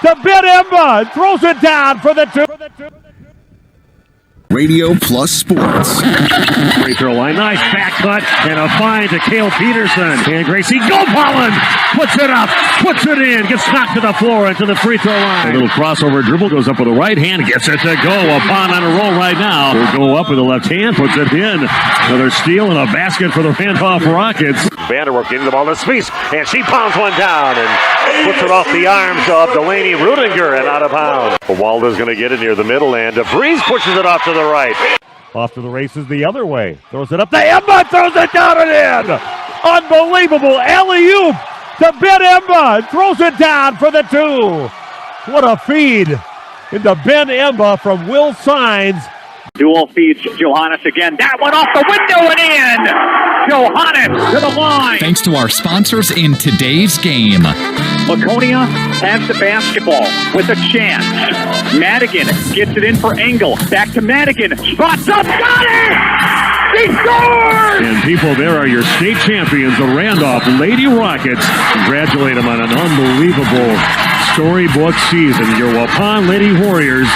to Ben Emba. Throws it down for the two. Radio Plus Sports. Free throw line, nice back cut, and a find to Cale Peterson. And Gracie Gopalin puts it up, puts it in, gets knocked to the floor and to the free throw line. A little crossover dribble, goes up with the right hand, gets it to go. Waupun on a roll right now. Will go up with the left hand, puts it in. Another steal and a basket for the Randolph Rockets. Vanderwerf getting the ball to Spies, and she pounds one down and puts it off the arms of Delaney Rudinger and out of bounds. Walda's going to get it near the middle, and DeVries pushes it off to the right. Off to the races the other way. Throws it up to Emba, throws it down and in. Unbelievable alley-oop to Ben Emba. Throws it down for the two. What a feed into Ben Emba from Will Sines. Dual feeds Johannes again. That one off the window and in. Johannes to the line. Thanks to our sponsors in today's game. Laconia has the basketball with a chance. Madigan gets it in for Engel. Back to Madigan. Spots up. Got it! He scores! And people, there are your state champions, the Randolph Lady Rockets. Congratulate them on an unbelievable storybook season. Your Waupun Lady Warriors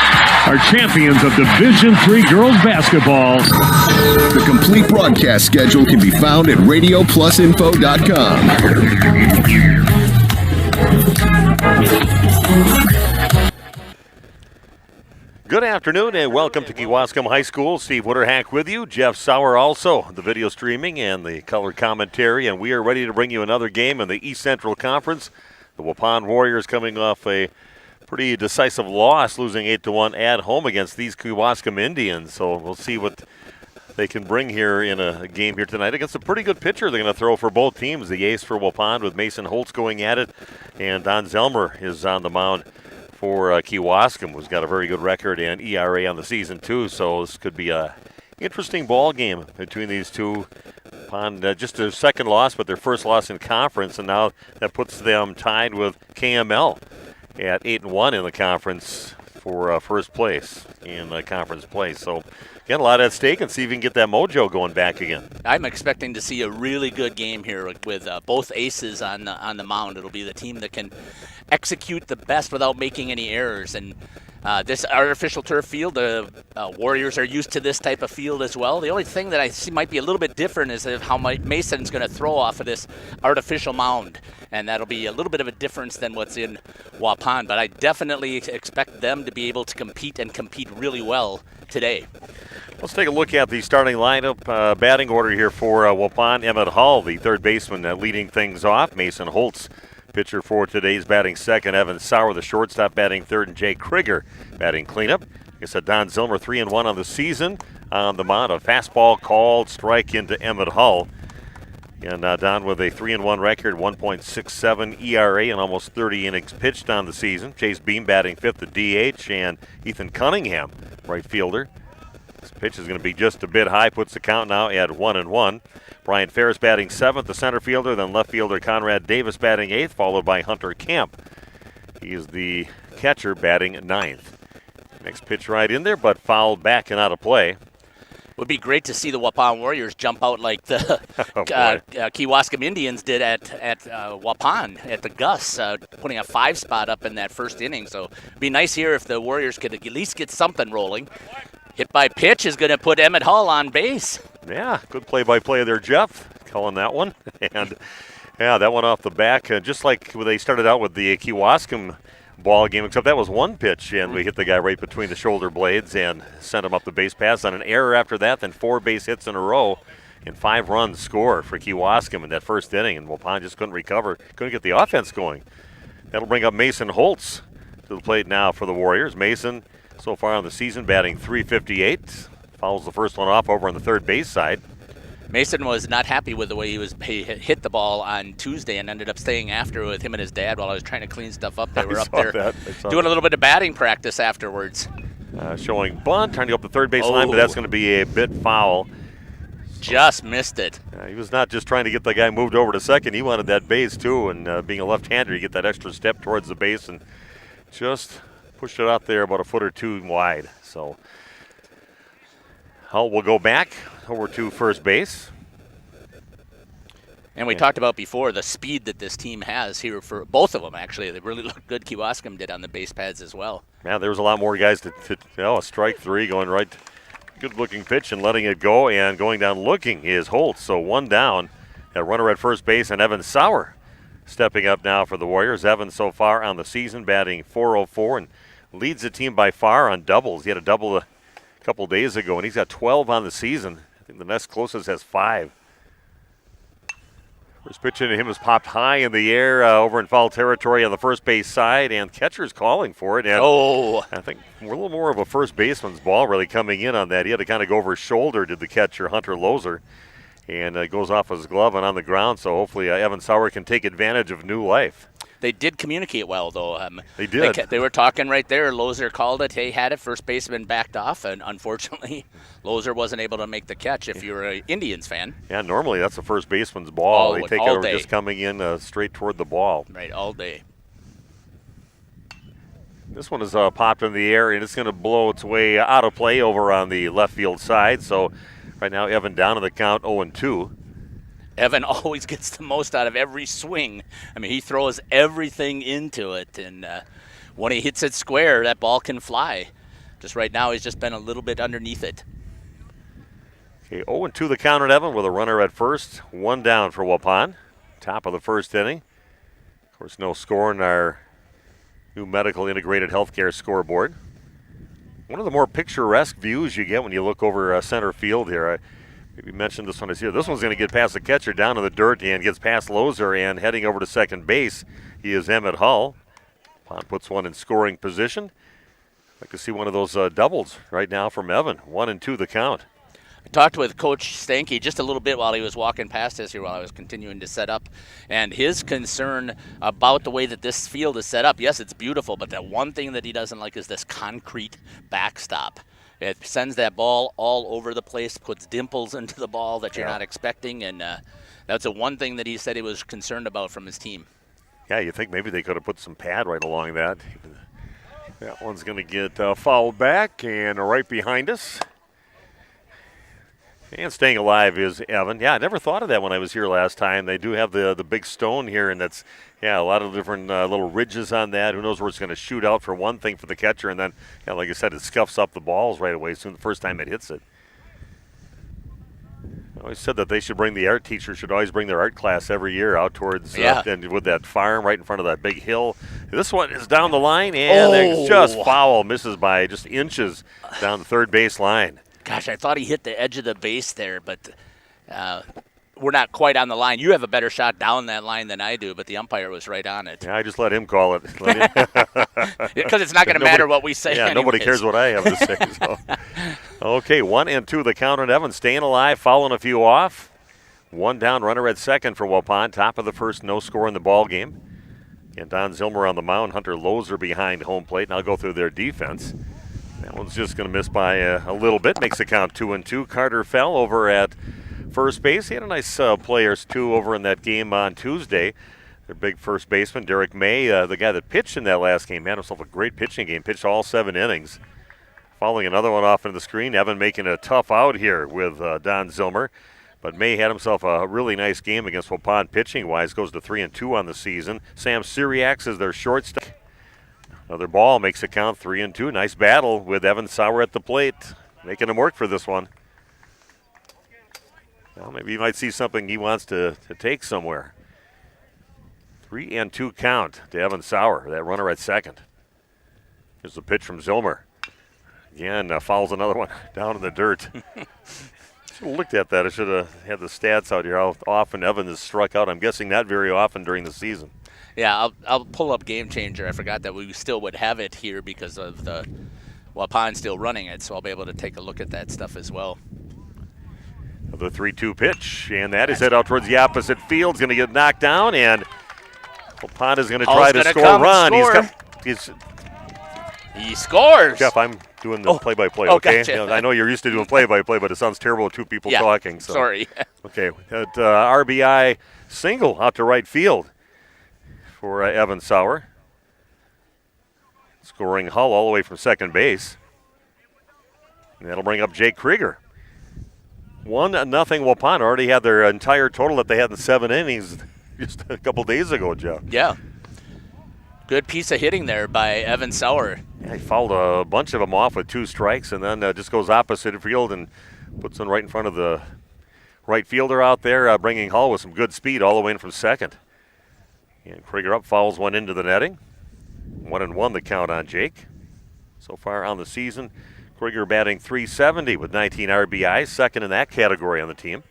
are champions of Division III girls basketball. The complete broadcast schedule can be found at radioplusinfo.com. Good afternoon and welcome to Kewaskum High School. Steve Witterhack with you. Jeff Sauer also, the video streaming and the color commentary. And we are ready to bring you another game in the East Central Conference. The Waupun Warriors coming off a pretty decisive loss, losing 8-1 at home against these Kewaskum Indians. So we'll see what they can bring here in a game here tonight against a pretty good pitcher they're going to throw for both teams. The ace for Waupun with Mason Holtz going at it, and Don Zelmer is on the mound for Kewaskum, who's got a very good record and ERA on the season too. So this could be a interesting ball game between these two. On just their second loss, but their first loss in conference, and now that puts them tied with KML at 8-1 in the conference for first place in conference play. So again, a lot at stake, and see if we can get that mojo going back again. I'm expecting to see a really good game here with both aces on the mound. It'll be the team that can execute the best without making any errors. And this artificial turf field, the Warriors are used to this type of field as well. The only thing that I see might be a little bit different is how Mason's going to throw off of this artificial mound. And that'll be a little bit of a difference than what's in Waupun. But I definitely expect them to be able to compete and compete really well today. Let's take a look at the starting lineup, batting order here for Waupun. Emmett Hall, the third baseman, leading things off. Mason Holtz, pitcher for today's, batting second. Evan Sauer, the shortstop, batting third. And Jay Krieger batting cleanup. Like I said, Don Zilmer 3-1 on the season. On the mound, a fastball called strike into Emmett Hall. And Don with a 3-1 record, 1.67 ERA and almost 30 innings pitched on the season. Chase Beam batting fifth at DH, and Ethan Cunningham, right fielder. This pitch is going to be just a bit high, puts the count now at 1-1. Brian Ferris batting seventh, the center fielder, then left fielder Conrad Davis batting eighth, followed by Hunter Camp. He is the catcher batting ninth. Next pitch right in there, but fouled back and out of play. Would be great to see the Waupun Warriors jump out like the Kewaskum Indians did at Waupun at the Gus, putting a 5 spot up in that first inning. So it'd be nice here if the Warriors could at least get something rolling. Hit by pitch is going to put Emmett Hall on base. Yeah, good play-by-play there, Jeff, calling that one. And yeah, that one off the back, just like when they started out with the Kewaskum ball game, except that was one pitch, and we hit the guy right between the shoulder blades and sent him up the base pass. On an error after that, then 4 base hits in a row and 5 runs scored for Kewaskum in that first inning, and Waupun just couldn't recover, couldn't get the offense going. That'll bring up Mason Holtz to the plate now for the Warriors. Mason, so far on the season, batting .358, fouls the first one off over on the third base side. Mason was not happy with the way he hit the ball on Tuesday and ended up staying after with him and his dad while I was trying to clean stuff up. They were up there doing a little bit of batting practice afterwards. Showing bunt, trying to go up the third base line, but that's going to be a bit foul. Just missed it. He was not just trying to get the guy moved over to second. He wanted that base too, and being a left-hander, you get that extra step towards the base and just pushed it out there about a foot or two wide. So Hull will go back over to first base. And we talked about before the speed that this team has here for both of them, actually. They really look good. Kewaskum did on the base pads as well. Yeah, there was a lot more guys to a strike three going right. Good-looking pitch and letting it go, and going down looking is Holtz. So one down. A runner at first base, and Evan Sauer stepping up now for the Warriors. Evan so far on the season batting .404 and leads the team by far on doubles. He had a double a couple days ago, and he's got 12 on the season. I think the next closest has 5. First pitch into him was popped high in the air over in foul territory on the first base side, and catcher's calling for it. And I think a little more of a first baseman's ball really coming in on that. He had to kind of go over his shoulder, did the catcher, Hunter Loser, and it goes off his glove and on the ground. So hopefully Evan Sauer can take advantage of new life. They did communicate well, though. They did. They were talking right there. Loser called it. He had it. First baseman backed off, and unfortunately, Loser wasn't able to make the catch. If you're an Indians fan, yeah, normally that's a first baseman's ball. They take it over day. just coming in straight toward the ball. Right, all day. This one is popped in the air, and it's going to blow its way out of play over on the left field side. So right now, Evan down in the count, 0-2. Evan always gets the most out of every swing. I mean, he throws everything into it, and when he hits it square, that ball can fly. Just right now, he's just been a little bit underneath it. Okay, 0-2 the count at Evan with a runner at first. One down for Waupun. Top of the first inning. Of course, no score in our new medical integrated healthcare scoreboard. One of the more picturesque views you get when you look over center field here. We mentioned this one is here. This one's going to get past the catcher down in the dirt and gets past Loser and heading over to second base. He is Emmett Hull. Pond puts one in scoring position. I'd like to see one of those doubles right now from Evan. 1-2 the count. I talked with Coach Stanky just a little bit while he was walking past us here while I was continuing to set up. And his concern about the way that this field is set up, yes, it's beautiful, but the one thing that he doesn't like is this concrete backstop. It sends that ball all over the place, puts dimples into the ball that you're not expecting, and that's the one thing that he said he was concerned about from his team. Yeah, you think maybe they could have put some pad right along that. That one's going to get fouled back and right behind us. And staying alive is Evan. Yeah, I never thought of that when I was here last time. They do have the big stone here, and that's, a lot of different little ridges on that. Who knows where it's going to shoot out for one thing for the catcher, and then, like I said, it scuffs up the balls right away soon the first time it hits it. I always said that they should bring the art teacher, should always bring their art class every year out towards, and with that farm right in front of that big hill. This one is down the line, and it's just foul. Misses by just inches down the third base line. Gosh, I thought he hit the edge of the base there, but we're not quite on the line. You have a better shot down that line than I do, but the umpire was right on it. Yeah, I just let him call it. Because it's not going to matter what we say. Yeah, nobody cares what I have to say. So. Okay, 1-2 the count on Evan. Staying alive, fouling a few off. One down, runner at second for Waupun. Top of the first, no score in the ball game. And Don Zilmer on the mound. Hunter Loser behind home plate. And I'll go through their defense. That one's just going to miss by a little bit. Makes the count 2-2. Carter Fell over at first base. He had a nice players, too, over in that game on Tuesday. Their big first baseman, Derek May, the guy that pitched in that last game, had himself a great pitching game. Pitched all 7 innings. Following another one off into the screen. Evan making a tough out here with Don Zilmer. But May had himself a really nice game against Waupun pitching-wise. Goes to 3-2 on the season. Sam Syriax is their shortstop. Another ball makes it count 3-2. Nice battle with Evan Sauer at the plate, making him work for this one. Well, maybe he might see something he wants to take somewhere. 3-2 count to Evan Sauer, that runner at second. Here's the pitch from Zilmer. Again, fouls another one down in the dirt. Should have looked at that. I should have had the stats out here, how often Evan has struck out. I'm guessing not very often during the season. Yeah, I'll pull up Game Changer. I forgot that we still would have it here because of the Waupun still running it, so I'll be able to take a look at that stuff as well. The 3-2 pitch, and that is hit out towards the opposite field. It's going to get knocked down, and Waupun is going to try to score a run. He scores. Jeff, I'm doing the play-by-play, okay? Gotcha. I know you're used to doing play-by-play, but it sounds terrible with two people talking. So. Sorry. Okay, that RBI single out to right field for Evan Sauer. Scoring Hull all the way from second base. And that'll bring up Jake Krieger. 1-0 Waupun. Already had their entire total that they had in 7 innings just a couple days ago, Jeff. Yeah. Good piece of hitting there by Evan Sauer. Yeah, he fouled a bunch of them off with 2 strikes and then just goes opposite field and puts one right in front of the right fielder out there, bringing Hall with some good speed all the way in from second. And Krieger up, fouls one into the netting. 1-1 the count on Jake. So far on the season, Krieger batting .370 with 19 RBIs, second in that category on the team.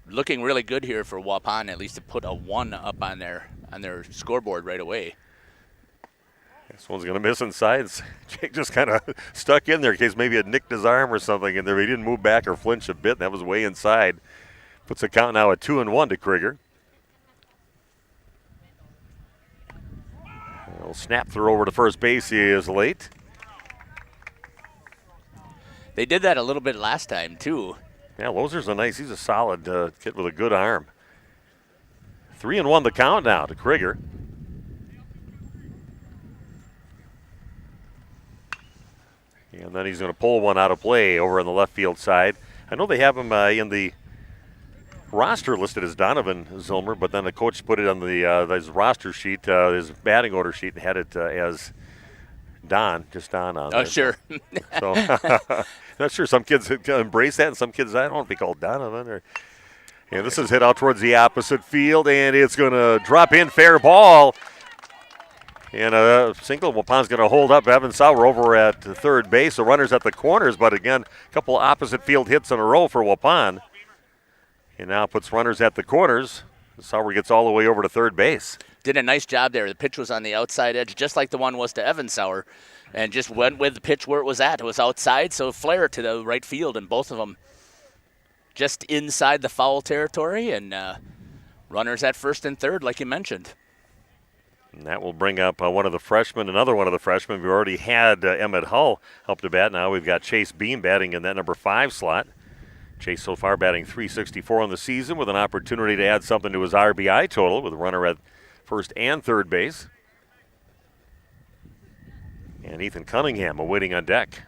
Looking really good here for Waupun, at least to put a 1 up on their scoreboard right away. This one's going to miss inside. Jake just kind of stuck in there in case maybe it nicked his arm or something, and he didn't move back or flinch a bit. That was way inside. Puts the count now at 2-1 to Krieger. A snap throw over to first base. He is late. They did that a little bit last time, too. Yeah, Loser's he's a solid kid with a good arm. 3-1 the count now to Krieger. And then he's going to pull one out of play over on the left field side. I know they have him in the roster listed as Donovan Zilmer, but then the coach put it on his roster sheet, his batting order sheet, and had it as Don, just Don on there. Oh, sure. So, not sure. Some kids embrace that, and some kids, I don't want to be called Donovan. And this is hit out towards the opposite field, and it's going to drop in, fair ball. And a single. Waupun's going to hold up Evan Sauer over at third base. The runners at the corners, but again, a couple opposite field hits in a row for Waupun. And now puts runners at the corners. Sauer gets all the way over to third base. Did a nice job there. The pitch was on the outside edge, just like the one was to Evan Sauer, and just went with the pitch where it was at. It was outside, so flare to the right field, and both of them just inside the foul territory, and runners at first and third, like you mentioned. And that will bring up another one of the freshmen. We already had Emmett Hull up to bat. Now we've got Chase Beam batting in that number 5 slot. Chase so far batting .364 on the season with an opportunity to add something to his RBI total with a runner at first and third base. And Ethan Cunningham awaiting on deck.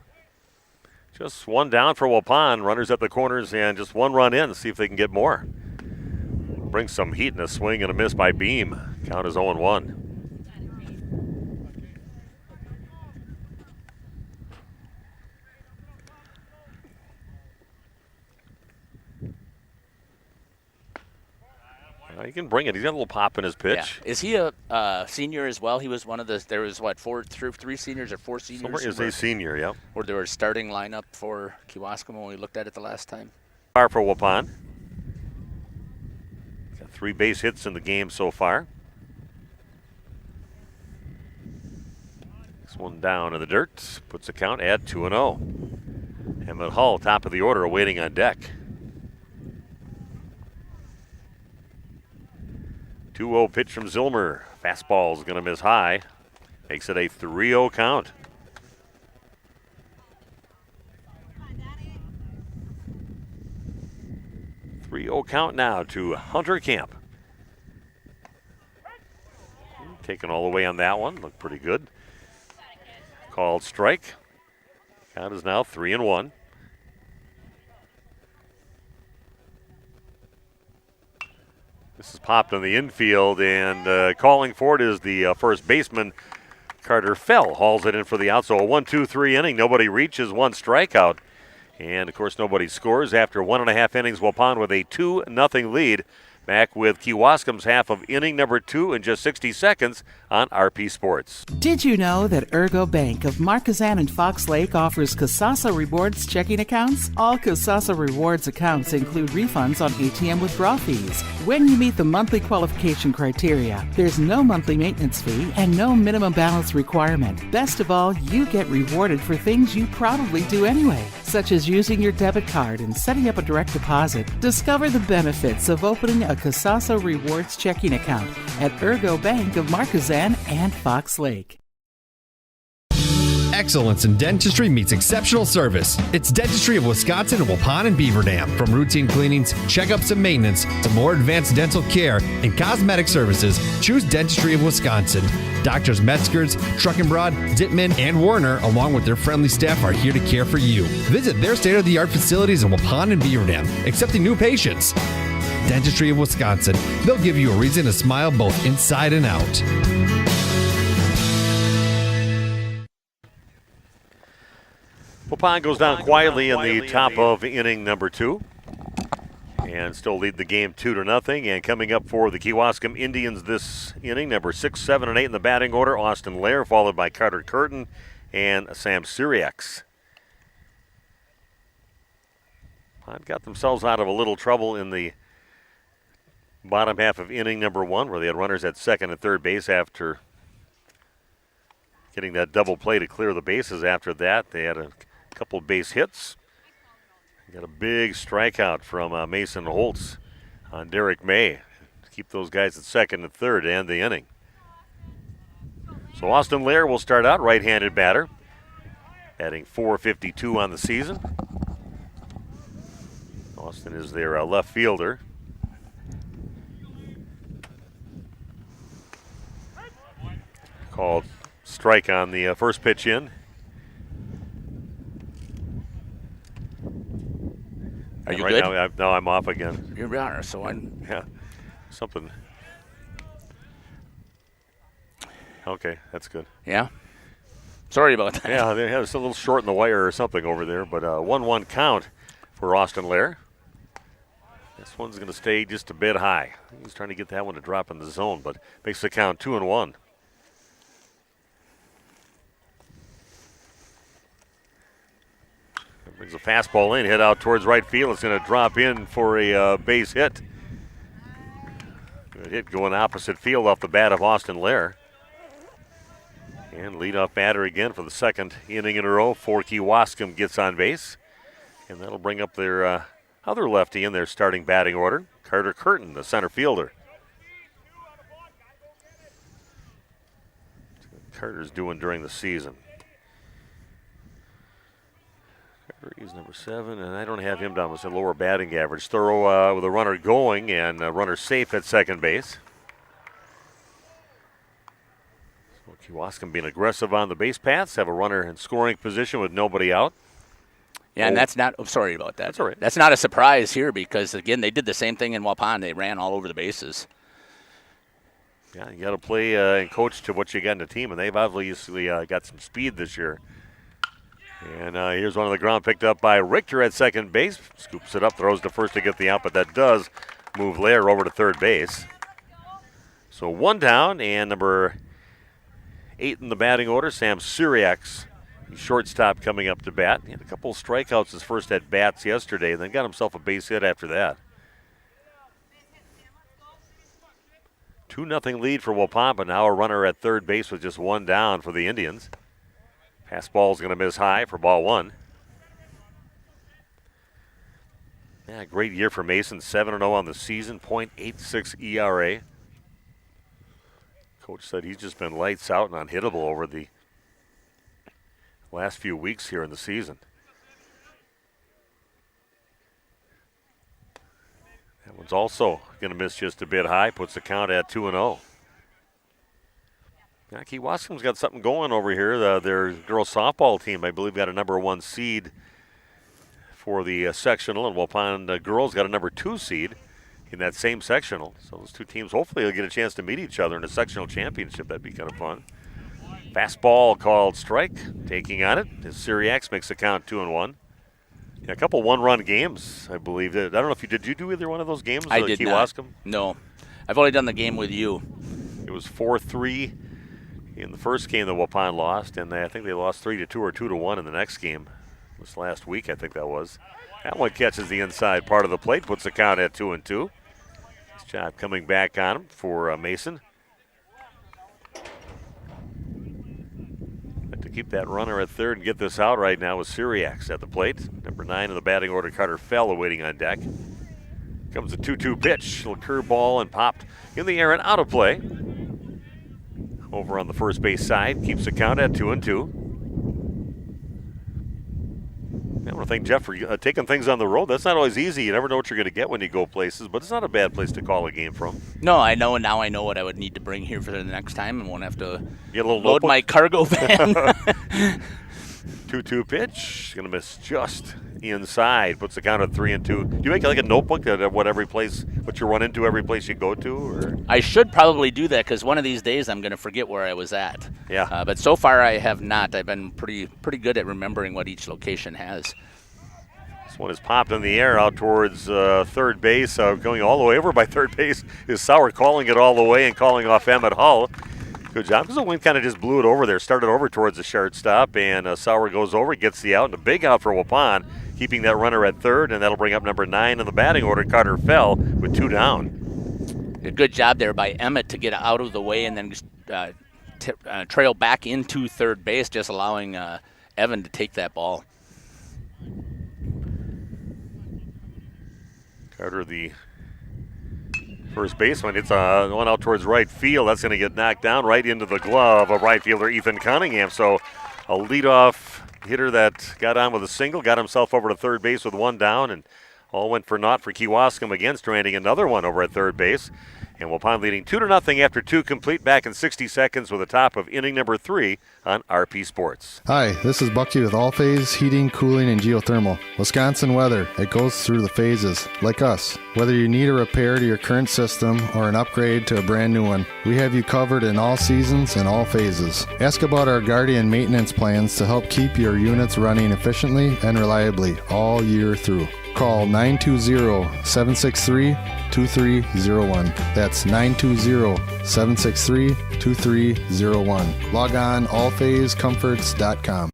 Just one down for Waupun. Runners at the corners and just one run in to see if they can get more. Brings some heat in a swing and a miss by Beam. Count is 0-1. He can bring it. He's got a little pop in his pitch. Yeah. Is he a senior as well? He was one of the. There was three seniors or 4 seniors. Somewhere is a senior, yeah. Or there was starting lineup for Kewaskum when we looked at it the last time. Far for Waupun. Got 3 base hits in the game so far. This one down in the dirt. Puts the count at 2-0. Emmett Hull, top of the order, awaiting on deck. 2-0 pitch from Zilmer. Fastball is going to miss high. Makes it a 3-0 count. Count now to Hunter Camp. Taken all the way on that one. Looked pretty good. Called strike. Count is now 3-1. This is popped in the infield, and calling for it is the first baseman, Carter Fell. Hauls it in for the out, so a 1-2-3 inning. Nobody reaches, 1 strikeout. And, of course, nobody scores after 1.5 innings. Waupun with a 2-0 lead. Back with Kewaskum's half of inning number 2 in just 60 seconds on RP Sports. Did you know that Ergo Bank of Marquezan and Fox Lake offers Kasasa Rewards checking accounts? All Kasasa Rewards accounts include refunds on ATM withdrawal fees. When you meet the monthly qualification criteria, there's no monthly maintenance fee and no minimum balance requirement. Best of all, you get rewarded for things you probably do anyway, such as using your debit card and setting up a direct deposit. Discover the benefits of opening a Kasasa Rewards checking account at Ergo Bank of Marquezan and Fox Lake. Excellence in dentistry meets exceptional service. It's Dentistry of Wisconsin in Waupun and Beaver Dam. From routine cleanings, checkups, and maintenance to more advanced dental care and cosmetic services, choose Dentistry of Wisconsin. Doctors Metzger's, Truckenbrod, Dittman, and Warner, along with their friendly staff, are here to care for you. Visit their state-of-the-art facilities in Waupun and Beaver Dam, accepting new patients. Dentistry of Wisconsin. They'll give you a reason to smile both inside and out. Waupun goes down quietly in the top of inning number 2 and still lead the game 2-0. And coming up for the Kewaskum Indians this inning, number 6, 7, and 8 in the batting order, Austin Lair, followed by Carter Curtin and Sam Syriacs. Waupun got themselves out of a little trouble in the bottom half of inning number 1, where they had runners at second and third base after getting that double play to clear the bases. After that, they had a couple of base hits. Got a big strikeout from Mason Holtz on Derek May to keep those guys at second and third to end the inning. So Austin Lair will start out, right-handed batter, batting .452 on the season. Austin is their left fielder. Called strike on the first pitch in. Are you right good? Now I'm off again. You're right, so I'm... Yeah, something. Okay, that's good. Yeah? Sorry about that. Yeah, they had a little short in the wire or something over there, but 1-1 count for Austin Lair. This one's going to stay just a bit high. He's trying to get that one to drop in the zone, but makes the count 2-1. Brings a fastball in, hit out towards right field. It's going to drop in for a base hit. Good hit going opposite field off the bat of Austin Lair. And leadoff batter again for the second inning in a row for Kewaskum gets on base. And that'll bring up their other lefty in their starting batting order, Carter Curtin, the center fielder. That's what Carter's doing during the season. He's number 7, and I don't have him down with a lower batting average. Thorough with a runner going and a runner safe at second base. So Kewaskum being aggressive on the base paths, have a runner in scoring position with nobody out. Yeah, and that's not. Oh, sorry about that. That's all right. That's not a surprise here because again they did the same thing in Waupun. They ran all over the bases. Yeah, you got to play and coach to what you got in the team, and they've obviously got some speed this year. And here's one on the ground picked up by Richter at second base. Scoops it up, throws to first to get the out, but that does move Lair over to third base. So 1 down, and number 8 in the batting order, Sam Syriacs, shortstop, coming up to bat. He had a couple of strikeouts his first at bats yesterday, and then got himself a base hit after that. 2-0 lead for Waupun, but now a runner at third base with just 1 down for the Indians. Fastball's going to miss high for ball 1. Yeah, great year for Mason. 7-0 on the season, .86 ERA. Coach said he's just been lights out and unhittable over the last few weeks here in the season. That one's also going to miss just a bit high, puts the count at 2-0. Yeah, Kewaskum's got something going over here. Their girls softball team, I believe, got a number 1 seed for the sectional, and Waupun girls got a number 2 seed in that same sectional. So those two teams hopefully will get a chance to meet each other in a sectional championship. That'd be kind of fun. Fastball called strike, taking on it. As Syriacs makes the count 2-1. Yeah, a couple 1-run games, I believe. I don't know if did you do either one of those games? I did Kewaskum? not. No, I've only done the game with you. It was 4-3 in the first game that Waupun lost, and I think they lost 3-2 or 2-1 in the next game. This last week, I think that was. That one catches the inside part of the plate, puts the count at 2-2. Nice job coming back on him for Mason. But to keep that runner at third and get this out right now with Syriacs at the plate. Number 9 in the batting order, Carter Fell, waiting on deck. Comes a 2-2 pitch, little curveball and popped in the air and out of play. Over on the first base side, keeps the count at 2-2. want to thank Jeff for taking things on the road. That's not always easy. You never know what you're going to get when you go places, but it's not a bad place to call a game from. No, I know. Now I know what I would need to bring here for the next time and won't have to Get a little load notebook. my cargo van. 2-2 pitch. Going to miss just inside. Puts the count at 3-2. Do you make like a notebook that what you run into every place you go to? Or? I should probably do that because one of these days I'm going to forget where I was at. Yeah. But so far I have not. I've been pretty good at remembering what each location has. This one is popped in the air out towards third base. Going all the way over by third base is Sauer calling it all the way and calling off Emmett Hull. Good job, because the wind kind of just blew it over there. Started over towards the shortstop, and Sauer goes over, gets the out, and a big out for Waupun, keeping that runner at third, and that'll bring up number 9 in the batting order, Carter Fell, with 2 down. A good job there by Emmett to get out of the way and then trail back into third base, just allowing Evan to take that ball. Carter, the first baseman, it's one out towards right field. That's going to get knocked down right into the glove of right fielder Ethan Cunningham. So a leadoff hitter that got on with a single, got himself over to third base with 1 down, and all went for naught for Kewaskum again, stranding another one over at third base. And Waupun leading 2-0 after 2 complete, back in 60 seconds with the top of inning number 3 on RP Sports. Hi, this is Bucky with All Phase Heating, Cooling, and Geothermal. Wisconsin weather, it goes through the phases, like us. Whether you need a repair to your current system or an upgrade to a brand new one, we have you covered in all seasons and all phases. Ask about our Guardian maintenance plans to help keep your units running efficiently and reliably all year through. Call 920-763-2301. That's 920-763-2301. Log on allphasecomforts.com.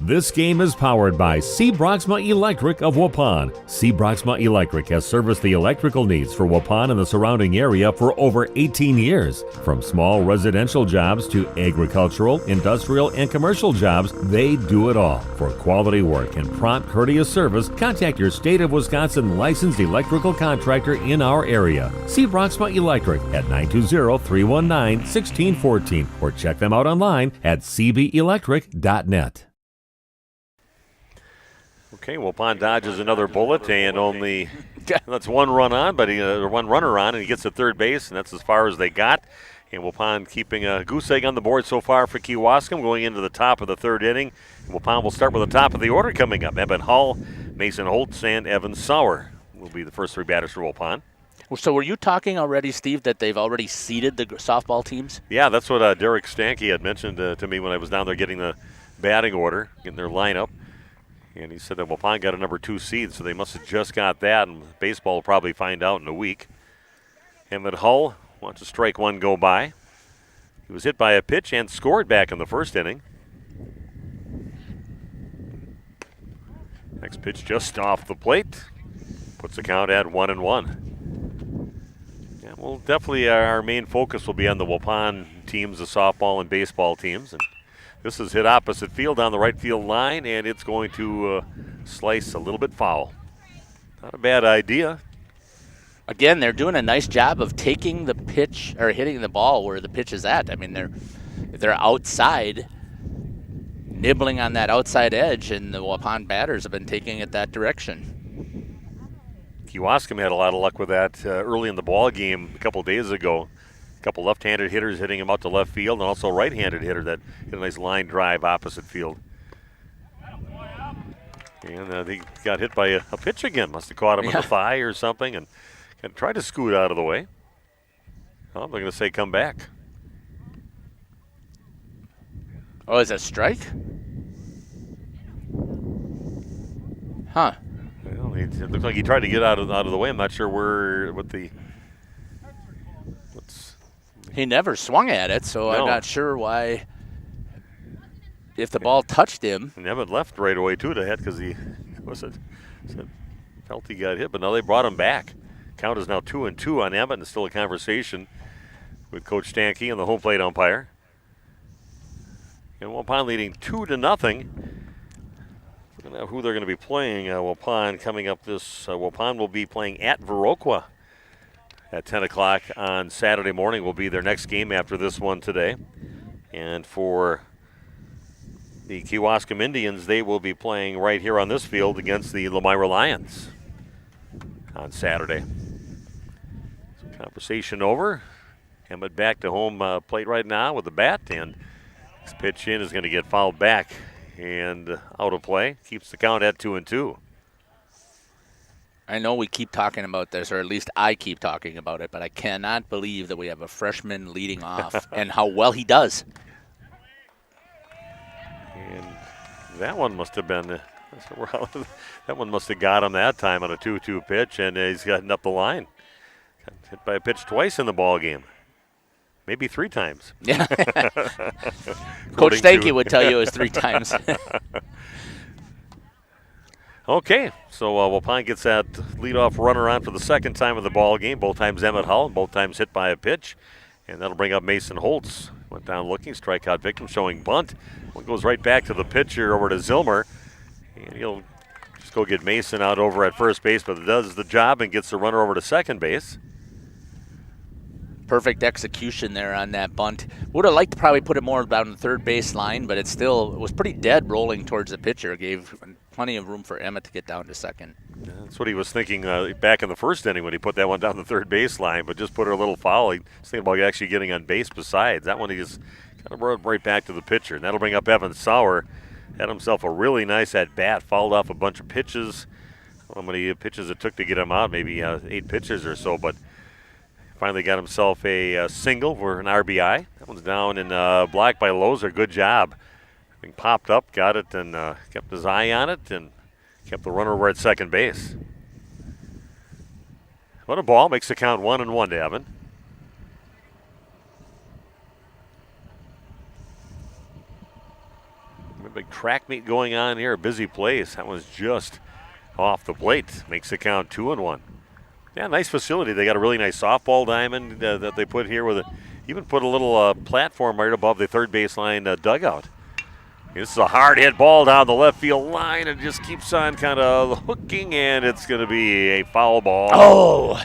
This game is powered by C. Broxma Electric of Waupun. C. Broxma Electric has serviced the electrical needs for Waupun and the surrounding area for over 18 years. From small residential jobs to agricultural, industrial, and commercial jobs, they do it all. For quality work and prompt, courteous service, contact your state of Wisconsin licensed electrical contractor in our area. C. Broxma Electric at 920-319-1614 or check them out online at cbelectric.net. Okay, Waupun dodges another bullet, and only that's 1 run on, but 1 runner on, and he gets to third base, and that's as far as they got. And Waupun keeping a goose egg on the board so far for Kewaskum, going into the top of the 3rd inning. Waupun will start with the top of the order coming up. Emmett Hull, Mason Holtz, and Evan Sauer will be the first 3 batters for Waupun. So were you talking already, Steve, that they've already seeded the softball teams? Yeah, that's what Derek Stanke had mentioned to me when I was down there getting the batting order, getting their lineup. And he said that Waupun got a number 2 seed, so they must have just got that, and baseball will probably find out in a week. Emmett Hull wants to strike 1 go by. He was hit by a pitch and scored back in the 1st inning. Next pitch just off the plate. Puts the count at 1-1. Yeah, well, definitely our main focus will be on the Waupun teams, the softball and baseball teams. And this is hit opposite field on the right field line, and it's going to slice a little bit foul. Not a bad idea. Again, they're doing a nice job of taking the pitch or hitting the ball where the pitch is at. I mean, they're outside, nibbling on that outside edge, and the Waupun batters have been taking it that direction. Kewaskum had a lot of luck with that early in the ball game a couple days ago. A couple left-handed hitters hitting him out to left field, and also a right-handed hitter that hit a nice line drive opposite field. And he got hit by a pitch again. Must have caught him in the thigh or something, and tried to scoot out of the way. Oh, they're going to say come back. Oh, is that a strike? Huh. Well, it looks like he tried to get out of the way. I'm not sure He never swung at it, so No. I'm not sure why. If the ball touched him. And Emmett left right away, too, to hit because he felt he got hit, but now they brought him back. Count is now 2-2 on Emmett, and still a conversation with Coach Stanke and the home plate umpire. And Waupun leading 2-0. We're going to have who they're going to be playing. Waupun coming up Waupun will be playing at Viroqua at 10 o'clock on Saturday morning will be their next game after this one today. And for the Kewaskum Indians, they will be playing right here on this field against the Elmira Lions on Saturday. So conversation over. Emmett back to home plate right now with the bat, and this pitch in is going to get fouled back and out of play. Keeps the count at 2-2. I know we keep talking about this, or at least I keep talking about it, but I cannot believe that we have a freshman leading off and how well he does. And that one must have been, that one must have got him that time on a 2-2 pitch, and he's gotten up the line. Got hit by a pitch twice in the ball game. Maybe 3 times. Yeah. Coach Stanky would tell you it was 3 times. Okay, so Waupun gets that leadoff runner on for the second time of the ball game. Both times Emmett Hull, both times hit by a pitch. And that'll bring up Mason Holtz. Went down looking, strikeout victim showing bunt. One goes right back to the pitcher over to Zilmer. And he'll just go get Mason out over at first base, but it does the job and gets the runner over to second base. Perfect execution there on that bunt. Would have liked to probably put it more down the third base line, but it was pretty dead rolling towards the pitcher. Gave plenty of room for Emmett to get down to second. Yeah, that's what he was thinking back in the first inning when he put that one down the third base line, but just put her a little foul. He was thinking about actually getting on base besides. That one he just kind of brought right back to the pitcher. And that'll bring up Evan Sauer. Had himself a really nice at-bat, fouled off a bunch of pitches. How many pitches it took to get him out? Maybe 8 pitches or so, but finally got himself a single for an RBI. That one's down and blocked by Lozer. Good job. He popped up, got it, and kept his eye on it, and kept the runner over at second base. What a ball. Makes the count 1-1 to Evan. A big track meet going on here. A busy place. That was just off the plate. Makes the count 2-1. Yeah, nice facility. They got a really nice softball diamond that they put here with even put a little platform right above the third baseline dugout. This is a hard hit ball down the left field line. It just keeps on kind of hooking, and it's going to be a foul ball. Oh!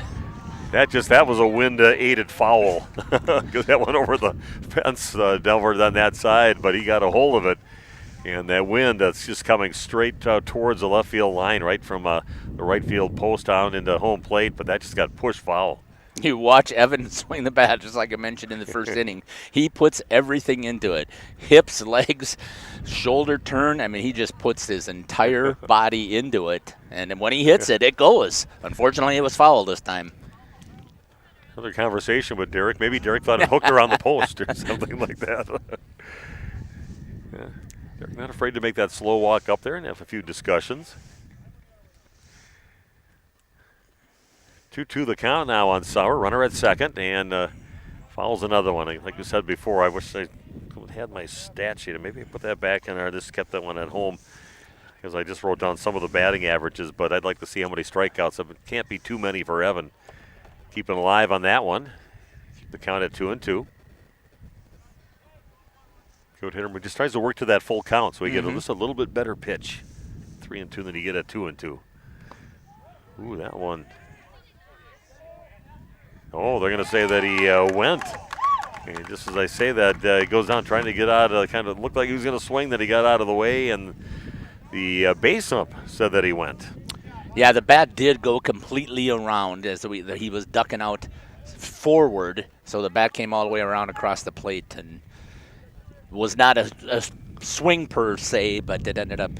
That was a wind-aided foul because that went over the fence, Delver on that side, but he got a hold of it. And that wind that's just coming straight towards the left field line, right from the right field post down into home plate, but that just got pushed foul. You watch Evan swing the bat, just like I mentioned in the first inning. He puts everything into it. Hips, legs, shoulder turn. I mean, he just puts his entire body into it. And then when he hits it, it goes. Unfortunately, it was foul this time. Another conversation with Derek. Maybe Derek thought it hooked around the post or something like that. Yeah. Derek not afraid to make that slow walk up there and have a few discussions. 2-2 the count now on Sauer. Runner at second, and fouls another one. Like you said before, I wish I had my stat sheet. Maybe I put that back in there. I just kept that one at home because I just wrote down some of the batting averages, but I'd like to see how many strikeouts. It can't be too many for Evan. Keeping alive on that one. Keep the count at 2-2. Good hitter. He just tries to work to that full count so he gets just a little bit better pitch. 3-2 than he get at 2-2. Ooh, that one. Oh, they're going to say that he went. And just as I say that, he goes down trying to get out. Kind of looked like he was going to swing, that he got out of the way, and the base ump said that he went. Yeah, the bat did go completely around as he was ducking out forward, so the bat came all the way around across the plate and was not a swing per se, but it ended up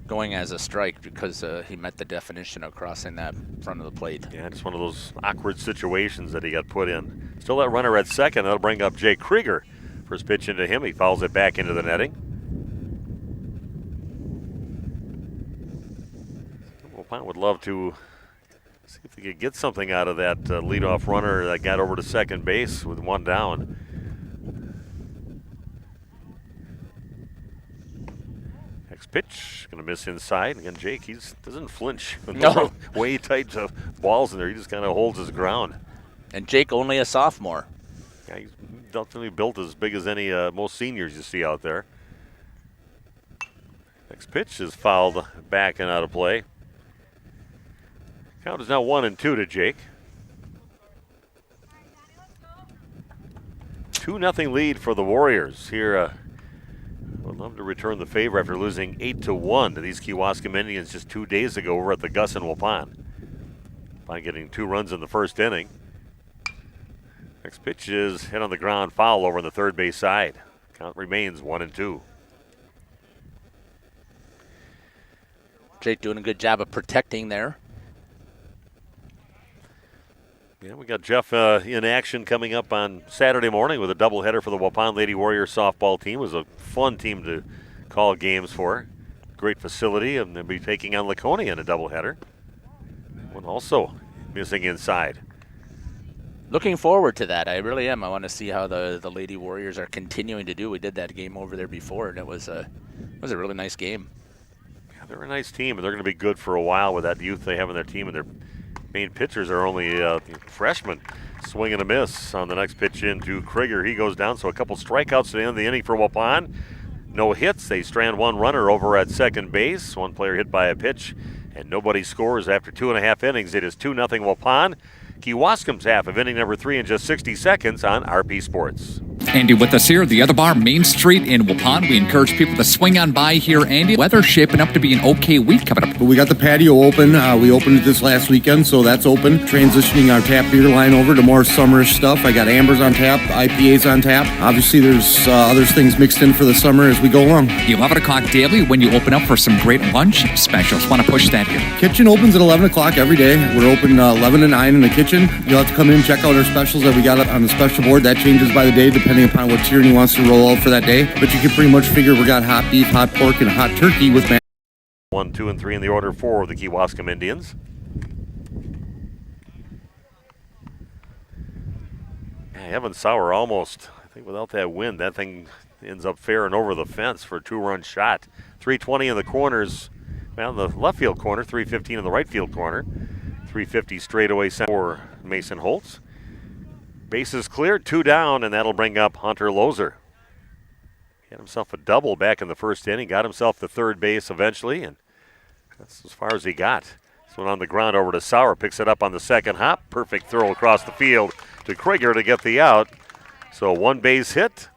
going as a strike because he met the definition of crossing that front of the plate. Yeah, just one of those awkward situations that he got put in. Still that runner at second. That'll bring up Jay Krieger. First pitch into him. He fouls it back into the netting. Waupun would love to see if they could get something out of that leadoff runner that got over to second base with one down. Next pitch, going to miss inside. Again, Jake, he doesn't flinch. No. Way tight balls in there. He just kind of holds his ground. And Jake only a sophomore. Yeah, he's definitely built as big as any most seniors you see out there. Next pitch is fouled back and out of play. Count is now 1-2 to Jake. 2-0 lead for the Warriors here. Would love Come to return the favor after losing 8-1 to these Kewaskum Indians just 2 days ago over at the Gus in Waupun. By getting 2 runs in the first inning. Next pitch is hit on the ground, foul over on the third base side. Count remains 1-2. Jake doing a good job of protecting there. Yeah, we got Jeff in action coming up on Saturday morning with a doubleheader for the Waupun Lady Warriors softball team. It was a fun team to call games for. Great facility, and they'll be taking on Laconia in a doubleheader. One also missing inside. Looking forward to that. I really am. I want to see how the Lady Warriors are continuing to do. We did that game over there before, and it was a really nice game. Yeah, they're a nice team, and they're going to be good for a while with that youth they have in their team, and their main pitchers are only freshmen. Swing and a miss on the next pitch into Krieger. He goes down, so a couple strikeouts to the end of the inning for Waupun. No hits. They strand one runner over at second base. One player hit by a pitch, and nobody scores after 2.5 innings. It is 2-0 Waupun. Kewaskum's half of inning number 3 in just 60 seconds on RP Sports. Andy with us here at the Other Bar, Main Street in Waupun. We encourage people to swing on by here, Andy. Weather's shaping up to be an okay week coming up. We got the patio open. We opened it this last weekend, so that's open. Transitioning our tap beer line over to more summerish stuff. I got Ambers on tap, IPAs on tap. Obviously, there's other things mixed in for the summer as we go along. 11 o'clock daily when you open up for some great lunch specials. Want to push that here. Kitchen opens at 11 o'clock every day. We're open 11 to 9 in the kitchen. You'll have to come in and check out our specials that we got up on the special board. That changes by the day depending upon what tyranny wants to roll out for that day. But you can pretty much figure we got hot beef, hot pork, and hot turkey with 1, 2, and 3 in the order for the Kewaskum Indians. Evan Sauer almost, I think without that wind, that thing ends up fair and over the fence for a 2-run shot. 320 in the corners, well, in the left field corner, 315 in the right field corner. 350 straightaway for Mason Holtz. Bases cleared, 2 down, and that'll bring up Hunter Lozer. He had himself a double back in the first inning, got himself to third base eventually, and that's as far as he got. This one on the ground over to Sauer, picks it up on the second hop. Perfect throw across the field to Krieger to get the out. So 1 base hit.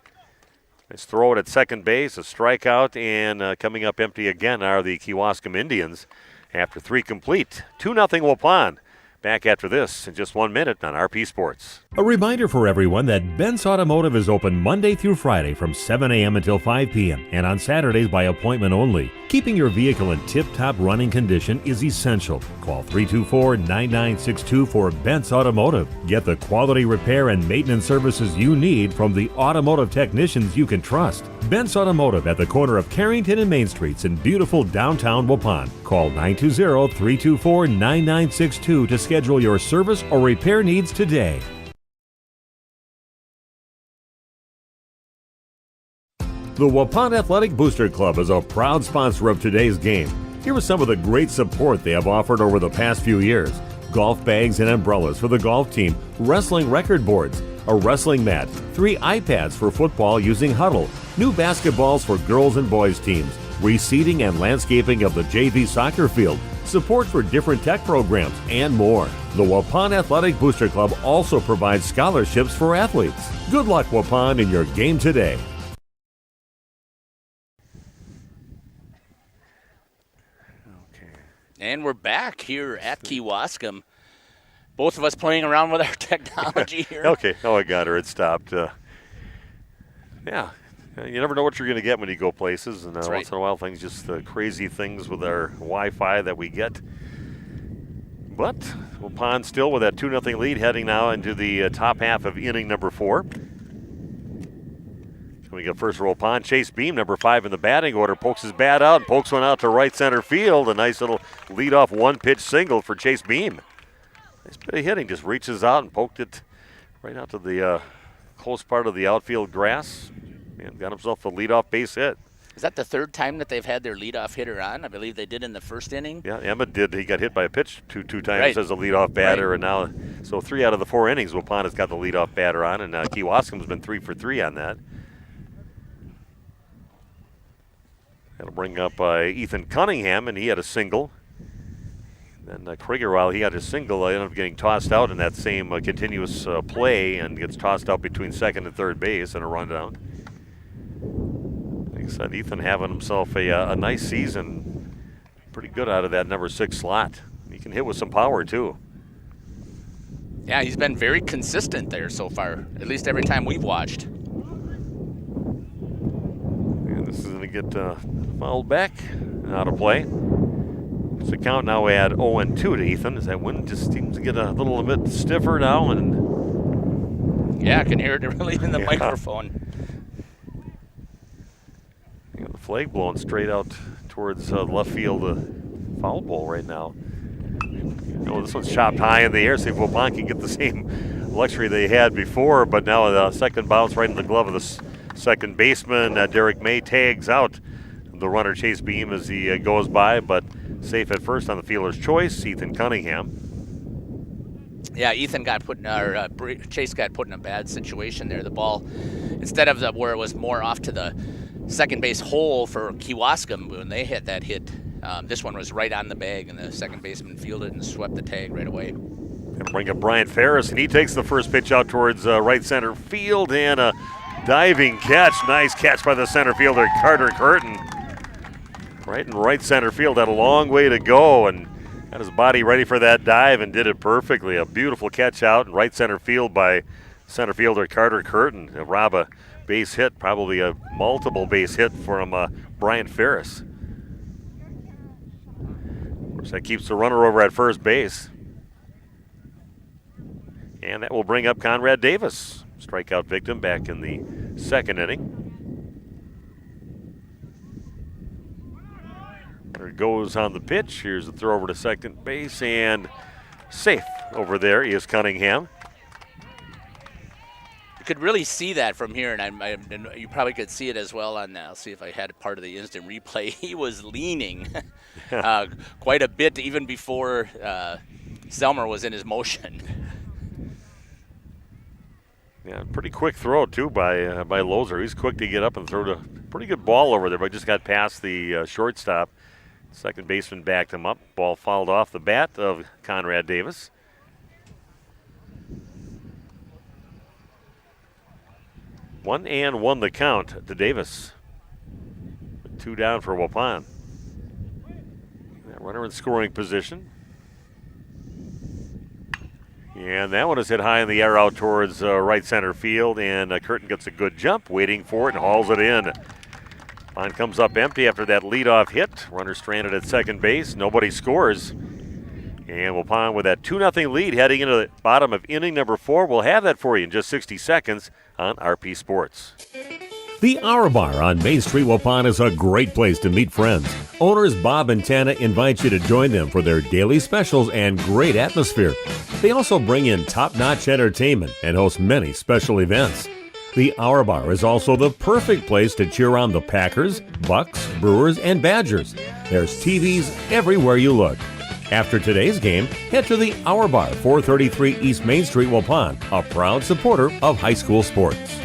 Let's throw it at second base, a strikeout, and coming up empty again are the Kewaskum Indians after 3 complete. 2-0 Waupun. Back after this in just 1 minute on RP Sports. A reminder for everyone that Bent's Automotive is open Monday through Friday from 7 a.m. until 5 p.m. and on Saturdays by appointment only. Keeping your vehicle in tip-top running condition is essential. Call 324-9962 for Bent's Automotive. Get the quality repair and maintenance services you need from the automotive technicians you can trust. Bent's Automotive at the corner of Carrington and Main Streets in beautiful downtown Waupun. Call 920-324-9962 to schedule your service or repair needs today. The Waupun Athletic Booster Club is a proud sponsor of today's game. Here is some of the great support they have offered over the past few years. Golf bags and umbrellas for the golf team, wrestling record boards, a wrestling mat, 3 iPads for football using Huddle, new basketballs for girls and boys teams, reseeding and landscaping of the JV soccer field, support for different tech programs, and more. The Waupun Athletic Booster Club also provides scholarships for athletes. Good luck, Waupun, in your game today. And we're back here at Kewaskum. Both of us playing around with our technology here. Okay. Oh, I got her. It stopped. Yeah. You never know what you're going to get when you go places. And right. Once in a while, things just crazy things with our Wi-Fi that we get. But Waupun still with that 2-0 lead heading now into the top half of inning number 4. We get first roll Waupun. Chase Beam, number 5 in the batting order, pokes his bat out and pokes one out to right center field. A nice little leadoff 1-pitch single for Chase Beam. Nice bit of hitting, just reaches out and poked it right out to the close part of the outfield grass and got himself a leadoff base hit. Is that the 3rd time that they've had their leadoff hitter on? I believe they did in the first inning. Yeah, Emmett did. He got hit by a pitch two times right. as a leadoff batter, right. And now, so 3 out of the 4 innings, Waupun has got the leadoff batter on, and Kewaskum's been 3 for 3 on that. That'll bring up Ethan Cunningham, and he had a single. Then Krieger, while he had a single, ended up getting tossed out in that same continuous play and gets tossed out between second and third base and a rundown. Like I said, Ethan having himself a nice season. Pretty good out of that number 6 slot. He can hit with some power, too. Yeah, he's been very consistent there so far, at least every time we've watched. And this is going to get fouled back, out of play. It's the count now at 0-2 to Ethan, as that wind just seems to get a little bit stiffer now. And yeah, I can hear it really in the microphone. The flag blowing straight out towards left field, foul ball right now. This one's chopped high in the air. See if Waupun can get the same luxury they had before, but now the second bounce right in the glove of the second baseman. Derek May tags out the runner Chase Beam as he goes by, but safe at first on the fielder's choice, Ethan Cunningham. Yeah, Ethan got put in, Chase got put in a bad situation there. The ball, instead of where it was more off to the second base hole for Kewaskum when they hit that hit, this one was right on the bag, and the second baseman fielded and swept the tag right away. And bring up Brian Ferris, and he takes the first pitch out towards right center field, and a diving catch. Nice catch by the center fielder, Carter Curtin. Right in right center field, had a long way to go, and got his body ready for that dive and did it perfectly. A beautiful catch out in right center field by center fielder Carter Curtin. Rob a base hit, probably a multiple base hit from Brian Ferris. Of course, that keeps the runner over at first base. And that will bring up Conrad Davis, strikeout victim back in the second inning. There goes on the pitch. Here's the throw over to second base, and safe over there is Cunningham. You could really see that from here, and you probably could see it as well on, I'll see if I had part of the instant replay. He was leaning quite a bit even before Selmer was in his motion. Yeah, pretty quick throw, too, by Lozer. He's quick to get up and throw a pretty good ball over there, but just got past the shortstop. Second baseman backed him up. Ball fouled off the bat of Conrad Davis. One and one the count to Davis. 2 down for Waupun. That runner in scoring position. And that one is hit high in the air out towards right center field, and Curtin gets a good jump, waiting for it, and hauls it in. Line comes up empty after that leadoff hit. Runner stranded at second base. Nobody scores. And Waupun with that 2-0 lead heading into the bottom of inning number 4. We'll have that for you in just 60 seconds on RP Sports. The Hour Bar on Main Street, Waupun is a great place to meet friends. Owners Bob and Tana invite you to join them for their daily specials and great atmosphere. They also bring in top-notch entertainment and host many special events. The Hour Bar is also the perfect place to cheer on the Packers, Bucks, Brewers, and Badgers. There's TVs everywhere you look. After today's game, head to the Hour Bar, 433 East Main Street, Waupun, a proud supporter of high school sports.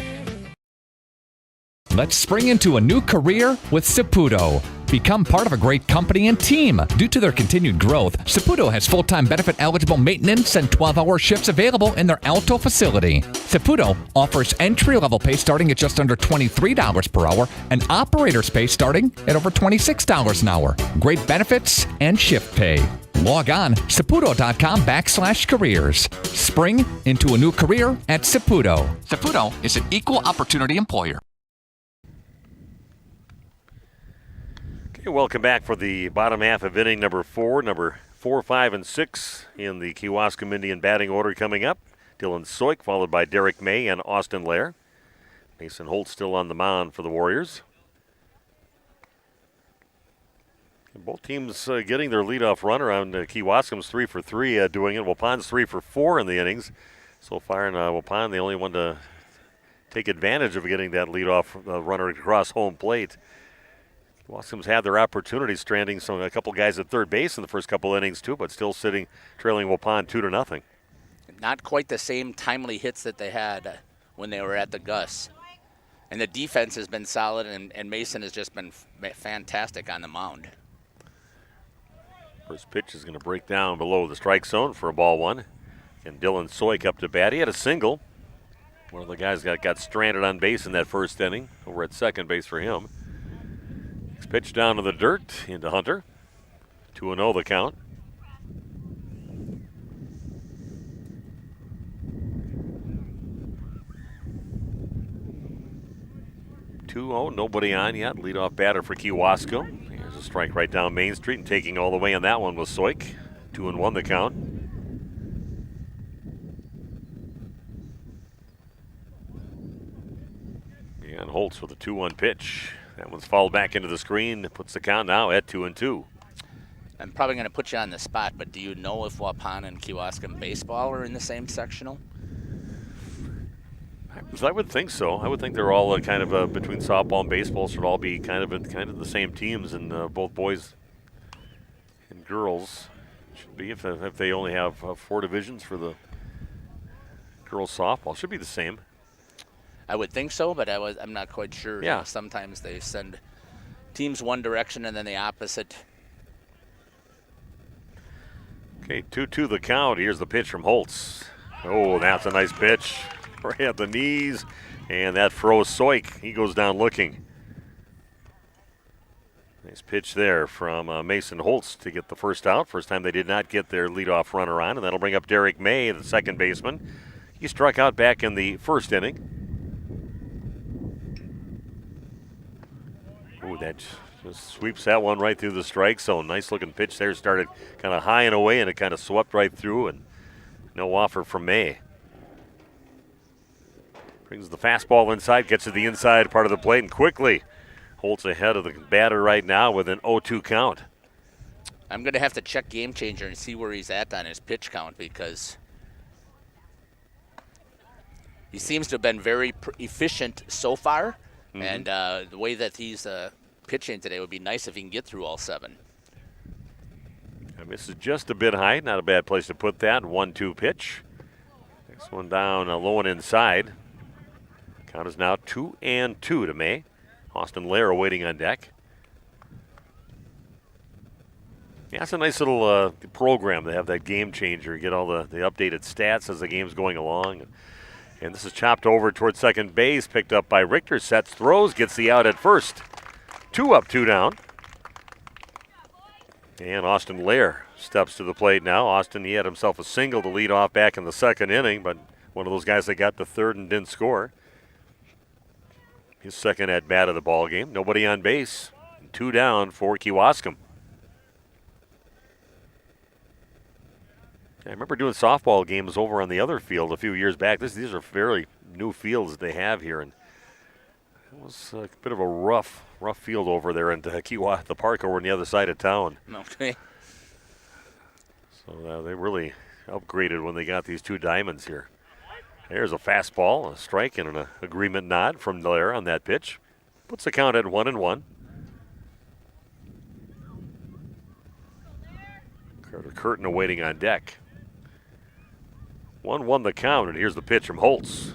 Let's spring into a new career with Saputo. Become part of a great company and team. Due to their continued growth, Saputo has full-time benefit-eligible maintenance and 12-hour shifts available in their Alto facility. Saputo offers entry-level pay starting at just under $23 per hour and operator's pay starting at over $26 an hour. Great benefits and shift pay. Log on saputo.com/careers. Spring into a new career at Saputo. Saputo is an equal opportunity employer. Welcome back for the bottom half of inning number 4. Number 4, 5, and 6 in the Kewaskum Indian batting order coming up. Dylan Soik, followed by Derek May and Austin Lair. Mason Holt still on the mound for the Warriors. And both teams getting their leadoff runner on Kewaskum's 3 for 3 doing it. Waupun's 3 for 4 in the innings. So far in Waupun, the only one to take advantage of getting that leadoff runner across home plate. Wascom's had their opportunities, stranding a couple guys at third base in the first couple innings too, but still trailing Waupun 2-0. Not quite the same timely hits that they had when they were at the Gus. And the defense has been solid, and Mason has just been fantastic on the mound. First pitch is going to break down below the strike zone for a ball 1. And Dylan Soik up to bat. He had a single. One of the guys got stranded on base in that first inning over at second base for him. Next pitch down to the dirt into Hunter. 2-0 the count. Nobody on yet. Leadoff batter for Kewaskum. Here's a strike right down Main Street, and taking all the way on that one was Soik. 2-1 the count. And Holtz with a 2-1 pitch. That one's fouled back into the screen. Puts the count now at 2-2. I'm probably going to put you on the spot, but do you know if Waupun and Kewaskum baseball are in the same sectional? I would think so. I would think they're all kind of between softball and baseball should all be kind of the same teams, and both boys and girls should be if they only have 4 divisions for the girls softball, should be the same. I would think so, but I'm not quite sure. Yeah. Sometimes they send teams one direction and then the opposite. Okay, 2-2 the count. Here's the pitch from Holtz. Oh, that's a nice pitch. Right at the knees, and that froze Soik. He goes down looking. Nice pitch there from Mason Holtz to get the first out. First time they did not get their leadoff runner on, and that'll bring up Derek May, the second baseman. He struck out back in the first inning. Ooh, that just sweeps that one right through the strike zone. Nice looking pitch there. Started kind of high and away, and it kind of swept right through, and no offer from May. Brings the fastball inside, gets to the inside part of the plate, and quickly Holtz ahead of the batter right now with an 0-2 count. I'm going to have to check Game Changer and see where he's at on his pitch count, because he seems to have been very efficient so far, and the way that he's pitching today would be nice if he can get through all 7. Misses just a bit high, not a bad place to put that. 1-2 pitch. Next one down low and inside. Count is now 2-2 to May. Austin Lair waiting on deck. Yeah, it's a nice little program to have that Game Changer, get all the updated stats as the game's going along. And this is chopped over towards second base, picked up by Richter, sets, throws, gets the out at first. 2 up, 2 down. And Austin Lair steps to the plate now. Austin, he had himself a single to lead off back in the second inning, but one of those guys that got to third and didn't score. His second at bat of the ball game. Nobody on base. 2 down for Kewaskum. I remember doing softball games over on the other field a few years back. These are fairly new fields that they have here, and it was a bit of a rough field over there in the park over on the other side of town. Okay. So they really upgraded when they got these 2 diamonds here. There's a fastball, a strike, and an agreement nod from Lair on that pitch. Puts the count at 1-1. Carter Curtin awaiting on deck. 1-1 the count, and here's the pitch from Holtz.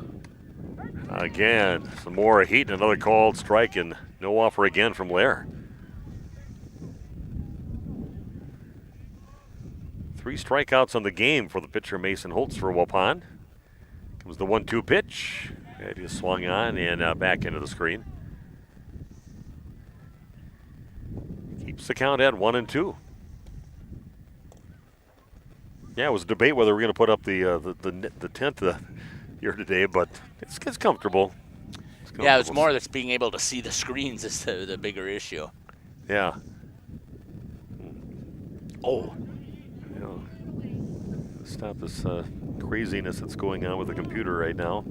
Again, some more heat and another called strike, and no offer again from Lair. 3 strikeouts on the game for the pitcher Mason Holtz for Waupun. Comes the 1-2 pitch. It just swung on and back into the screen. Keeps the count at 1-2. Yeah, it was a debate whether we're going to put up the 10th here today, but it's comfortable. Yeah, it's more that's being able to see the screens is the bigger issue. Yeah. Oh. Stop this craziness that's going on with the computer right now.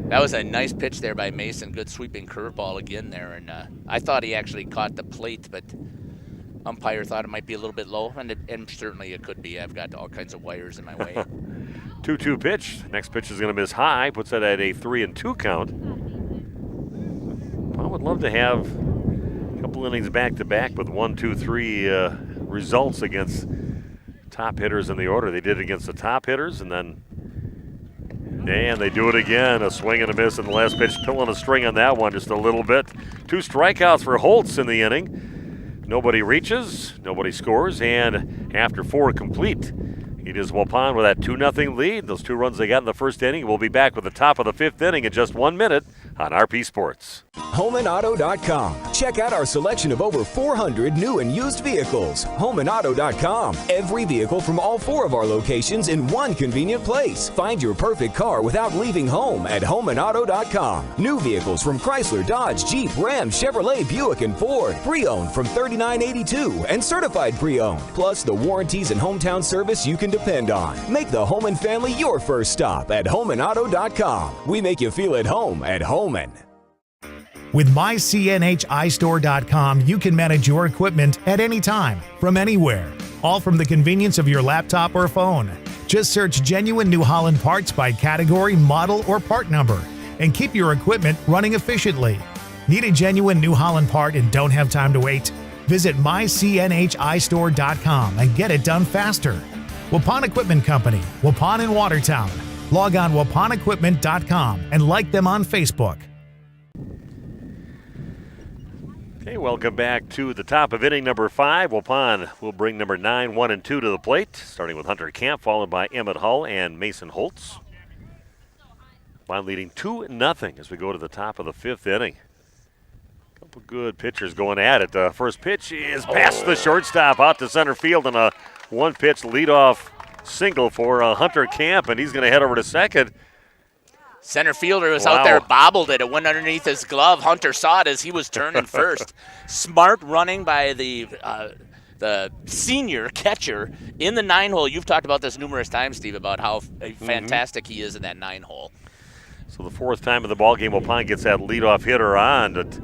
That was a nice pitch there by Mason. Good sweeping curveball again there, and I thought he actually caught the plate, but umpire thought it might be a little bit low, and certainly it could be. I've got all kinds of wires in my way. 2-2 pitch. Next pitch is going to miss high. Puts that at a 3-2 count. I would love to have a couple innings back-to-back with 1, 2, 3 results against top hitters in the order. They did it against the top hitters, and then they do it again. A swing and a miss in the last pitch. Pulling a string on that one just a little bit. 2 strikeouts for Holtz in the inning. Nobody reaches, nobody scores, and after 4 complete, it is Waupun with that 2-0 lead. Those 2 runs they got in the first inning. We'll be back with the top of the 5th inning in just 1 minute on RP Sports. HomeandAuto.com. Check out our selection of over 400 new and used vehicles. HomeandAuto.com. Every vehicle from all 4 of our locations in one convenient place. Find your perfect car without leaving home at HomeandAuto.com. New vehicles from Chrysler, Dodge, Jeep, Ram, Chevrolet, Buick, and Ford. Pre-owned from $39.82 and certified pre-owned. Plus the warranties and hometown service you can depend on. Make the Holman family your first stop at HomeandAuto.com. We make you feel at home at Holman. With mycnhistore.com, you can manage your equipment at any time, from anywhere, all from the convenience of your laptop or phone. Just search genuine New Holland parts by category, model, or part number, and keep your equipment running efficiently. Need a genuine New Holland part and don't have time to wait? Visit mycnhistore.com and get it done faster. Waupun Equipment Company, Waupun in Watertown. Log on waupunequipment.com and like them on Facebook. Okay, welcome back to the top of inning number 5. Waupun will bring number 9, 1, and 2 to the plate, starting with Hunter Camp, followed by Emmett Hull and Mason Holtz. Waupun leading 2-0 as we go to the top of the 5th inning. A couple good pitchers going at it. The first pitch is past the shortstop, out to center field, and a one-pitch leadoff single for Hunter Camp, and he's going to head over to second. Center fielder was out there, bobbled it. It went underneath his glove. Hunter saw it as he was turning first. Smart running by the senior catcher in the 9-hole. You've talked about this numerous times, Steve, about how fantastic he is in that 9-hole. So the 4th time in the ballgame, Waupun gets that leadoff hitter on. But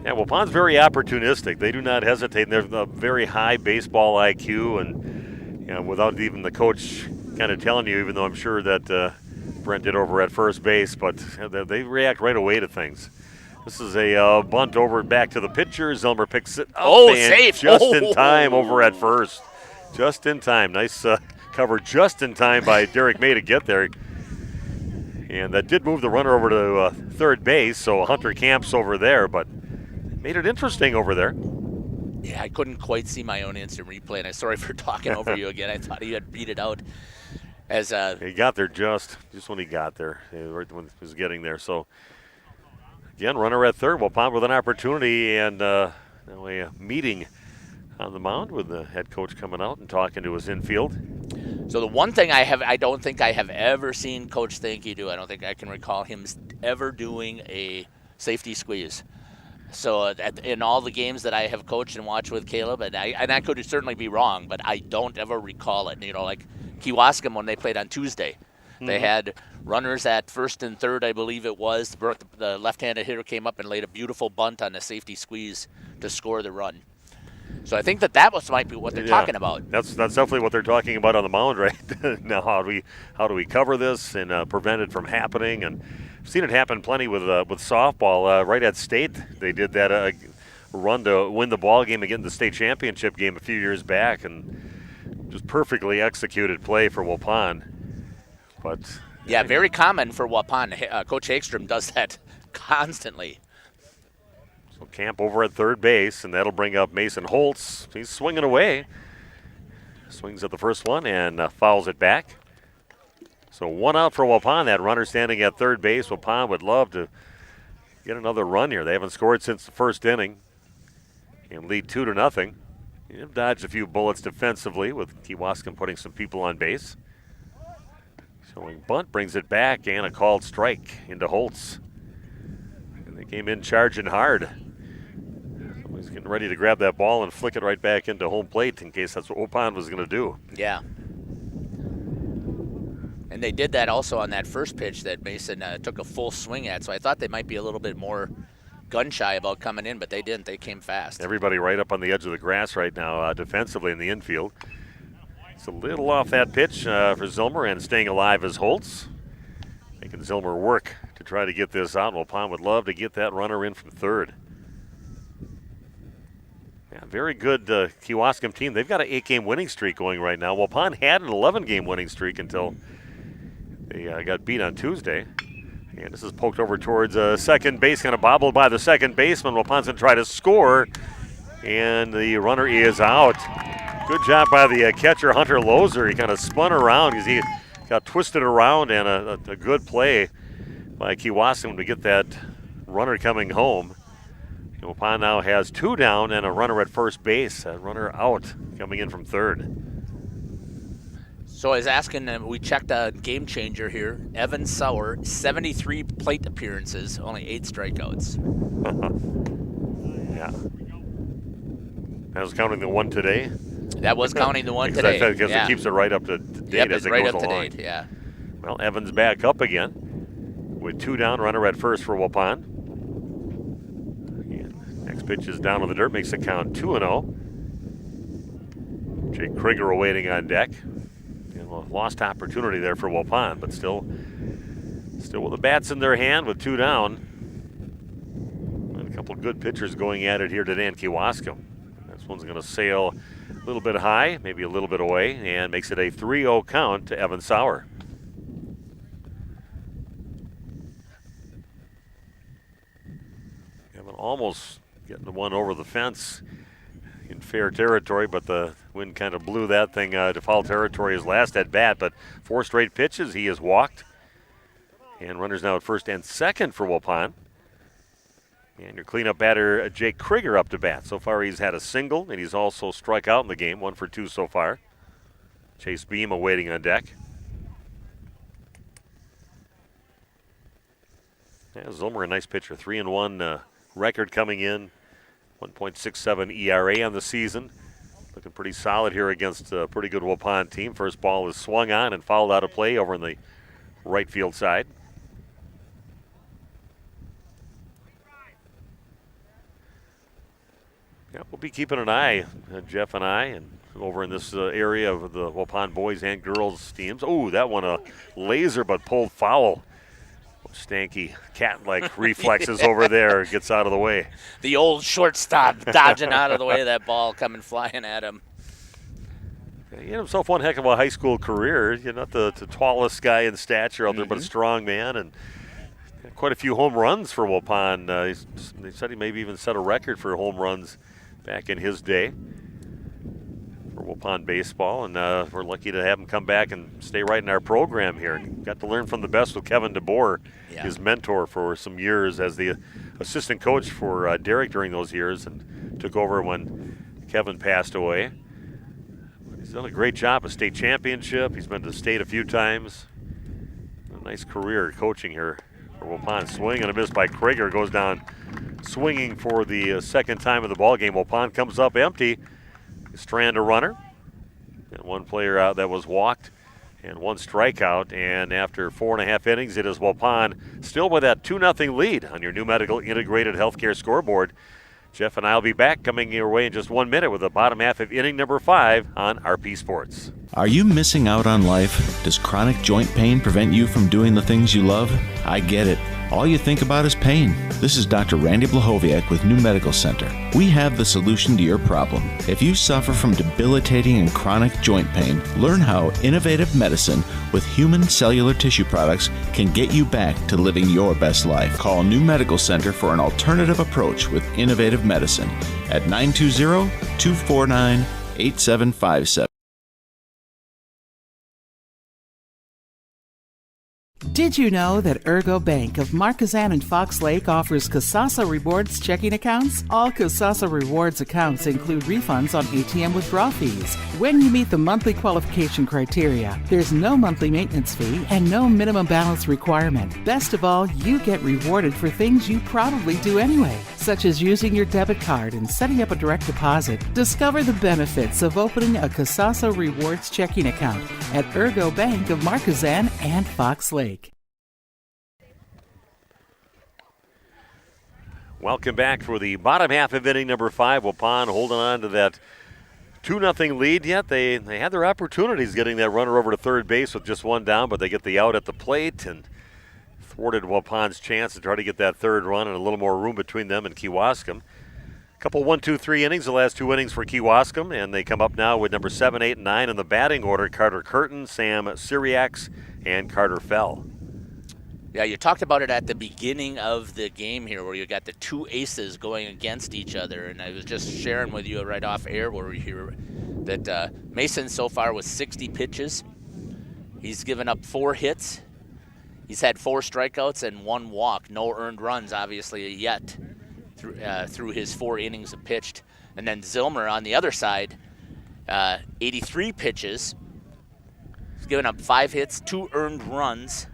yeah, Waupun's very opportunistic. They do not hesitate. They're a very high baseball IQ, and without even the coach kind of telling you, even though I'm sure that Brent did over at first base, but they react right away to things. This is a bunt over back to the pitcher. Zilmer picks it up. Safe. Just in time over at first. Just in time. Nice cover just in time by Derek May to get there. And that did move the runner over to third base, so Hunter Camp's over there, but made it interesting over there. Yeah, I couldn't quite see my own instant replay, and I'm sorry for talking over you again. I thought he had beat it out. As he got there just when he got there, right when he was getting there. So again, runner at third. Waupun with an opportunity, and now a meeting on the mound with the head coach coming out and talking to his infield. So the one thing I don't think I have ever seen Coach Thankey do. I don't think I can recall him ever doing a safety squeeze. So in all the games that I have coached and watched with Caleb, and I could certainly be wrong, but I don't ever recall it. Like Kewaskum when they played on Tuesday. They had runners at first and third, I believe it was. The left-handed hitter came up and laid a beautiful bunt on a safety squeeze to score the run. So I think that might be what they're talking about. That's definitely what they're talking about on the mound right now. How do we cover this and prevent it from happening? And I've seen it happen plenty with softball. Right at state, they did that run to win the ball game and get in the state championship game a few years back, and just perfectly executed play for Waupun. But yeah, very common for Waupun. Coach Hagstrom does that constantly. So Camp over at third base, and that'll bring up Mason Holtz. He's swinging away. Swings at the first one and fouls it back. So 1 out for Waupun. That runner standing at third base. Waupun would love to get another run here. They haven't scored since the first inning and lead 2-0. They've dodged a few bullets defensively with Kewaskum putting some people on base. Showing bunt brings it back and a called strike into Holtz. And they came in charging hard. Somebody's getting ready to grab that ball and flick it right back into home plate in case that's what Waupun was going to do. Yeah. And they did that also on that first pitch that Mason took a full swing at. So I thought they might be a little bit more gun-shy about coming in, but they didn't. They came fast. Everybody right up on the edge of the grass right now defensively in the infield. It's a little off that pitch for Zilmer, and staying alive is Holtz. Making Zilmer work to try to get this out. Waupun would love to get that runner in from third. Yeah, very good Kewaskum team. They've got an 8-game winning streak going right now. Waupun had an 11-game winning streak until they got beat on Tuesday. And this is poked over towards second base, kind of bobbled by the second baseman. Wapun's going to try to score, and the runner is out. Good job by the catcher, Hunter Lozer. He kind of spun around because he got twisted around, and a good play by Kewaskum to get that runner coming home. Waupun now has 2 down and a runner at first base. A runner out coming in from third. So I was asking, we checked a game changer here. Evan Sauer, 73 plate appearances, only 8 strikeouts. Yeah. That was counting the one today? That was counting the one today. Because it keeps it right up to date as it right goes up along. to date, yeah. Well, Evans back up again with 2 down, runner at first for Waupun. Next pitch is down on the dirt, makes the count 2-0. Jake Krieger awaiting on deck. And a lost opportunity there for Waupun, but still with the bats in their hand with 2 down. And a couple of good pitchers going at it here today in Kewaskum. This one's going to sail a little bit high, maybe a little bit away, and makes it a 3-0 count to Evan Sauer. Evan almost getting the one over the fence in fair territory, but the wind kind of blew that thing to foul territory his last at bat. But 4 straight pitches, he has walked. And runners now at first and second for Waupun. And your cleanup batter, Jake Krieger, up to bat. So far he's had a single, and he's also struck out in the game, 1 for 2 so far. Chase Beam awaiting on deck. Yeah, Zilmer, a nice pitcher, 3-1 record coming in, 1.67 ERA on the season. Looking pretty solid here against a pretty good Waupun team. First ball is swung on and fouled out of play over in the right field side. Yeah, we'll be keeping an eye, Jeff and I, and over in this area of the Waupun boys and girls teams. Oh, that one a laser but pulled foul. Stanky cat-like reflexes over there, gets out of the way. The old shortstop dodging out of the way of that ball coming flying at him. He had himself one heck of a high school career. You're not the tallest guy in stature out there, but a strong man, and quite a few home runs for Waupun. They said he maybe even set a record for home runs back in his day for Waupun baseball, and we're lucky to have him come back and stay right in our program here. Got to learn from the best with Kevin DeBoer, his mentor for some years as the assistant coach for Derek during those years, and took over when Kevin passed away. He's done a great job, a state championship. He's been to the state a few times. A nice career coaching here for Waupun. Swing and a miss by Krieger, goes down swinging for the second time of the ball game. Waupun comes up empty. Strand a runner, and one player out that was walked, and 1 strikeout. And after 4.5 innings, it is Waupun still with that 2-0 lead on your new medical integrated healthcare scoreboard. Jeff and I will be back coming your way in just 1 minute with the bottom half of inning number 5 on RP Sports. Are you missing out on life? Does chronic joint pain prevent you from doing the things you love? I get it. All you think about is pain. This is Dr. Randy Blahoviak with New Medical Center. We have the solution to your problem. If you suffer from debilitating and chronic joint pain, learn how innovative medicine with human cellular tissue products can get you back to living your best life. Call New Medical Center for an alternative approach with innovative medicine at 920-249-8757. Did you know that Ergo Bank of Marquezan and Fox Lake offers Kasasa Rewards checking accounts? All Kasasa Rewards accounts include refunds on ATM withdrawal fees when you meet the monthly qualification criteria. There's no monthly maintenance fee and no minimum balance requirement. Best of all, you get rewarded for things you probably do anyway, such as using your debit card and setting up a direct deposit. Discover the benefits of opening a Kasasa Rewards checking account at Ergo Bank of Marquezan and Fox Lake. Welcome back for the bottom half of inning number 5. Waupun holding on to that 2-0 lead yet. They had their opportunities getting that runner over to third base with just 1 down, but they get the out at the plate and thwarted Waupun's chance to try to get that third run and a little more room between them and Kewaskum. Couple 1, 2, 3 innings, the last 2 innings for Kewaskum, and they come up now with number 7, 8, and 9 in the batting order. Carter Curtin, Sam Syriacs, and Carter Fell. Yeah, you talked about it at the beginning of the game here where you got the 2 aces going against each other, and I was just sharing with you right off air where we hear that Mason so far with 60 pitches. He's given up 4 hits. He's had 4 strikeouts and 1 walk. No earned runs, obviously, yet through his 4 innings of pitched. And then Zilmer on the other side, 83 pitches. He's given up 5 hits, 2 earned runs,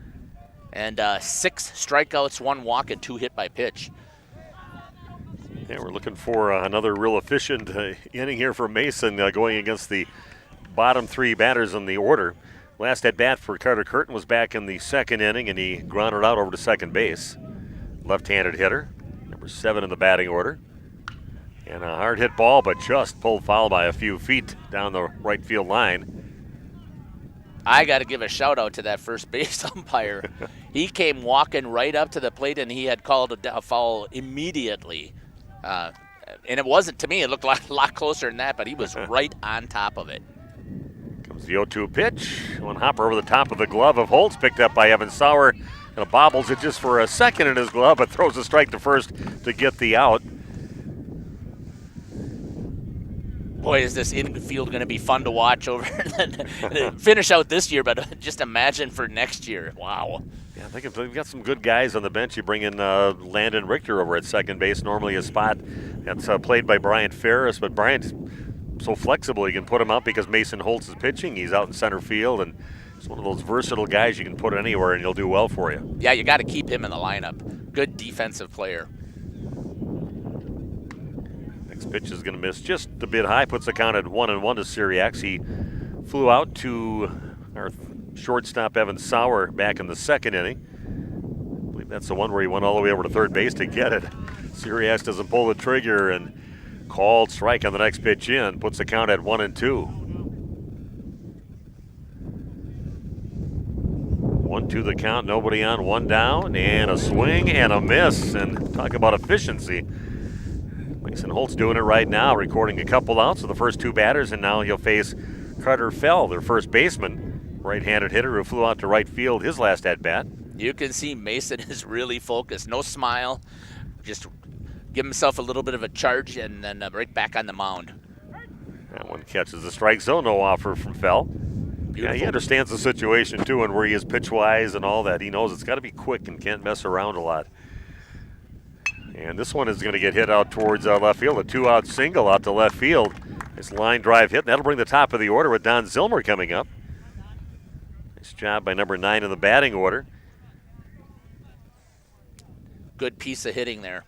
and 6 strikeouts, 1 walk, and 2 hit by pitch. Yeah, we're looking for another real efficient inning here for Mason going against the bottom 3 batters in the order. Last at bat for Carter Curtin was back in the 2nd inning, and he grounded out over to second base. Left-handed hitter, number 7 in the batting order. And a hard hit ball, but just pulled foul by a few feet down the right field line. I got to give a shout out to that first base umpire. He came walking right up to the plate, and he had called a foul immediately. And it wasn't, to me, it looked a lot closer than that, but he was right on top of it. Comes the 0-2 pitch. One hopper over the top of the glove of Holtz, picked up by Evan Sauer. And bobbles it just for a second in his glove, but throws a strike to first to get the out. Boy, is this infield going to be fun to watch over finish out this year, but just imagine for next year. Wow. Yeah, I think we've got some good guys on the bench. You bring in Landon Richter over at second base, normally a spot that's played by Bryant Ferris, but Bryant's so flexible you can put him out because Mason Holtz is pitching. He's out in center field, and he's one of those versatile guys you can put anywhere and he'll do well for you. Yeah, you got to keep him in the lineup. Good defensive player. Pitch is going to miss just a bit high, puts the count at 1-1 to Syriacs. He flew out to our shortstop Evan Sauer back in the 2nd inning. I believe that's the one where he went all the way over to third base to get it. Syriacs doesn't pull the trigger and called strike on the next pitch in, puts the count at 1-2. 1-2 the count, nobody on, 1 down, and a swing and a miss. And talk about efficiency. Mason Holtz doing it right now, recording a couple outs of the first 2 batters, and now he'll face Carter Fell, their first baseman, right-handed hitter who flew out to right field his last at-bat. You can see Mason is really focused. No smile, just give himself a little bit of a charge, and then right back on the mound. That one catches the strike zone, no offer from Fell. Yeah, he understands the situation, too, and where he is pitch-wise and all that. He knows it's got to be quick and can't mess around a lot. And this one is going to get hit out towards left field. A 2-out single out to left field. Nice line drive hit. And that'll bring the top of the order with Don Zilmer coming up. Nice job by number 9 in the batting order. Good piece of hitting there.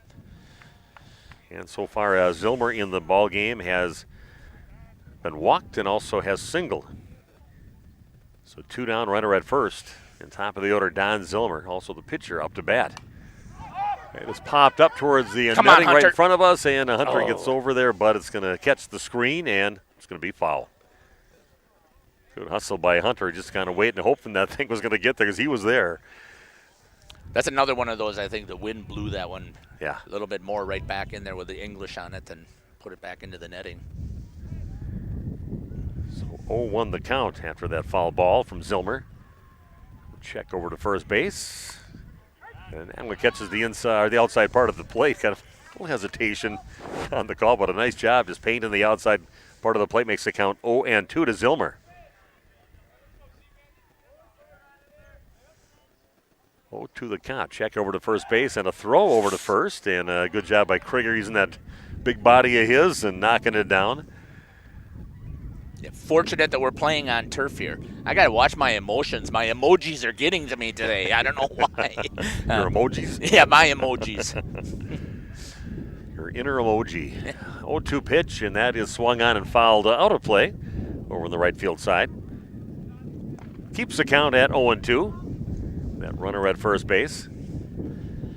And so far, Zilmer in the ball game has been walked and also has singled. So 2 down, runner at first. And top of the order, Don Zilmer, also the pitcher, up to bat. And it's popped up towards the netting right in front of us, and Hunter gets over there, but it's going to catch the screen, and it's going to be foul. Good hustle by Hunter, just kind of waiting and hoping that thing was going to get there because he was there. That's another one of those, I think the wind blew that one a little bit more right back in there with the English on it and put it back into the netting. So 0-1 the count after that foul ball from Zilmer. Check over to first base. And Allen catches the inside, or the outside part of the plate. Kind of a little hesitation on the call, but a nice job just painting the outside part of the plate. Makes the count 0-2 to Zilmer. 0-2 the count. Check over to first base and a throw over to first. And a good job by Krieger using that big body of his and knocking it down. Yeah, fortunate that we're playing on turf here. I got to watch my emotions. My emojis are getting to me today. I don't know why. Your emojis? Yeah, my emojis. Your inner emoji. 0-2 pitch, and that is swung on and fouled out of play over on the right field side. Keeps the count at 0-2. That runner at first base.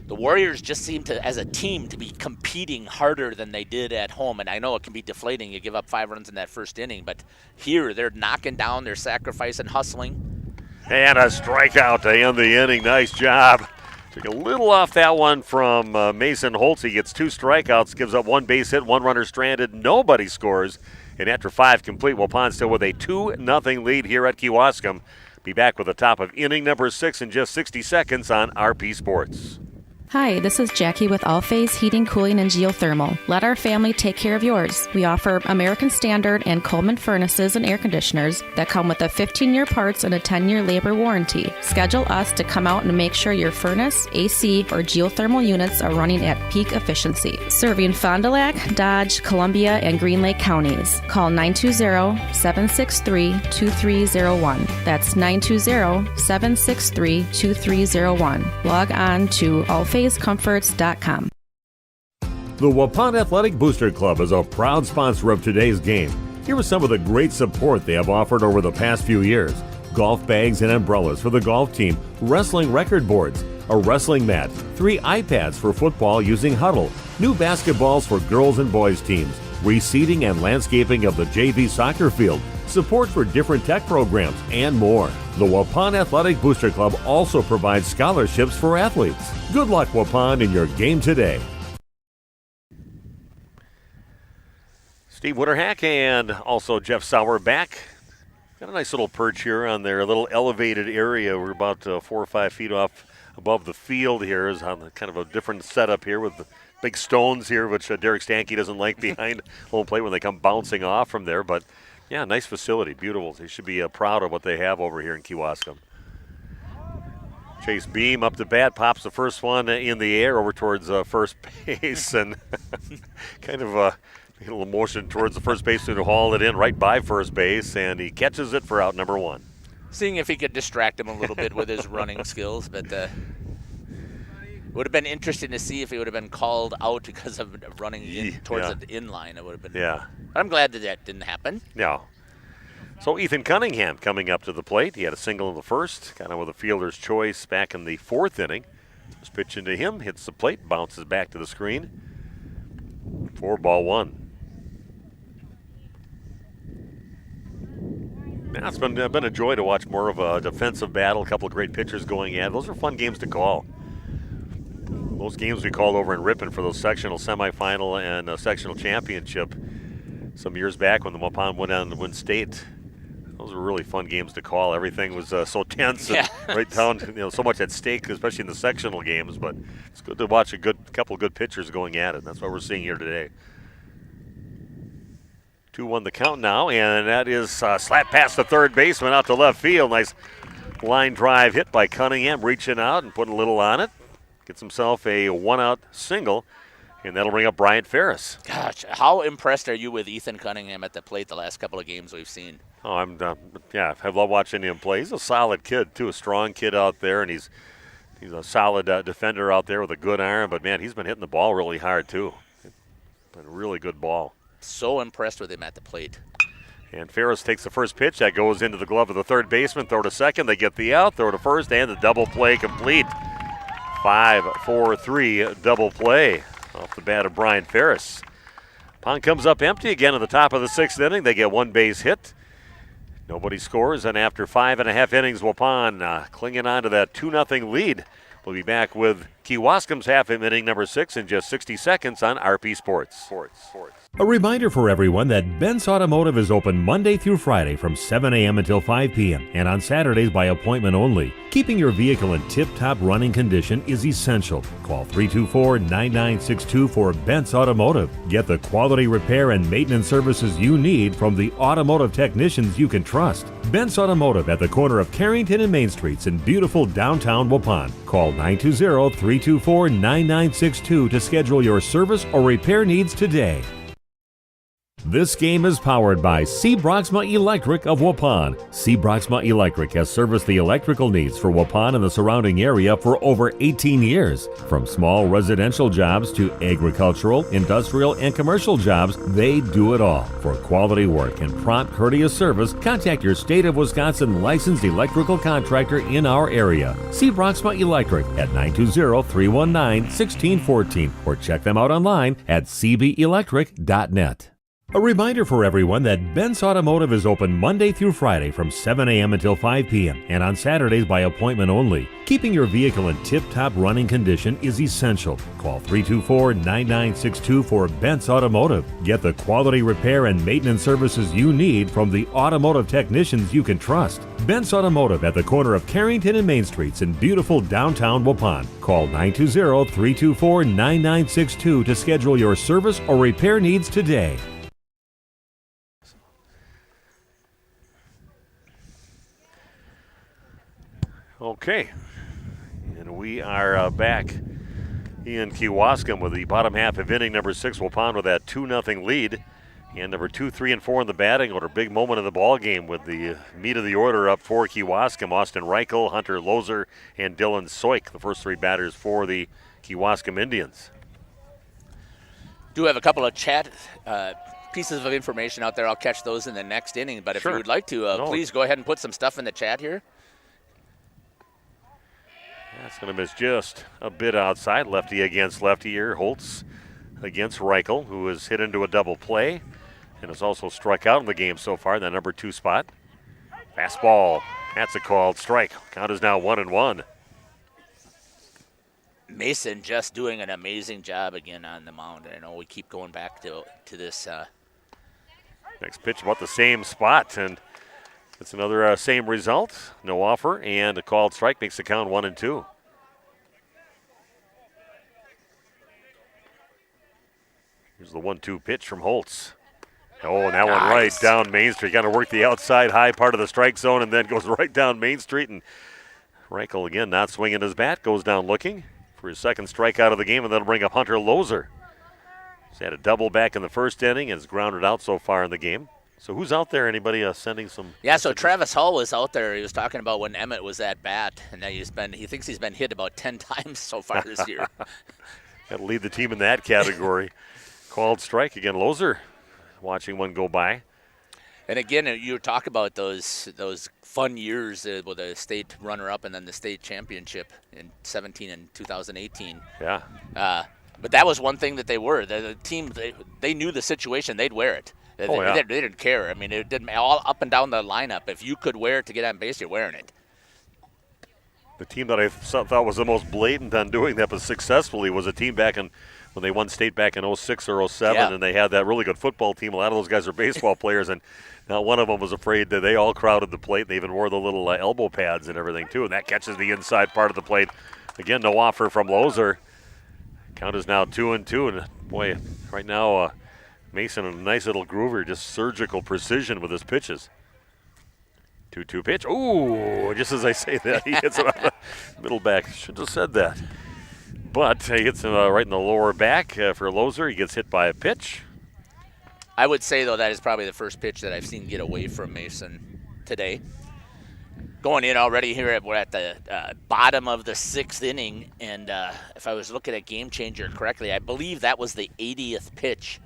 The Warriors just seem to, as a team, to be competing harder than they did at home. And I know it can be deflating. You give up 5 runs in that first inning. But here, they're knocking down, they're sacrificing, hustling. And a strikeout to end the inning. Nice job. Took a little off that one from Mason Holtz. He gets 2 strikeouts, gives up 1 base hit, 1 runner stranded. Nobody scores. And after 5 complete, Waupun still with a 2-0 lead here at Kewaskum. Be back with the top of inning number 6 in just 60 seconds on RP Sports. Hi, this is Jackie with All Phase Heating, Cooling, and Geothermal. Let our family take care of yours. We offer American Standard and Coleman furnaces and air conditioners that come with a 15-year parts and a 10-year labor warranty. Schedule us to come out and make sure your furnace, AC, or geothermal units are running at peak efficiency. Serving Fond du Lac, Dodge, Columbia, and Green Lake counties. Call 920-763-2301. That's 920-763-2301. Log on to allphasecomforts.com. The Waupun Athletic Booster Club is a proud sponsor of today's game. Here is some of the great support they have offered over the past few years. Golf bags and umbrellas for the golf team, wrestling record boards, a wrestling mat, 3 iPads for football using Huddle, new basketballs for girls and boys teams, reseeding and landscaping of the JV soccer field, support for different tech programs, and more. The Waupun Athletic Booster Club also provides scholarships for athletes. Good luck, Waupun, in your game today. Steve Witterhack and also Jeff Sauer back. Got a nice little perch here on their little elevated area. We're about 4 or 5 feet off above the field here. Is on kind of a different setup here with the big stones here, which Derek Stanke doesn't like behind home plate when they come bouncing off from there. But, yeah, nice facility, beautiful. They should be proud of what they have over here in Kewaskum. Chase Beam up to bat, pops the first one in the air over towards first base, and kind of a little motion towards the first baseman to haul it in right by first base, and he catches it for out number 1. Seeing if he could distract him a little bit with his running skills, but it would have been interesting to see if he would have been called out because of running in towards the inline. It would have been. Yeah. I'm glad that didn't happen. Yeah. So Ethan Cunningham coming up to the plate. He had a single in the first, kind of with a fielder's choice back in the 4th inning. Just pitch into him, hits the plate, bounces back to the screen. 4-1. Yeah, it's been a joy to watch more of a defensive battle. A couple of great pitchers going at it. Those are fun games to call. Those games we called over in Ripon for those sectional semifinal and sectional championship some years back when the Waupun went on to win state. Those were really fun games to call. Everything was so tense and right down, so much at stake, especially in the sectional games. But it's good to watch a couple of good pitchers going at it. That's what we're seeing here today. 2-1 the count now, and that is slap past the third baseman out to left field. Nice line drive hit by Cunningham, reaching out and putting a little on it. Gets himself a 1-out single, and that'll bring up Bryant Ferris. Gosh, how impressed are you with Ethan Cunningham at the plate the last couple of games we've seen? Oh, I love watching him play. He's a solid kid, too, a strong kid out there, and he's a solid defender out there with a good arm. But, man, he's been hitting the ball really hard, too. Been a really good ball. So impressed with him at the plate. And Ferris takes the first pitch. That goes into the glove of the third baseman. Throw to second. They get the out. Throw to first, and the double play complete. 5-4-3 double play off the bat of Brian Ferris. Pond comes up empty again at the top of the 6th inning. They get 1 base hit. Nobody scores, and after 5.5 innings, Waupun clinging on to that 2-0 lead. We'll be back with Kewaskum's half inning number 6 in just 60 seconds on RP Sports. A reminder for everyone that Ben's Automotive is open Monday through Friday from 7 a.m. until 5 p.m. and on Saturdays by appointment only. Keeping your vehicle in tip-top running condition is essential. Call 324-9962 for Ben's Automotive. Get the quality repair and maintenance services you need from the automotive technicians you can trust. Ben's Automotive at the corner of Carrington and Main Streets in beautiful downtown Waupun. Call 920-324-9962 to schedule your service or repair needs today. This game is powered by C. Broxma Electric of Waupun. C. Broxma Electric has serviced the electrical needs for Waupun and the surrounding area for over 18 years. From small residential jobs to agricultural, industrial, and commercial jobs, they do it all. For quality work and prompt, courteous service, contact your State of Wisconsin licensed electrical contractor in our area. C. Broxma Electric at 920-319-1614 or check them out online at cbelectric.net. A reminder for everyone that Ben's Automotive is open Monday through Friday from 7 a.m. until 5 p.m. and on Saturdays by appointment only. Keeping your vehicle in tip-top running condition is essential. Call 324-9962 for Ben's Automotive. Get the quality repair and maintenance services you need from the automotive technicians you can trust. Ben's Automotive at the corner of Carrington and Main Streets in beautiful downtown Waupun. Call 920-324-9962 to schedule your service or repair needs today. Okay, and we are back in Kewaskum with the bottom half of inning number 6. Waupun with that 2-0 lead. And number 2, 3, and 4 in the batting order. Big moment of the ball game with the meat of the order up for Kewaskum. Austin Reichel, Hunter Loser, and Dylan Soik, the first 3 batters for the Kewaskum Indians. Do have a couple of chat pieces of information out there. I'll catch those in the next inning. But if you would like to, please go ahead and put some stuff in the chat here. That's going to miss just a bit outside. Lefty against lefty here. Holtz against Reichel, who has hit into a double play and has also struck out in the game so far in that number 2 spot. Fastball. That's a called strike. Count is now 1-1. Mason just doing an amazing job again on the mound. I know we keep going back to this. Next pitch about the same spot, and it's another same result. No offer, and a called strike makes the count 1-2. Here's the 1-2 pitch from Holtz. Oh, and that one right down Main Street. Got to work the outside high part of the strike zone and then goes right down Main Street. And Reichel again not swinging his bat, goes down looking for his second strikeout of the game, and that'll bring up Hunter Loser. He's had a double back in the first inning and has grounded out so far in the game. So who's out there? Anybody sending some? Yeah, so Travis Hull was out there. He was talking about when Emmett was at bat, and now he thinks he's been hit about 10 times so far this year. Got to lead the team in that category. Called strike again. Loser watching one go by. And again, you talk about those fun years with the state runner-up and then the state championship in 17 and 2018. Yeah. But that was one thing that they were. The team, they knew the situation. They'd wear it. They didn't care. I mean, it didn't all up and down the lineup. If you could wear it to get on base, you're wearing it. The team that I thought was the most blatant on doing that, but successfully, was a team back in when they won state back in 06 or 07, and they had that really good football team. A lot of those guys are baseball players, and not one of them was afraid that they all crowded the plate. They even wore the little elbow pads and everything, too, and that catches the inside part of the plate. Again, no offer from Loser. Count is now 2-2, and boy, right now, Mason, a nice little groover, just surgical precision with his pitches. 2-2 pitch. Ooh, just as I say that, he hits it on the middle back. Should have said that. But he hits him right in the lower back for Loser. He gets hit by a pitch. I would say, though, that is probably the first pitch that I've seen get away from Mason today. Going in already here, we're at the bottom of the 6th inning, and if I was looking at Game Changer correctly, I believe that was the 80th pitch.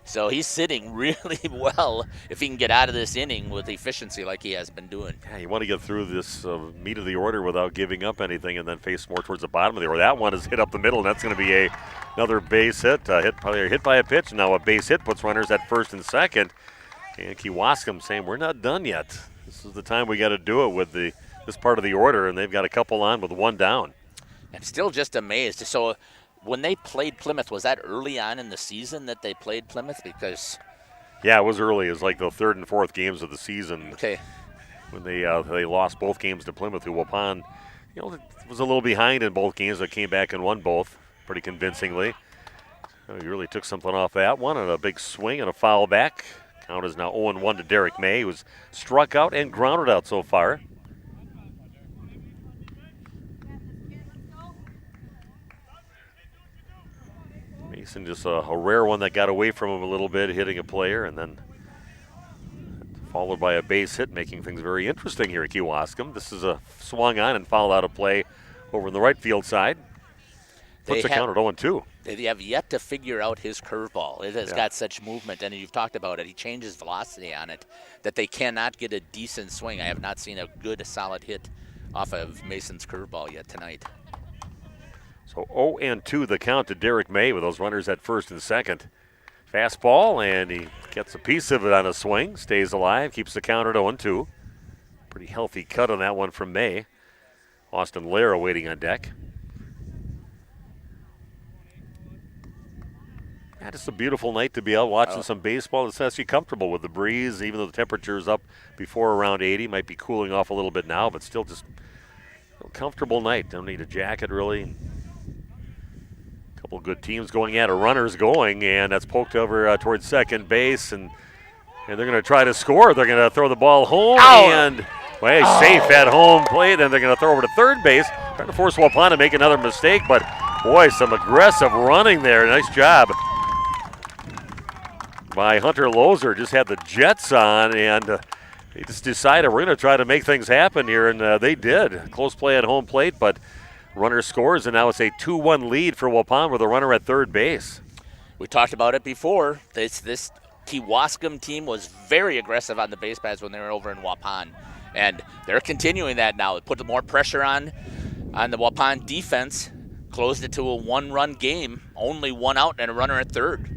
So he's sitting really well if he can get out of this inning with efficiency like he has been doing. Yeah, you want to get through this meat of the order without giving up anything and then face more towards the bottom of the order. That one is hit up the middle, and that's going to be another base hit. Hit by a pitch. Now a base hit puts runners at first and second. And Kewaskum saying, we're not done yet. This is the time we got to do it with this part of the order, and they've got a couple on with one down. I'm still just amazed. So when they played Plymouth, was that early on in the season that they played Plymouth? Because yeah, it was early. It was like the 3rd and 4th games of the season. Okay. When they lost both games to Plymouth, who Waupun, was a little behind in both games, but came back and won both pretty convincingly. He really took something off that one, and a big swing and a foul back. Count is now 0-1 to Derek May, who's struck out and grounded out so far. Mason just a rare one that got away from him a little bit, hitting a player, and then followed by a base hit, making things very interesting here at Kewaskum. This is a swung on and fouled out of play over in the right field side. Puts the count at 0-2. They have yet to figure out his curveball. It has got such movement, and you've talked about it. He changes velocity on it that they cannot get a decent swing. I have not seen a good, solid hit off of Mason's curveball yet tonight. So 0-2 the count to Derek May with those runners at first and second. Fastball, and he Gets a piece of it on a swing, stays alive, keeps the count at 0-2. Pretty healthy cut on that one from May. Austin Lara waiting on deck. Yeah, just a beautiful night to be out watching some baseball. It's actually comfortable with the breeze, even though the temperature is up before around 80. Might be cooling off a little bit now, but still just a comfortable night. Don't need a jacket, really. A couple of good teams going at it. Runners going, and that's poked over towards second base, and they're going to try to score. They're going to throw the ball home, and safe at home plate, and they're going to throw over to third base, trying to force Waupun to make another mistake, but boy, some aggressive running there. Nice job by Hunter Lozer. Just had the jets on, and they just decided we're going to try to make things happen here, and they did. Close play at home plate, but runner scores, and now it's a 2-1 lead for Waupun with a runner at third base. We talked about it before. This Kewaskum team was very aggressive on the base paths when they were over in Waupun, and they're continuing that now. It put more pressure on the Waupun defense, closed it to a one-run game, only one out and a runner at third.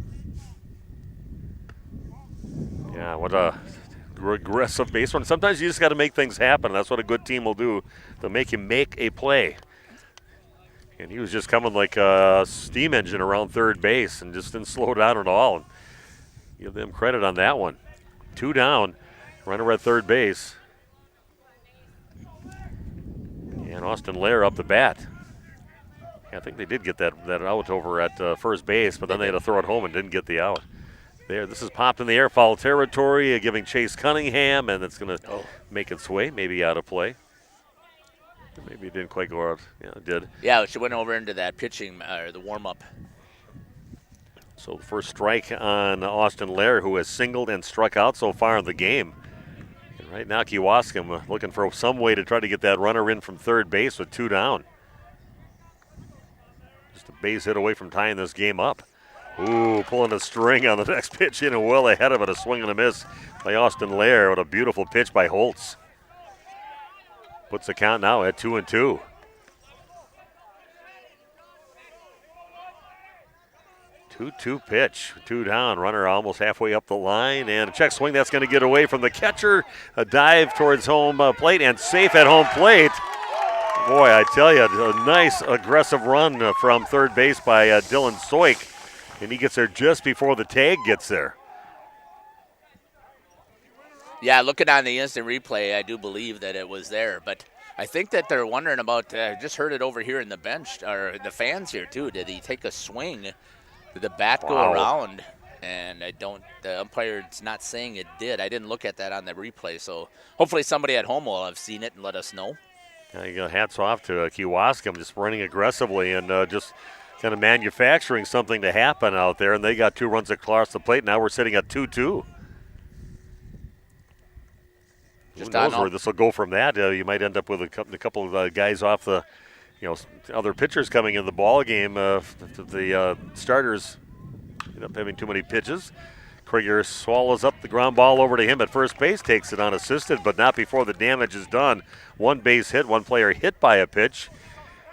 Yeah, what a aggressive base run. Sometimes you just got to make things happen. That's what a good team will do. They'll make you make a play. And he was just coming like a steam engine around third base and just didn't slow down at all. And give them credit on that one. 2 down, runner at third base. And Austin Lair up the bat. Yeah, I think they did get that out over at first base, but then they had to throw it home and didn't get the out. There, this is popped in the air, foul territory, giving Chase Cunningham, and it's going to make its way, maybe out of play. Maybe it didn't quite go out. Yeah, it did. Yeah, she went over into that pitching, or the warm-up. So the first strike on Austin Lair, who has singled and struck out so far in the game. And right now, Kewaskum looking for some way to try to get that runner in from third base with 2 down. Just a base hit away from tying this game up. Ooh, pulling a string on the next pitch in and well ahead of it. A swing and a miss by Austin Lair. What a beautiful pitch by Holtz. Puts the count now at 2-2. Two pitch, 2 down. Runner almost halfway up the line, and a check swing that's going to get away from the catcher. A dive towards home plate and safe at home plate. Boy, I tell you, a nice aggressive run from third base by Dylan Soik, and he gets there just before the tag gets there. Yeah, looking on the instant replay, I do believe that it was there, but I think that they're wondering about, I just heard it over here in the bench, or the fans here too. Did he take a swing? Did the bat go around? And the umpire's not saying it did. I didn't look at that on the replay, so hopefully somebody at home will have seen it and let us know. Hats off to Kewaskum, just running aggressively and just kind of manufacturing something to happen out there, and they got 2 runs across the plate. Now we're sitting at 2-2. Who knows where this will go from that? You might end up with a couple of guys off the, other pitchers coming in the ball game. The starters end up having too many pitches. Krieger swallows up the ground ball over to him at first base, takes it unassisted, but not before the damage is done. 1 base hit, 1 player hit by a pitch,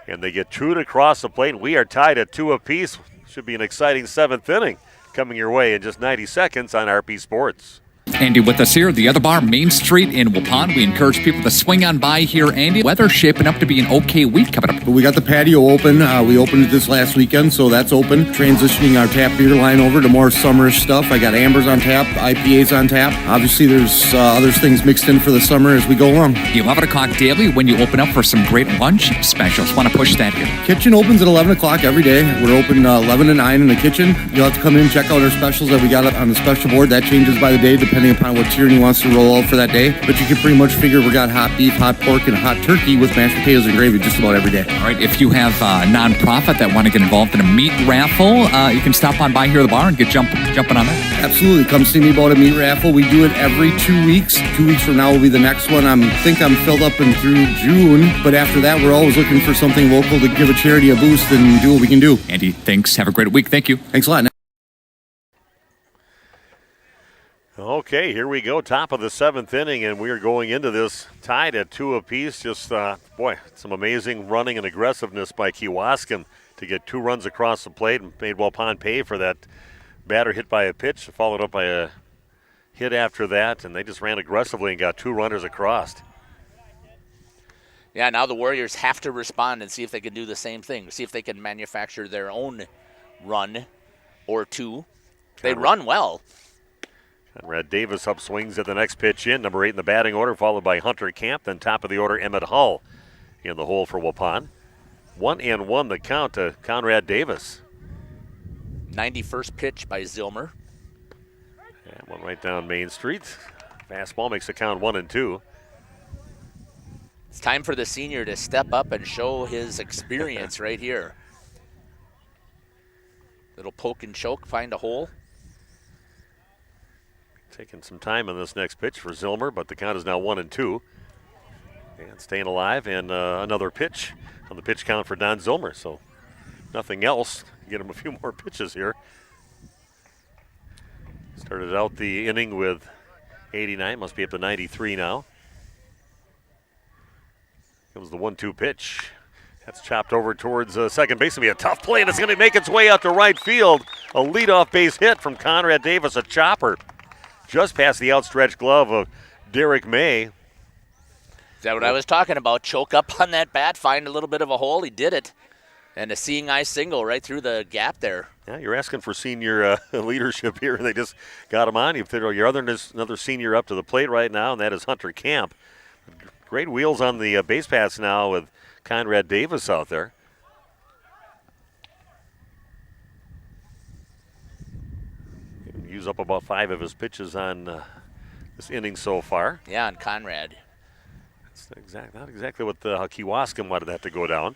and they get Trude across the plate. And we are tied at 2 apiece. Should be an exciting 7th inning coming your way in just 90 seconds on RP Sports. Andy with us here at the Other Bar, Main Street in Waupun. We encourage people to swing on by here, Andy. Weather's shaping up to be an okay week coming up. We got the patio open. We opened it this last weekend, so that's open. Transitioning our tap beer line over to more summerish stuff. I got Ambers on tap, IPAs on tap. Obviously, there's other things mixed in for the summer as we go along. 11 o'clock daily when you open up for some great lunch specials. Want to push that here. Kitchen opens at 11 o'clock every day. We're open 11 to 9 in the kitchen. You'll have to come in and check out our specials that we got on the special board. That changes by the day depending upon what tier he wants to roll out for that day. But you can pretty much figure we got hot beef, hot pork, and hot turkey with mashed potatoes and gravy just about every day. All right, if you have a nonprofit that want to get involved in a meat raffle, you can stop on by here at the bar and get jumping on that. Absolutely. Come see me about a meat raffle. We do it every 2 weeks. 2 weeks from now will be the next one. I think I'm filled up and through June. But after that, we're always looking for something local to give a charity a boost and do what we can do. Andy, thanks. Have a great week. Thank you. Thanks a lot. Okay, here we go, top of the 7th inning, and we are going into this tied at 2 apiece. Just, some amazing running and aggressiveness by Kewaskum to get 2 runs across the plate and made Waupun pay for that batter hit by a pitch, followed up by a hit after that, and they just ran aggressively and got 2 runners across. Yeah, now the Warriors have to respond and see if they can do the same thing. See if they can manufacture their own run or 2. They run well. Conrad Davis upswings at the next pitch in. Number 8 in the batting order, followed by Hunter Camp. Then top of the order, Emmett Hull in the hole for Waupun. 1-1 the count to Conrad Davis. 91st pitch by Zilmer. And one right down Main Street. Fastball makes the count 1-2. It's time for the senior to step up and show his experience right here. Little poke and choke, find a hole. Taking some time on this next pitch for Zilmer, but the count is now 1-2. And staying alive, and another pitch on the pitch count for Don Zilmer. So nothing else. Get him a few more pitches here. Started out the inning with 89, must be up to 93 now. Comes the 1-2 pitch. That's chopped over towards second base. It'll be a tough play, and it's going to make its way out to right field. A leadoff base hit from Conrad Davis, a chopper. Just past the outstretched glove of Derek May. Is that what I was talking about? Choke up on that bat, find a little bit of a hole. He did it. And a seeing eye single right through the gap there. Yeah, you're asking for senior leadership here, and they just got him on. Your another senior up to the plate right now, and that is Hunter Camp. Great wheels on the base paths now with Conrad Davis out there. Use up about 5 of his pitches on this inning so far. Yeah, and Conrad. That's not exactly what the Kewaskum wanted that to go down.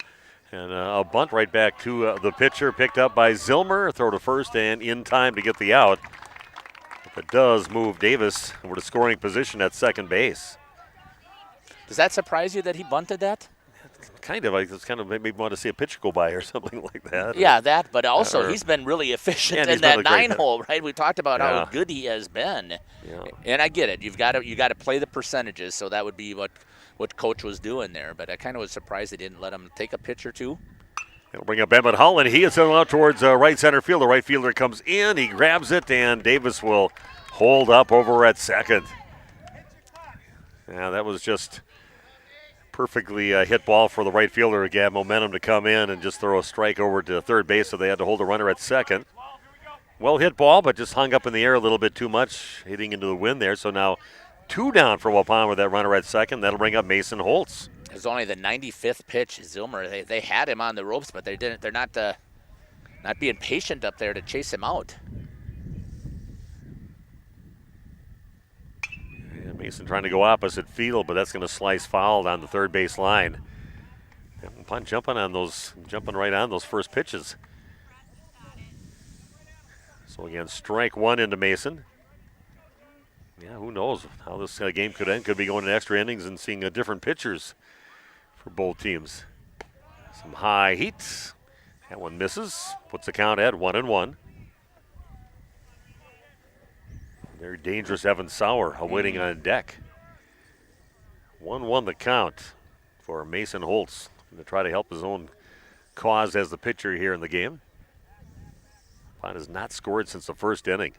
And a bunt right back to the pitcher, picked up by Zilmer. Throw to first and in time to get the out. But it does move Davis over to scoring position at second base. Does that surprise you that he bunted that? Kind of. It's kind of made me want to see a pitcher go by or something like that. Yeah, that. But also, he's been really efficient in that 9-hole, right? We talked about how good he has been. Yeah. And I get it. You've got to play the percentages, so that would be what Coach was doing there. But I kind of was surprised they didn't let him take a pitch or 2. It'll bring up Emmett Hull, and he is sent out towards right center field. The right fielder comes in. He grabs it, and Davis will hold up over at second. Yeah, that was just perfectly hit ball for the right fielder to get momentum to come in and just throw a strike over to third base, so they had to hold a runner at second. Well hit ball, but just hung up in the air a little bit too much, hitting into the wind there. So now 2 down for Waupun with that runner at second. That'll bring up Mason Holtz. It was only the 95th pitch. Zilmer, they had him on the ropes, but they didn't. They're not being patient up there to chase him out. Mason trying to go opposite field, but that's going to slice foul down the third base line. Waupun jumping right on those first pitches. So again, strike 1 into Mason. Yeah, who knows how this game could end. Could be going to extra innings and seeing different pitchers for both teams. Some high heat. That one misses. Puts the count at 1-1. Very dangerous Evan Sauer awaiting on deck. 1-1 the count for Mason Holtz to try to help his own cause as the pitcher here in the game. Waupun has not scored since the first inning.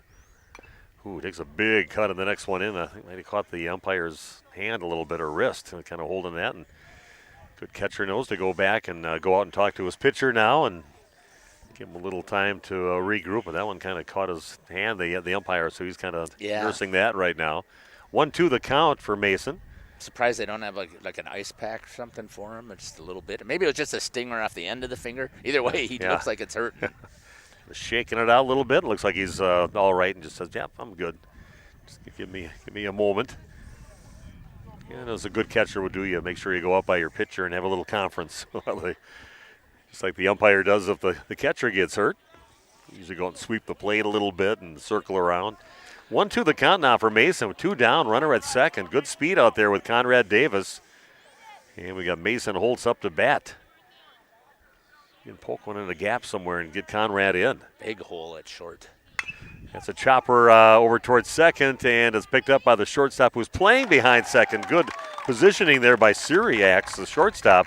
Ooh, takes a big cut in the next one in. I think maybe caught the umpire's hand a little bit or wrist, kind of holding that. And good catcher knows to go back and go out and talk to his pitcher now and give him a little time to regroup. But that one kind of caught his hand, the umpire, so he's kind of nursing that right now. 1-2 the count for Mason. Surprised they don't have like an ice pack or something for him, just a little bit. Maybe it was just a stinger off the end of the finger. Either way, he looks like it's hurting. Shaking it out a little bit. Looks like he's all right and just says, "Yep, I'm good. Just give me a moment." Yeah, as a good catcher would do, you make sure you go up by your pitcher and have a little conference. Just like the umpire does if the catcher gets hurt. Usually go and sweep the plate a little bit and circle around. 1-2 the count now for Mason with 2 down, runner at second. Good speed out there with Conrad Davis. And we got Mason Holtz up to bat. You can poke one in the gap somewhere and get Conrad in. Big hole at short. That's a chopper over towards second, and it's picked up by the shortstop who's playing behind second. Good positioning there by Syriacs, the shortstop.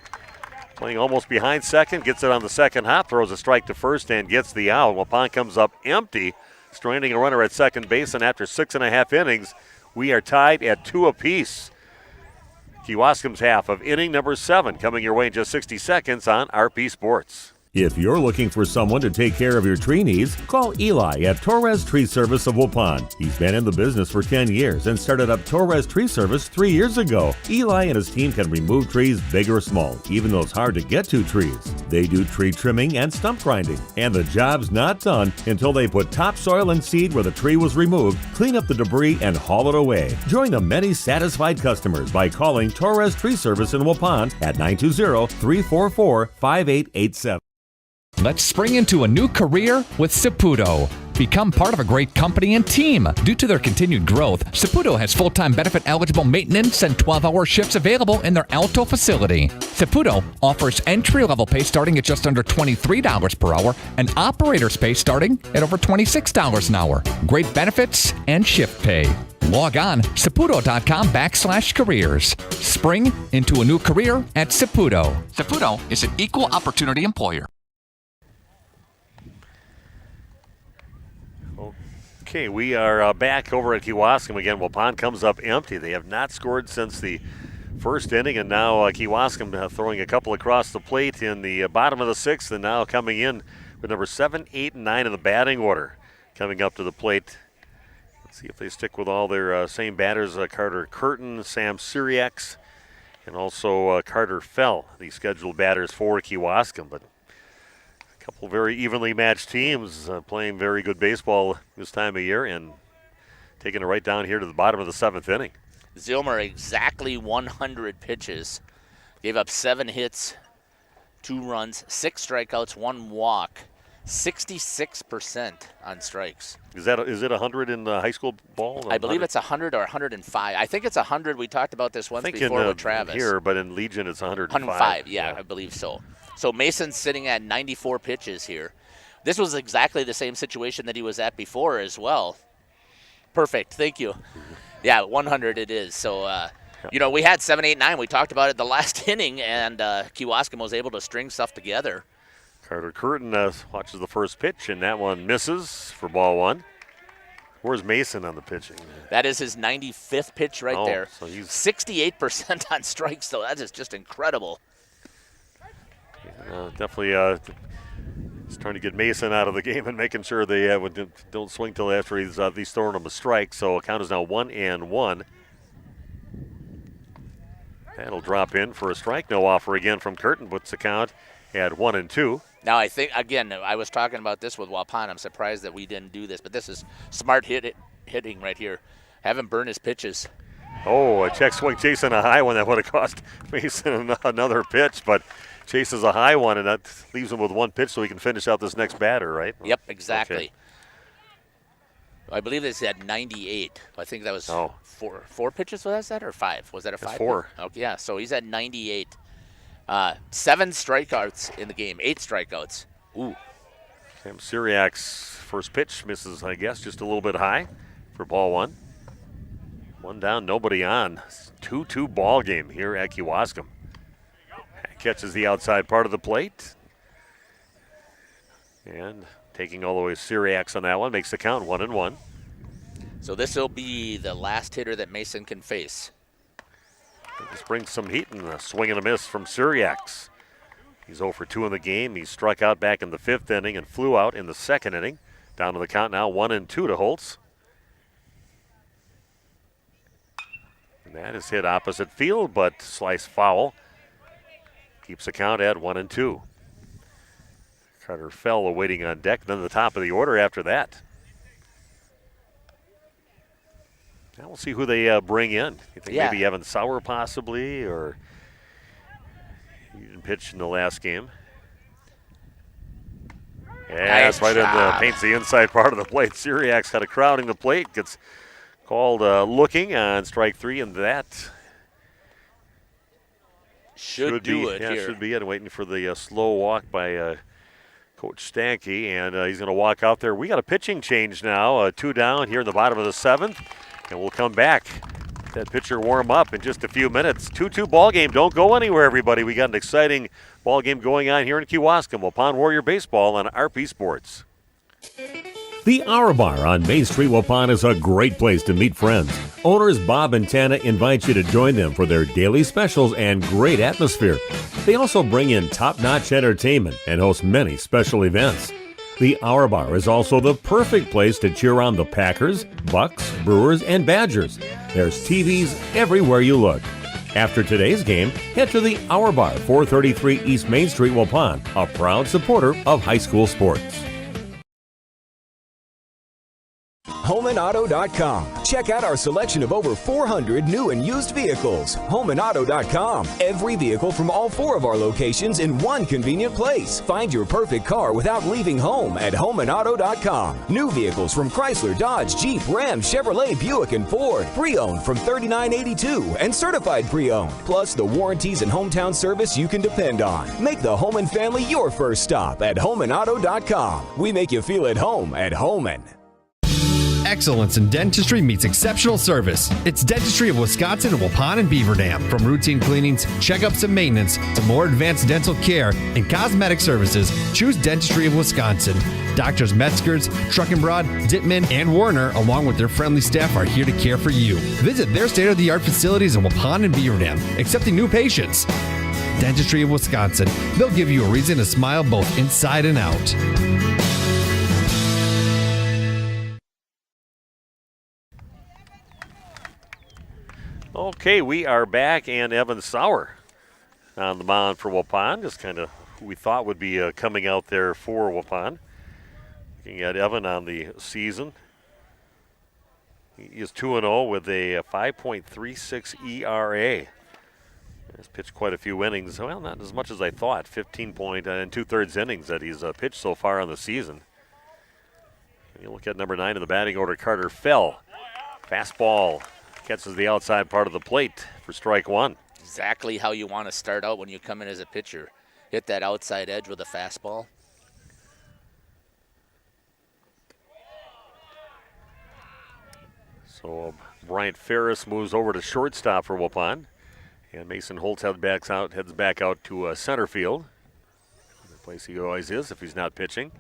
Playing almost behind second, gets it on the second hop, throws a strike to first, and gets the out. Waupun comes up empty stranding a runner at second base, and after 6.5 innings, we are tied at 2 apiece. Kewaskum's half of inning number 7 coming your way in just 60 seconds on RP Sports. If you're looking for someone to take care of your tree needs, call Eli at Torres Tree Service of Waupun. He's been in the business for 10 years and started up Torres Tree Service 3 years ago. Eli and his team can remove trees big or small, even those hard to get to trees. They do tree trimming and stump grinding, and the job's not done until they put topsoil and seed where the tree was removed, clean up the debris, and haul it away. Join the many satisfied customers by calling Torres Tree Service in Waupun at 920-344-5887. Let's spring into a new career with Saputo. Become part of a great company and team. Due to their continued growth, Saputo has full-time benefit-eligible maintenance and 12-hour shifts available in their Alto facility. Saputo offers entry-level pay starting at just under $23 per hour and operator's pay starting at over $26 an hour. Great benefits and shift pay. Log on saputo.com/careers. Spring into a new career at Saputo. Saputo is an equal opportunity employer. Okay, we are back over at Kewaskum again. Waupun comes up empty. They have not scored since the first inning, and now Kewaskum throwing a couple across the plate in the bottom of the 6th, and now coming in with number 7, 8, and 9 in the batting order. Coming up to the plate. Let's see if they stick with all their same batters, Carter Curtin, Sam Syriax, and also Carter Fell, the scheduled batters for Kewaskum. But couple very evenly matched teams playing very good baseball this time of year and taking it right down here to the bottom of the 7th inning. Zilmer exactly 100 pitches. Gave up 7 hits, 2 runs, 6 strikeouts, 1 walk. 66% on strikes. Is it 100 in high school ball? I believe it's 100 or 105. I think it's 100. We talked about this once before with Travis. Here, but in Legion it's 105. 105, yeah, I believe so. So Mason's sitting at 94 pitches here. This was exactly the same situation that he was at before as well. Perfect, thank you. Yeah, 100 it is. So, we had 7, 8, 9. We talked about it the last inning, and Kewaskum was able to string stuff together. Carter Curtin watches the first pitch, and that one misses for ball 1. Where's Mason on the pitching? That is his 95th pitch right there. So he's 68% on strikes, though. That is just incredible. Definitely just trying to get Mason out of the game and making sure they don't swing till after he's throwing them a strike. So the count is now 1-1. That'll drop in for a strike. No offer again from Curtin. Puts the count at 1-2. Now, I think, again, I was talking about this with Waupun. I'm surprised that we didn't do this, but this is smart hitting right here. Have him burn his pitches. Oh, a check swing chasing a high one. That would have cost Mason another pitch, but chases a high one, and that leaves him with 1 pitch so he can finish out this next batter, right? Yep, exactly. Okay. I believe they said 98. I think that was 4 pitches, was that, or 5? Was that a 5? 4. Okay, yeah, so he's at 98. 7 strikeouts in the game, 8 strikeouts. Ooh. Sam Syriac's first pitch misses, I guess, just a little bit high for ball 1. 1 down, nobody on. 2-2 ball game here at Kewaskum. Catches the outside part of the plate. And taking all the way Syriax on that one, makes the count 1-1. So this will be the last hitter that Mason can face. This brings some heat and a swing and a miss from Syriax. He's 0 for 2 in the game. He struck out back in the 5th inning and flew out in the 2nd inning. Down to the count now, 1-2 to Holtz. And that is hit opposite field, but slice foul. Keeps the count at 1-2. Carter Fell awaiting on deck, then the top of the order after that. Now we'll see who they bring in. You think maybe Evan Sauer possibly, or he didn't pitch in the last game. Yeah, that's right in the paints the inside part of the plate. Syriax had a crowding the plate, gets called looking on strike 3, and that should do it here. Should be it. Waiting for the slow walk by Coach Stanke, and he's going to walk out there. We got a pitching change now, 2 down here in the bottom of the 7th, and we'll come back. That pitcher warm up in just a few minutes. 2-2 ball game. Don't go anywhere, everybody. We got an exciting ball game going on here in Kewaskum. Waupun Warrior Baseball on RP Sports. The Hour Bar on Main Street, Waupun is a great place to meet friends. Owners Bob and Tana invite you to join them for their daily specials and great atmosphere. They also bring in top-notch entertainment and host many special events. The Hour Bar is also the perfect place to cheer on the Packers, Bucks, Brewers, and Badgers. There's TVs everywhere you look. After today's game, head to the Hour Bar, 433 East Main Street, Waupun, a proud supporter of high school sports. HomeandAuto.com. Check out our selection of over 400 new and used vehicles. HomeandAuto.com. Every vehicle from all 4 of our locations in one convenient place. Find your perfect car without leaving home at HomeandAuto.com. New vehicles from Chrysler, Dodge, Jeep, Ram, Chevrolet, Buick, and Ford. Pre-owned from $39.82 and certified pre-owned. Plus the warranties and hometown service you can depend on. Make the home and family your first stop at HomeandAuto.com. We make you feel at home at Homan. Excellence in dentistry meets exceptional service. It's Dentistry of Wisconsin in Waupun and Beaver Dam. From routine cleanings, checkups, and maintenance to more advanced dental care and cosmetic services, choose Dentistry of Wisconsin. Doctors Metzger's, Truckenbrod, Dittman, and Warner, along with their friendly staff, are here to care for you. Visit their state-of-the-art facilities in Waupun and Beaver Dam, accepting new patients. Dentistry of Wisconsin. They'll give you a reason to smile both inside and out. Okay, we are back, and Evan Sauer on the mound for Waupun, just kind of who we thought would be coming out there for Waupun. Looking at Evan on the season, he is 2-0 with a 5.36 ERA. He's pitched quite a few innings. Well, not as much as I thought. 15 and 2/3 innings that he's pitched so far on the season. You look at number 9 in the batting order, Carter Fell. Fastball. Catches the outside part of the plate for strike 1. Exactly how you want to start out when you come in as a pitcher. Hit that outside edge with a fastball. So Bryant Ferris moves over to shortstop for Waupun. And Mason Holtz heads back out to center field. The place he always is if he's not pitching.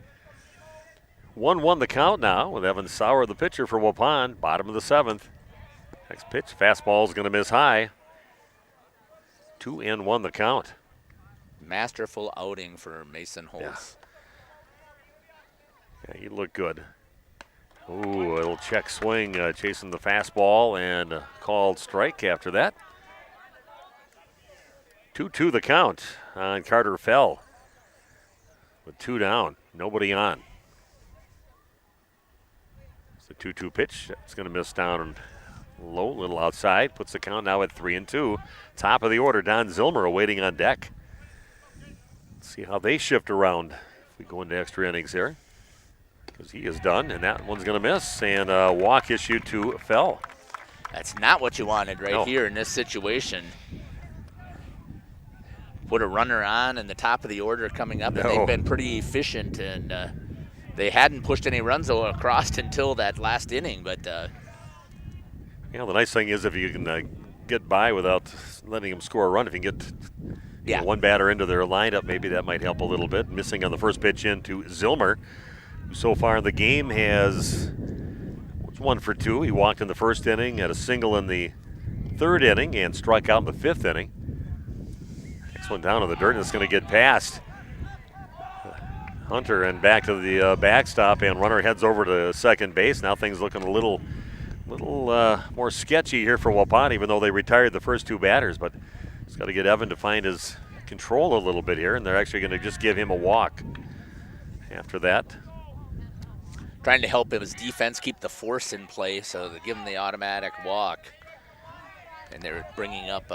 1-1 the count now with Evan Sauer, the pitcher for Waupun, bottom of the 7th. Next pitch, fastball is going to miss high. 2-1 the count. Masterful outing for Mason Holtz. Yeah, he looked good. Ooh, a little check swing, chasing the fastball, and called strike after that. 2-2 the count on Carter Fell. With 2 down, nobody on. It's the 2-2 pitch. It's going to miss down and low, little outside. Puts the count now at 3-2. Top of the order, Don Zilmer awaiting on deck. Let's see how they shift around if we go into extra innings here. Because he is done, and that one's going to miss. And a walk issued to Fell. That's not what you wanted here in this situation. Put a runner on and the top of the order coming up, and they've been pretty efficient. And they hadn't pushed any runs across until that last inning, but the nice thing is if you can get by without letting them score a run, if you can get one batter into their lineup, maybe that might help a little bit. Missing on the first pitch into Zilmer, who so far in the game was 1 for 2. He walked in the first inning, had a single in the 3rd inning, and struck out in the 5th inning. Next one down in the dirt, and it's going to get past Hunter and back to the backstop, and runner heads over to second base. Now things looking a little more sketchy here for Waupun, even though they retired the first 2 batters. But he's got to get Evan to find his control a little bit here, and they're actually going to just give him a walk after that. Trying to help his defense keep the force in play, so they give him the automatic walk. And they're bringing up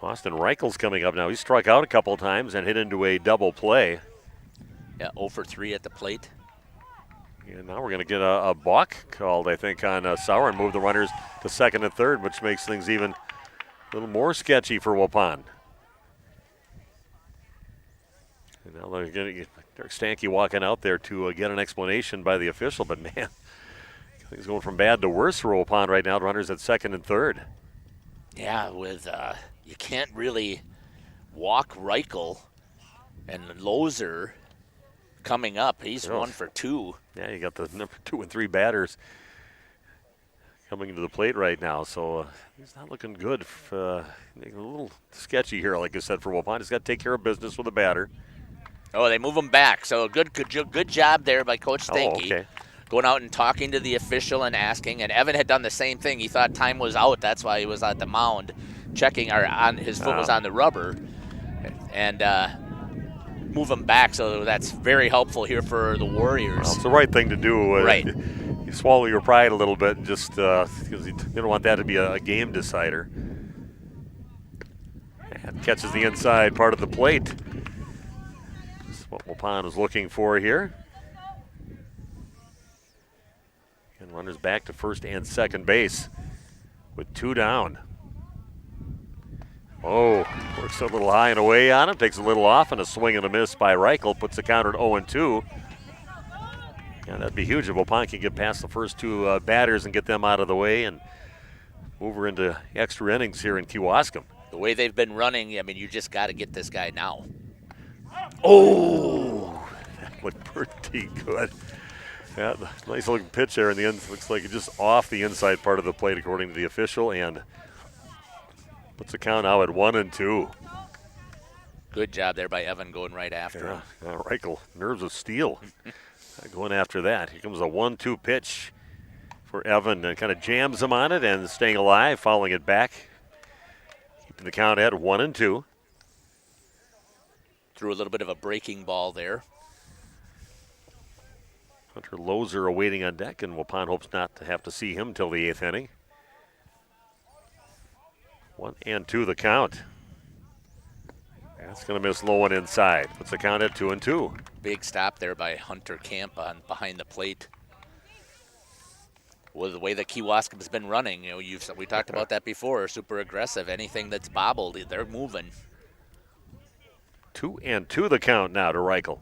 Austin Reichel's coming up now. He struck out a couple times and hit into a double play. Yeah, 0 for 3 at the plate. And now we're going to get a balk called, I think, on Sauer and move the runners to second and third, which makes things even a little more sketchy for Waupun. And now they're going to get Derek Stanke walking out there to get an explanation by the official. But, man, things going from bad to worse for Waupun right now. Runners at second and third. Yeah, with you can't really walk Reichel and Loser coming up. He's 1 for 2. Yeah, you got the number 2 and 3 batters coming to the plate right now, so he's not looking good. A little sketchy here, like I said, for Waupun. He's got to take care of business with the batter. Oh, they move him back. So good job there by Coach Stanky. Okay. Going out and talking to the official and asking. And Evan had done the same thing. He thought time was out. That's why he was at the mound checking. His foot was on the rubber. And move him back. So that's very helpful here for the Warriors. Well, it's the right thing to do. Right. You swallow your pride a little bit just because you don't want that to be a game decider. And catches the inside part of the plate. This is what Waupun is looking for here. And runners back to first and second base with 2 down. Oh, works a little high and away on him, takes a little off, and a swing and a miss by Reichel puts the counter at 0-2. Yeah, that'd be huge if Waupun can get past the first 2 batters and get them out of the way and move her into extra innings here in Kewaskum. The way they've been running, I mean, you just got to get this guy now. Oh, that looked pretty good. Yeah, nice looking pitch there in the end. Looks like it's just off the inside part of the plate, according to the official, and puts the count now at 1-2. Good job there by Evan going right after him. Reichel, nerves of steel. Going after that. Here comes a 1-2 pitch for Evan, and kind of jams him on it and staying alive, fouling it back. Keeping the count at 1-2. Threw a little bit of a breaking ball there. Hunter Lozer awaiting on deck, and Waupun hopes not to have to see him till the 8th inning. 1-2 the count. That's going to miss low one inside. Puts the count at 2-2. Big stop there by Hunter Camp on behind the plate. Well, the way that Kewaskum has been running, we talked about that before. Super aggressive. Anything that's bobbled, they're moving. 2-2 the count now to Reichel.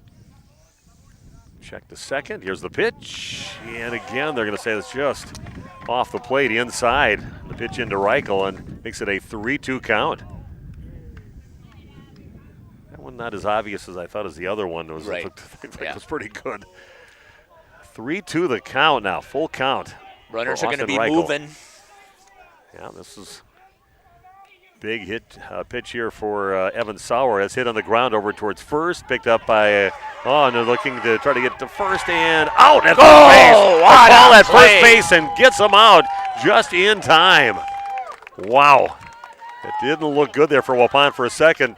Check the second. Here's the pitch. And again, they're going to say it's just off the plate inside. The pitch into Reichel and makes it a 3-2 count. That one not as obvious as I thought as the other one was. Right. It was pretty good. 3-2 the count now. Full count. Runners are going to be Reichel. moving. Yeah, this is big hit pitch here for Evan Sauer. That's hit on the ground over towards first. Picked up by, and they're looking to try to get to first and out at first base. A ball at first base and gets him out just in time. Wow. It didn't look good there for Waupun for a second.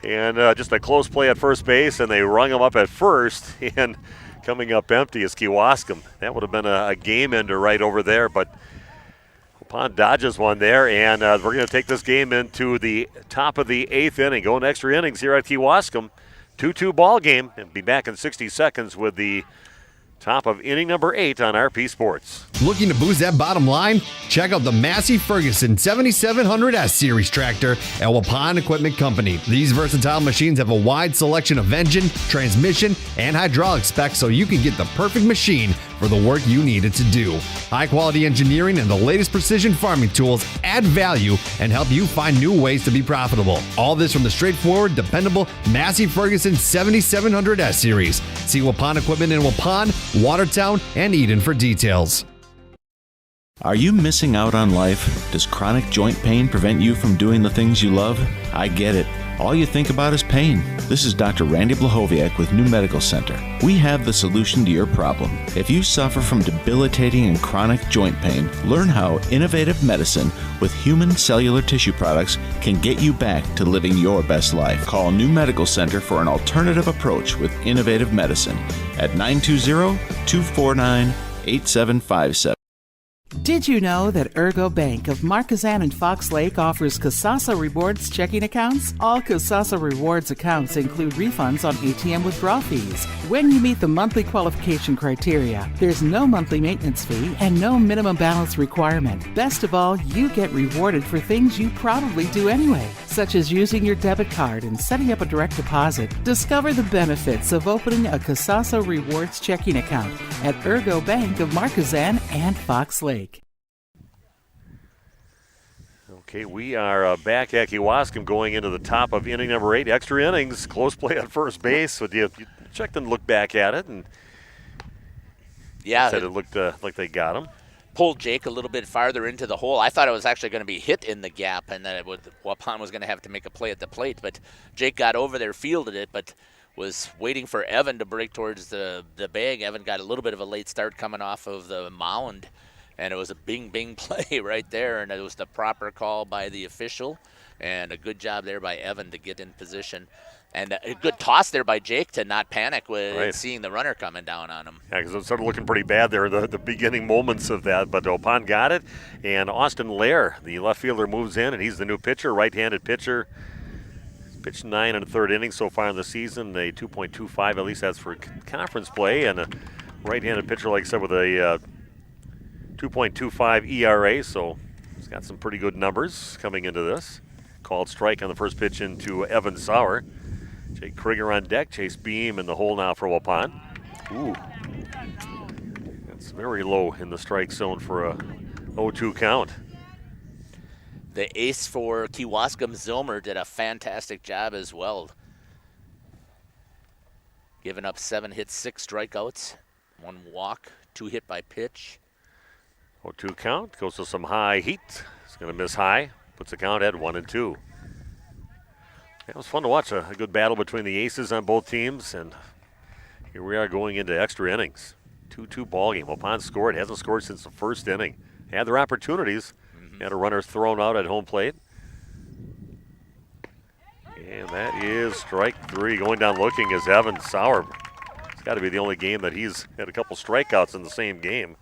And just a close play at first base, and they rung him up at first. And coming up empty is Kewaskum. That would have been a game ender right over there, but Waupun dodges one there, and we're going to take this game into the top of the 8th inning. Going extra innings here at Kewaskum. 2-2 ball game, and be back in 60 seconds with the top of inning number 8 on RP Sports. Looking to boost that bottom line? Check out the Massey Ferguson 7700S Series tractor at Waupun Equipment Company. These versatile machines have a wide selection of engine, transmission, and hydraulic specs so you can get the perfect machine for the work you need it to do. High-quality engineering and the latest precision farming tools add value and help you find new ways to be profitable. All this from the straightforward, dependable Massey Ferguson 7700S Series. See Waupun Equipment in Waupun, Watertown, and Eden for details. Are you missing out on life? Does chronic joint pain prevent you from doing the things you love? I get it. All you think about is pain. This is Dr. Randy Blahoviak with New Medical Center. We have the solution to your problem. If you suffer from debilitating and chronic joint pain, learn how innovative medicine with human cellular tissue products can get you back to living your best life. Call New Medical Center for an alternative approach with innovative medicine at 920-249-8757. Did you know that Ergo Bank of Marquezan and Fox Lake offers Casasa Rewards checking accounts? All Casasa Rewards accounts include refunds on ATM withdrawal fees when you meet the monthly qualification criteria. There's no monthly maintenance fee and no minimum balance requirement. Best of all, you get rewarded for things you probably do anyway, such as using your debit card and setting up a direct deposit. Discover the benefits of opening a Casasa Rewards checking account at Ergo Bank of Marquezan and Fox Lake. Okay, we are back at Kewaskum going into the top of inning number 8. Extra innings, close play at first base. So do you checked and looked back at it and said it looked like they got him. Pulled Jake a little bit farther into the hole. I thought it was actually going to be hit in the gap and that Waupun was going to have to make a play at the plate, but Jake got over there, fielded it, but was waiting for Evan to break towards the bag. Evan got a little bit of a late start coming off of the mound, and it was a bing play right there, and it was the proper call by the official, and a good job there by Evan to get in position. And a good toss there by Jake to not panic with seeing the runner coming down on him. Yeah, because it started looking pretty bad there, the beginning moments of that. But Waupun got it, and Austin Lair, the left fielder, moves in, and he's the new pitcher, right-handed pitcher. Pitched 9 in the third inning so far in the season, a 2.25, at least that's for conference play, and a right-handed pitcher, like I said, with a 2.25 ERA, so he's got some pretty good numbers coming into this. Called strike on the first pitch into Evan Sauer. Jake Krieger on deck. Chase Beam in the hole now for Waupun. Ooh. That's very low in the strike zone for a 0-2 count. The ace for Kewaskum, Zilmer, did a fantastic job as well. Giving up 7 hits, 6 strikeouts, 1 walk, 2 hit by pitch. 0-2 count. Goes to some high heat. He's going to miss high. Puts the count at 1-2. It was fun to watch a good battle between the aces on both teams, and here we are going into extra innings. 2-2 ball game. Waupun scored. Hasn't scored since the first inning. Had their opportunities. Had a runner thrown out at home plate. And that is strike 3. Going down looking is Evan Sauer. It's got to be the only game that he's had a couple strikeouts in the same game.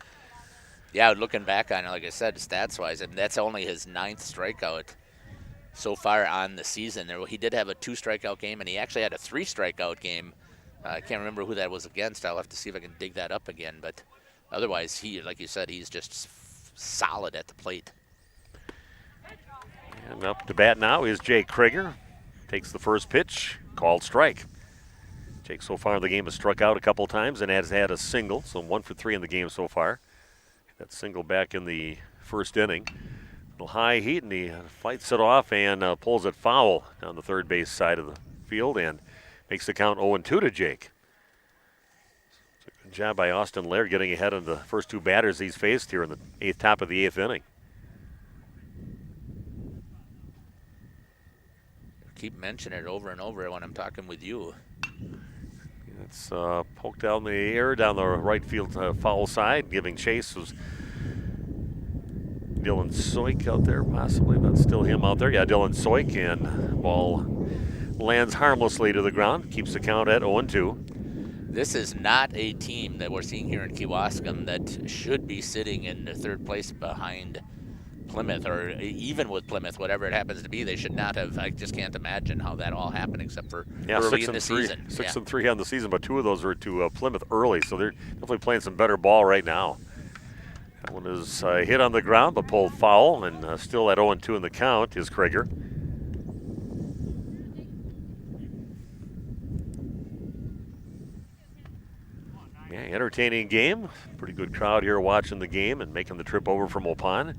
Yeah, looking back on it, like I said, stats-wise, and that's only his 9th strikeout so far on the season. He did have a 2-strikeout game, and he actually had a 3-strikeout game. I can't remember who that was against. I'll have to see if I can dig that up again. But otherwise, he, like you said, he's just solid at the plate. And up to bat now is Jake Krieger. Takes the first pitch, called strike. Jake so far in the game has struck out a couple times and has had a single, so 1 for 3 in the game so far. That single back in the first inning. High heat, and he fights it off and pulls it foul down the third base side of the field and makes the count 0-2 to Jake. So good job by Austin Laird getting ahead of the first 2 batters he's faced here in the top of the 8th inning. Keep mentioning it over and over when I'm talking with you. It's poked down the air down the right field foul side, giving chase. Was Dylan Soik out there, possibly, but still him out there. Yeah, Dylan Soik, and ball lands harmlessly to the ground, keeps the count at 0-2. This is not a team that we're seeing here in Kewaskum that should be sitting in the 3rd place behind Plymouth, or even with Plymouth, whatever it happens to be. They should not have. I just can't imagine how that all happened, except for early in the season. 6-3 on the season, but 2 of those were to Plymouth early, so they're definitely playing some better ball right now. That one is hit on the ground, but pulled foul, and still at 0-2 in the count is Krieger. Yeah, entertaining game. Pretty good crowd here watching the game and making the trip over from Waupun.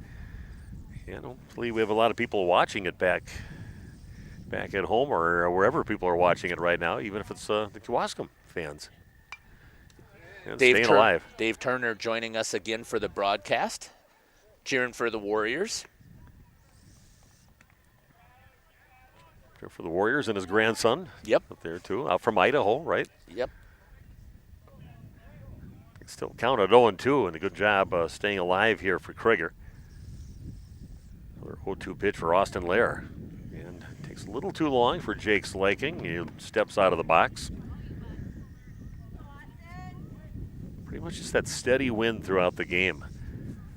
And hopefully we have a lot of people watching it back at home or wherever people are watching it right now, even if it's the Kewaskum fans. Staying alive. Dave Turner joining us again for the broadcast, cheering for the Warriors. Cheering for the Warriors and his grandson. Yep. Up there too, out from Idaho, right? Yep. Still counted 0-2, and a good job staying alive here for Krieger. Another 0-2 pitch for Austin Lair. And takes a little too long for Jake's liking. He steps out of the box. Pretty much just that steady wind throughout the game.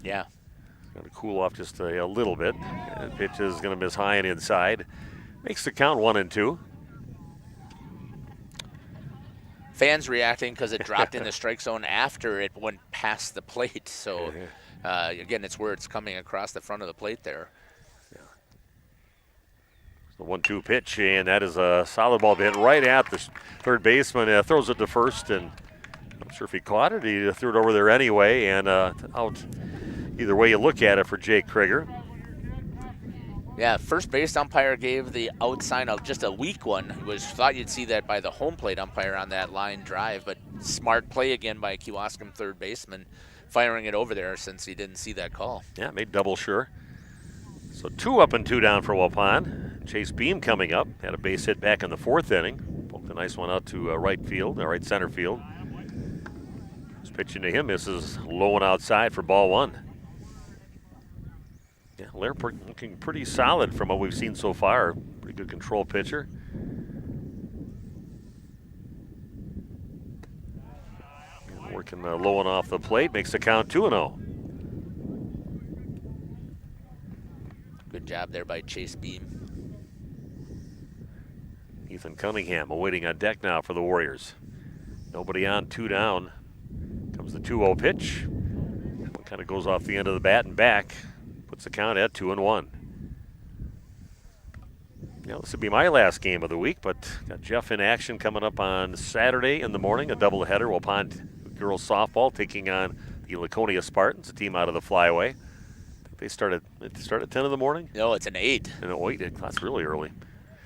Yeah. Going to cool off just a little bit. And pitch is going to miss high and inside. Makes the count 1-2. Fans reacting because it dropped in the strike zone after it went past the plate. So, again, it's where it's coming across the front of the plate there. Yeah. The 1-2 pitch, and that is a solid ball hit right at the third baseman. Throws it to first, and I'm not sure if he caught it. He threw it over there anyway, and out either way you look at it for Jake Krieger. Yeah, first base umpire gave the out sign of just a weak one. Thought you'd see that by the home plate umpire on that line drive, but smart play again by Kewaskum third baseman, firing it over there since he didn't see that call. Yeah, made double sure. So 2 up and 2 down for Waupun. Chase Beam coming up. Had a base hit back in the 4th inning. Poked a nice one out to right center field. Just pitching to him. Misses low and outside for ball 1. Yeah, Lair looking pretty solid from what we've seen so far. Pretty good control pitcher. And working low and off the plate. Makes the count 2-0. Good job there by Chase Beam. Ethan Cunningham awaiting on deck now for the Warriors. Nobody on, 2 down. Comes the 2-0 pitch. One kind of goes off the end of the bat and back. Puts the count at 2-1. Now, this would be my last game of the week, but got Jeff in action coming up on Saturday in the morning, a doubleheader. Waupun girls softball taking on the Laconia Spartans, a team out of the flyaway. They start at 10 in the morning? No, it's an 8. That's really early.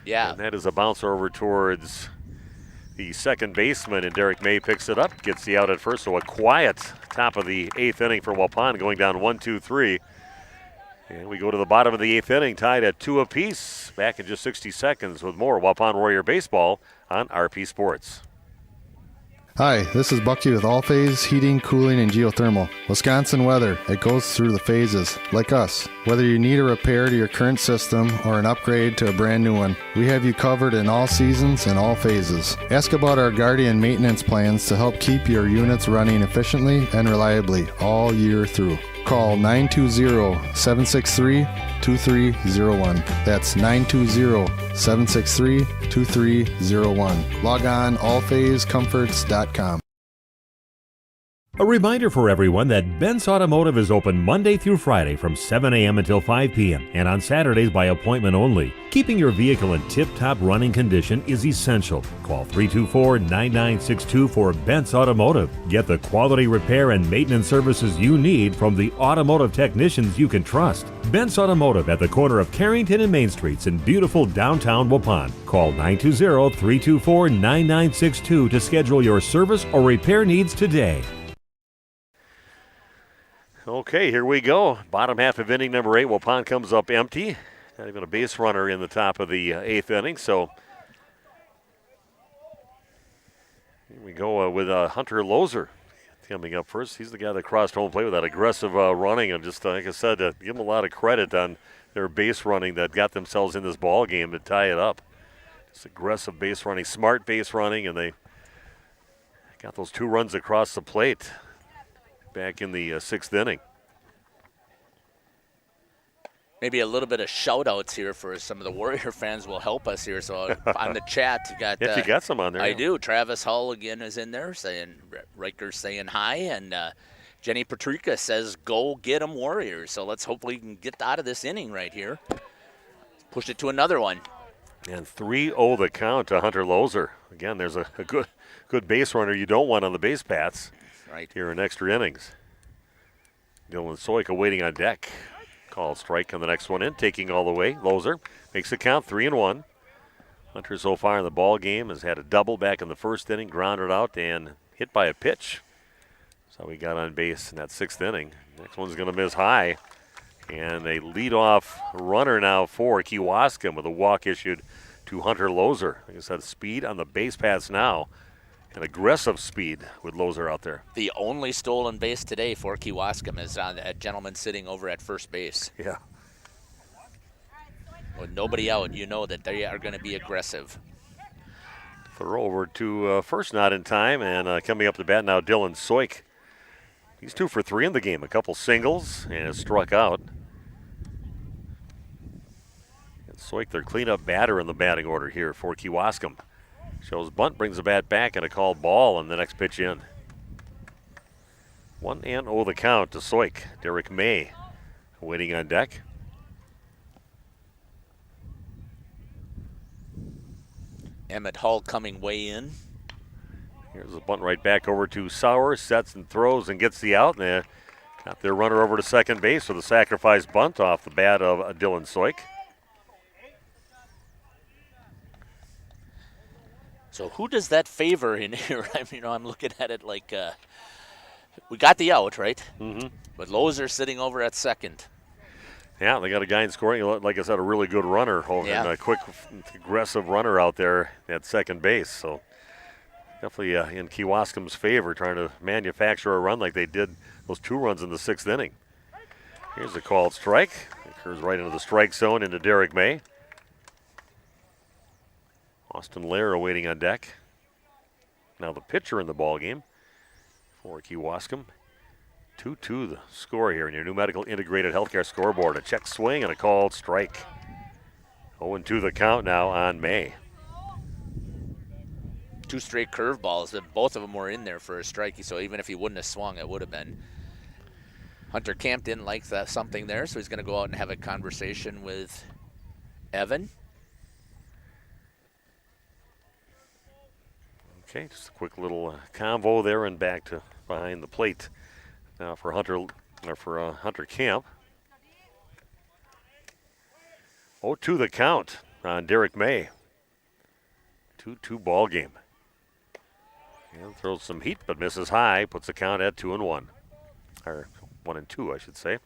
Yeah. And that is a bouncer over towards the second baseman, and Derek May picks it up, gets the out at first. So a quiet top of the 8th inning for Waupun, going down 1-2-3. And we go to the bottom of the 8th inning, tied at 2 apiece. Back in just 60 seconds with more Waupun Warrior Baseball on RP Sports. Hi, this is Bucky with All Phase Heating, Cooling, and Geothermal. Wisconsin weather, it goes through the phases, like us. Whether you need a repair to your current system or an upgrade to a brand new one, we have you covered in all seasons and all phases. Ask about our Guardian maintenance plans to help keep your units running efficiently and reliably all year through. Call 920-763-2301. That's 920-763-2301. Log on allphasecomforts.com. A reminder for everyone that Ben's Automotive is open Monday through Friday from 7 a.m. until 5 p.m. and on Saturdays by appointment only. Keeping your vehicle in tip-top running condition is essential. Call 324-9962 for Ben's Automotive. Get the quality repair and maintenance services you need from the automotive technicians you can trust. Ben's Automotive at the corner of Carrington and Main Streets in beautiful downtown Waupun. Call 920-324-9962 to schedule your service or repair needs today. Okay, here we go. Bottom half of inning number 8. Waupun comes up empty. Not even a base runner in the top of the 8th inning. So here we go with Hunter Loser coming up first. He's the guy that crossed home plate with that aggressive running. And just like I said, give him a lot of credit on their base running that got themselves in this ball game to tie it up. Just aggressive base running, smart base running, and they got those 2 runs across the plate back in the 6th inning. Maybe a little bit of shout-outs here for some of the Warrior fans will help us here. So on the chat, you got if you got some on there. I do. Travis Hull again is in there saying, Riker's saying hi, and Jenny Patrika says, go get 'em Warriors. So let's hopefully we can get out of this inning right here. Push it to another one. And 3-0 the count to Hunter Loser. Again, there's a good base runner you don't want on the base paths. Right here in extra innings. Dylan Soika waiting on deck. Call strike on the next one in, taking all the way. Loser makes the count 3-1. Hunter so far in the ball game has had a double back in the 1st inning, grounded out and hit by a pitch. So we got on base in that 6th inning. Next one's going to miss high. And a leadoff runner now for Kewaskum with a walk issued to Hunter Loser. Like I said, speed on the base paths now. An aggressive speed with Loser out there. The only stolen base today for Kewaskum is on that gentleman sitting over at first base. Yeah. With nobody out, you know that they are going to be aggressive. Throw over to first, not in time, and coming up to bat now, Dylan Soik. He's 2 for 3 in the game. A couple singles and has struck out. And Soik, their cleanup batter in the batting order here for Kewaskum. Shows bunt, brings the bat back, and a called ball on the next pitch in. 1-0 the count to Soik. Derek May waiting on deck. Emmett Hull coming way in. Here's a bunt right back over to Sauer. Sets and throws and gets the out. And got their runner over to second base with a sacrifice bunt off the bat of Dylan Soik. So who does that favor in here? I'm looking at it like we got the out, right? Mm-hmm. But Loser sitting over at second. Yeah, they got a guy in scoring. Like I said, a really good runner, and a quick, aggressive runner out there at second base. So definitely in Kewaskum's favor, trying to manufacture a run like they did those 2 runs in the 6th inning. Here's a called strike. It occurs right into the strike zone into Derek May. Austin Lair waiting on deck. Now the pitcher in the ball game for Kewaskum. 2-2 the score here in your new medical integrated healthcare scoreboard. A check swing and a called strike. 0-2 the count now on May. 2 straight curveballs, and both of them were in there for a strike. So even if he wouldn't have swung, it would have been. Hunter Camp didn't like something there, so he's going to go out and have a conversation with Evan. Okay, just a quick little convo there and back to behind the plate. Now for Hunter Camp. 0-2 the count on Derek May. 2-2 ball game. And throws some heat but misses high. Puts the count at 2-1. Or 1-2, I should say.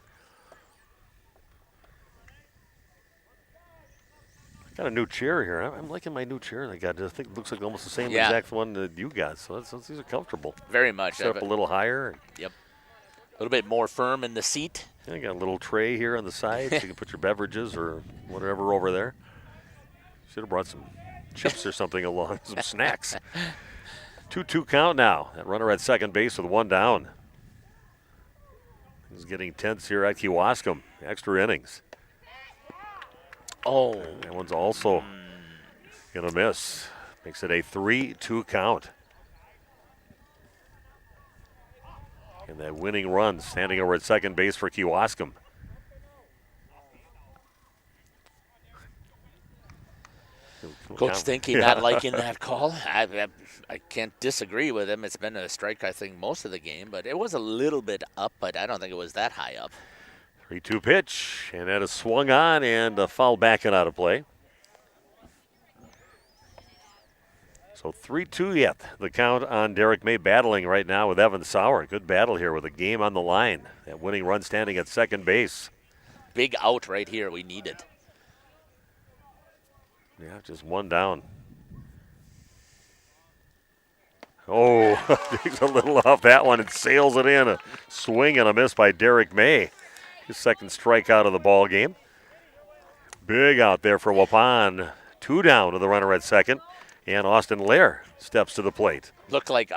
Got a new chair here. I'm liking my new chair they got. I think it looks like almost the same exact one that you got. So these are comfortable. Very much. Set up a little higher. Yep. A little bit more firm in the seat. Yeah, got a little tray here on the side so you can put your beverages or whatever over there. Should have brought some chips or something along, some snacks. 2-2 count now. That runner at second base with 1 down. He's getting tense here at Kewaskum. Extra innings. Oh. That one's also going to miss. Makes it a 3-2 count. And that winning run standing over at second base for Kewaskum. Coach Stinky not liking that call. I can't disagree with him. It's been a strike, I think, most of the game, but it was a little bit up, but I don't think it was that high up. 3-2 pitch, and that is swung on and a foul back and out of play. So 3-2 yet. The count on Derek May battling right now with Evan Sauer. Good battle here with a game on the line. That winning run standing at second base. Big out right here we needed. Yeah, just 1 down. Oh, takes a little off that one and sails it in. A swing and a miss by Derek May. His second strikeout of the ball game. Big out there for Waupun. 2 down to the runner at second. And Austin Lair steps to the plate. Looked like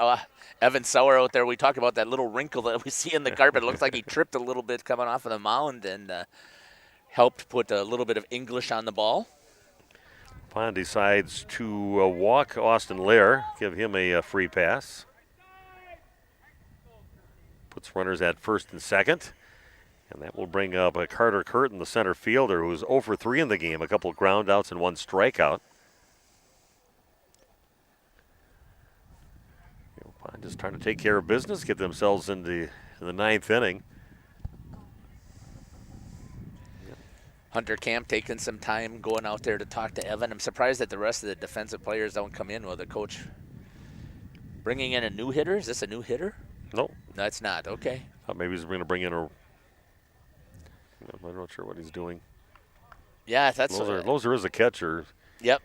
Evan Sauer out there. We talked about that little wrinkle that we see in the carpet. It looks like he tripped a little bit coming off of the mound and helped put a little bit of English on the ball. Waupun decides to walk Austin Lair, give him a free pass. Puts runners at first and second. And that will bring up Carter Curtin, the center fielder, who's 0 for 3 in the game. A couple of ground outs and 1 strikeout. Just trying to take care of business, get themselves into the 9th inning. Hunter Camp taking some time going out there to talk to Evan. I'm surprised that the rest of the defensive players don't come in with the coach bringing in a new hitter. Is this a new hitter? No. No, it's not. Okay. Thought maybe he's going to bring in I'm not sure what he's doing. Yeah, that's Loser is a catcher. Yep.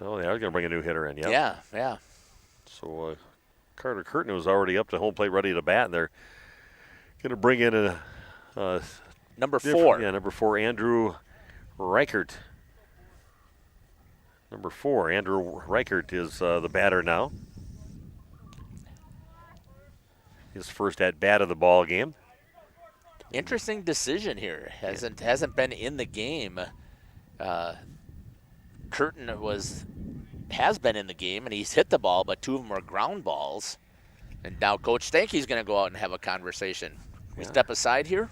Oh, they are going to bring a new hitter in. Yep. Yeah. So Carter Curtin was already up to home plate ready to bat, and they're going to bring in a number 4. Yeah, number 4, Andrew Reichert. Number 4, Andrew Reichert is the batter now. His first at bat of the ball game. Interesting decision here. Hasn't been in the game. Curtin has been in the game, and he's hit the ball, but 2 of them are ground balls. And now Coach Stanky's going to go out and have a conversation. We step aside here?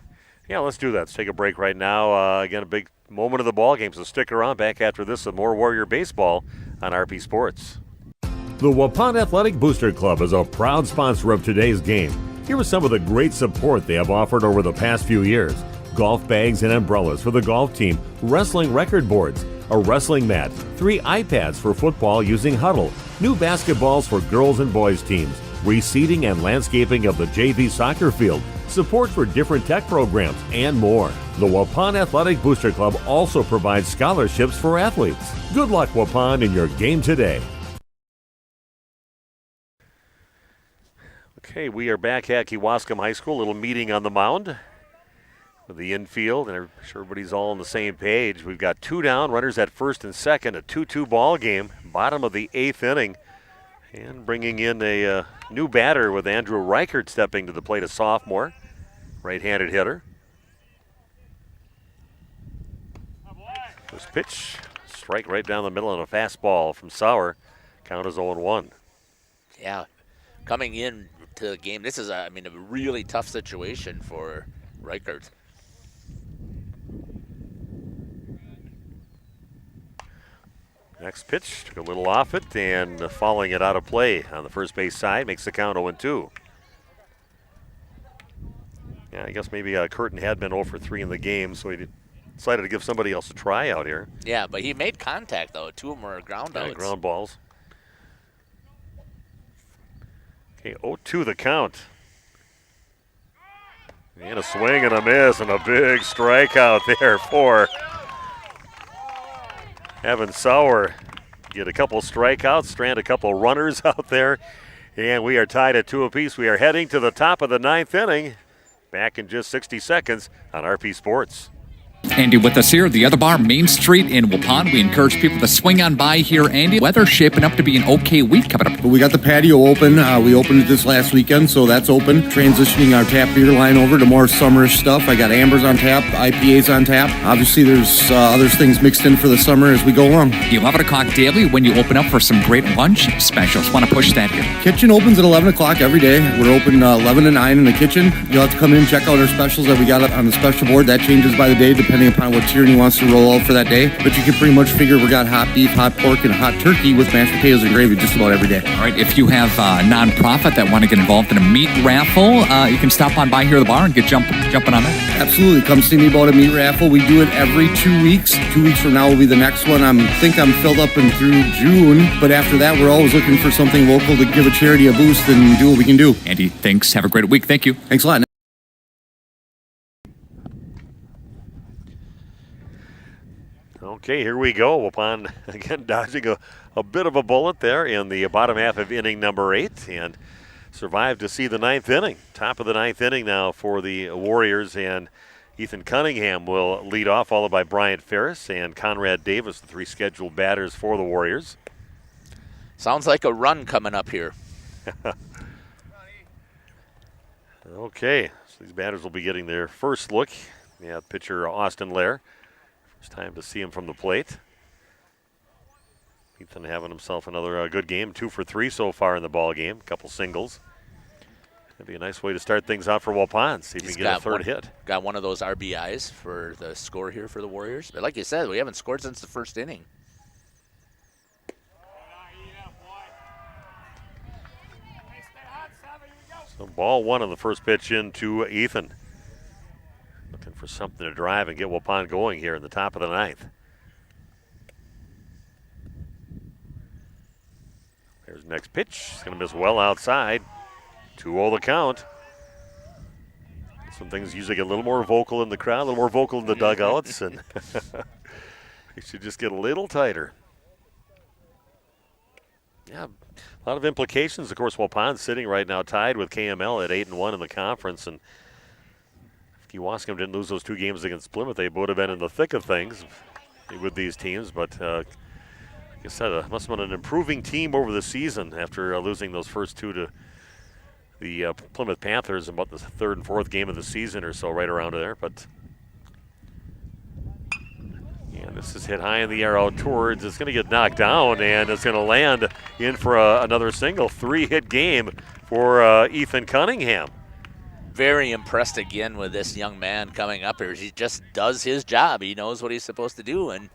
Yeah, let's do that. Let's take a break right now. Again, a big moment of the ball game, so stick around. Back after this with more Warrior Baseball on RP Sports. The Waupun Athletic Booster Club is a proud sponsor of today's game. Here is some of the great support they have offered over the past few years. Golf bags and umbrellas for the golf team, wrestling record boards, a wrestling mat, 3 iPads for football using Huddle, new basketballs for girls and boys teams, reseeding and landscaping of the JV soccer field, support for different tech programs, and more. The Waupun Athletic Booster Club also provides scholarships for athletes. Good luck, Waupun, in your game today. Okay, we are back at Kewaskum High School. A little meeting on the mound with the infield, and I'm sure everybody's all on the same page. We've got 2 down, runners at first and second, a 2-2 ball game, bottom of the 8th inning, and bringing in a new batter with Andrew Reichert stepping to the plate, a sophomore, right-handed hitter. First pitch, strike right down the middle on a fastball from Sauer. Count is 0-1. Yeah, coming in to the game, this is a really tough situation for Reichert. Next pitch, took a little off it and fouling it out of play on the first base side, makes the count 0-2. Yeah, I guess maybe Curtin had been 0 for 3 in the game, so he decided to give somebody else a try out here. Yeah, but he made contact, though. 2 of them were ground outs. Yeah, ground balls. Okay, 0-2 the count. And a swing and a miss and a big strikeout there for Evan Sauer. Get a couple strikeouts, strand a couple runners out there, and we are tied at 2 apiece. We are heading to the top of the 9th inning. Back in just 60 seconds on RP Sports. Andy with us here, the other bar, Main Street in Waupun. We encourage people to swing on by here, Andy. Weather shaping up to be an okay week coming up. But we got the patio open. We opened it this last weekend, so that's open. Transitioning our tap beer line over to more summerish stuff. I got Ambers on tap, IPAs on tap. Obviously, there's other things mixed in for the summer as we go along. 11 o'clock daily when you open up for some great lunch specials. Want to push that here. Kitchen opens at 11 o'clock every day. We're open 11 to 9 in the kitchen. You'll have to come in and check out our specials that we got on the special board. That changes by the day, depending upon what Tierney wants to roll out for that day. But you can pretty much figure we got hot beef, hot pork, and hot turkey with mashed potatoes and gravy just about every day. All right, if you have a nonprofit that want to get involved in a meat raffle, you can stop on by here at the bar and get jumping on that. Absolutely. Come see me about a meat raffle. We do it every 2 weeks. 2 weeks from now will be the next one. I think I'm filled up and through June. But after that, we're always looking for something local to give a charity a boost and do what we can do. Andy, thanks. Have a great week. Thank you. Thanks a lot. Okay, here we go. Waupun again dodging a bit of a bullet there in the bottom half of inning number 8 and survived to see the 9th inning. Top of the 9th inning now for the Warriors, and Ethan Cunningham will lead off, followed by Bryant Ferris and Conrad Davis, the 3 scheduled batters for the Warriors. Sounds like a run coming up here. Okay, so these batters will be getting their first look. Yeah, pitcher Austin Lair. First time to see him from the plate. Ethan having himself another good game, 2 for 3 so far in the ball game. A couple singles. That'd be a nice way to start things out for Waupun. See if he can get a third hit. Got one of those RBIs for the score here for the Warriors. But like you said, we haven't scored since the first inning. So ball 1 on the first pitch into Ethan. Looking for something to drive and get Waupun going here in the top of the 9th. There's the next pitch. It's going to miss well outside. 2-0 the count. Some things usually get a little more vocal in the crowd, a little more vocal in the dugouts, and they should just get a little tighter. Yeah, a lot of implications. Of course, Waupun's sitting right now tied with KML at 8-1 in the conference, and if Kewaskum didn't lose those 2 games against Plymouth, they would have been in the thick of things with these teams. But like I said, it must have been an improving team over the season after losing those first 2 to the Plymouth Panthers in about the 3rd and 4th game of the season or so, right around there. But yeah, this is hit high in the air out towards. It's going to get knocked down, and it's going to land in for another single. 3-hit game for Ethan Cunningham. Very impressed again with this young man coming up here. He just does his job. He knows what he's supposed to do, and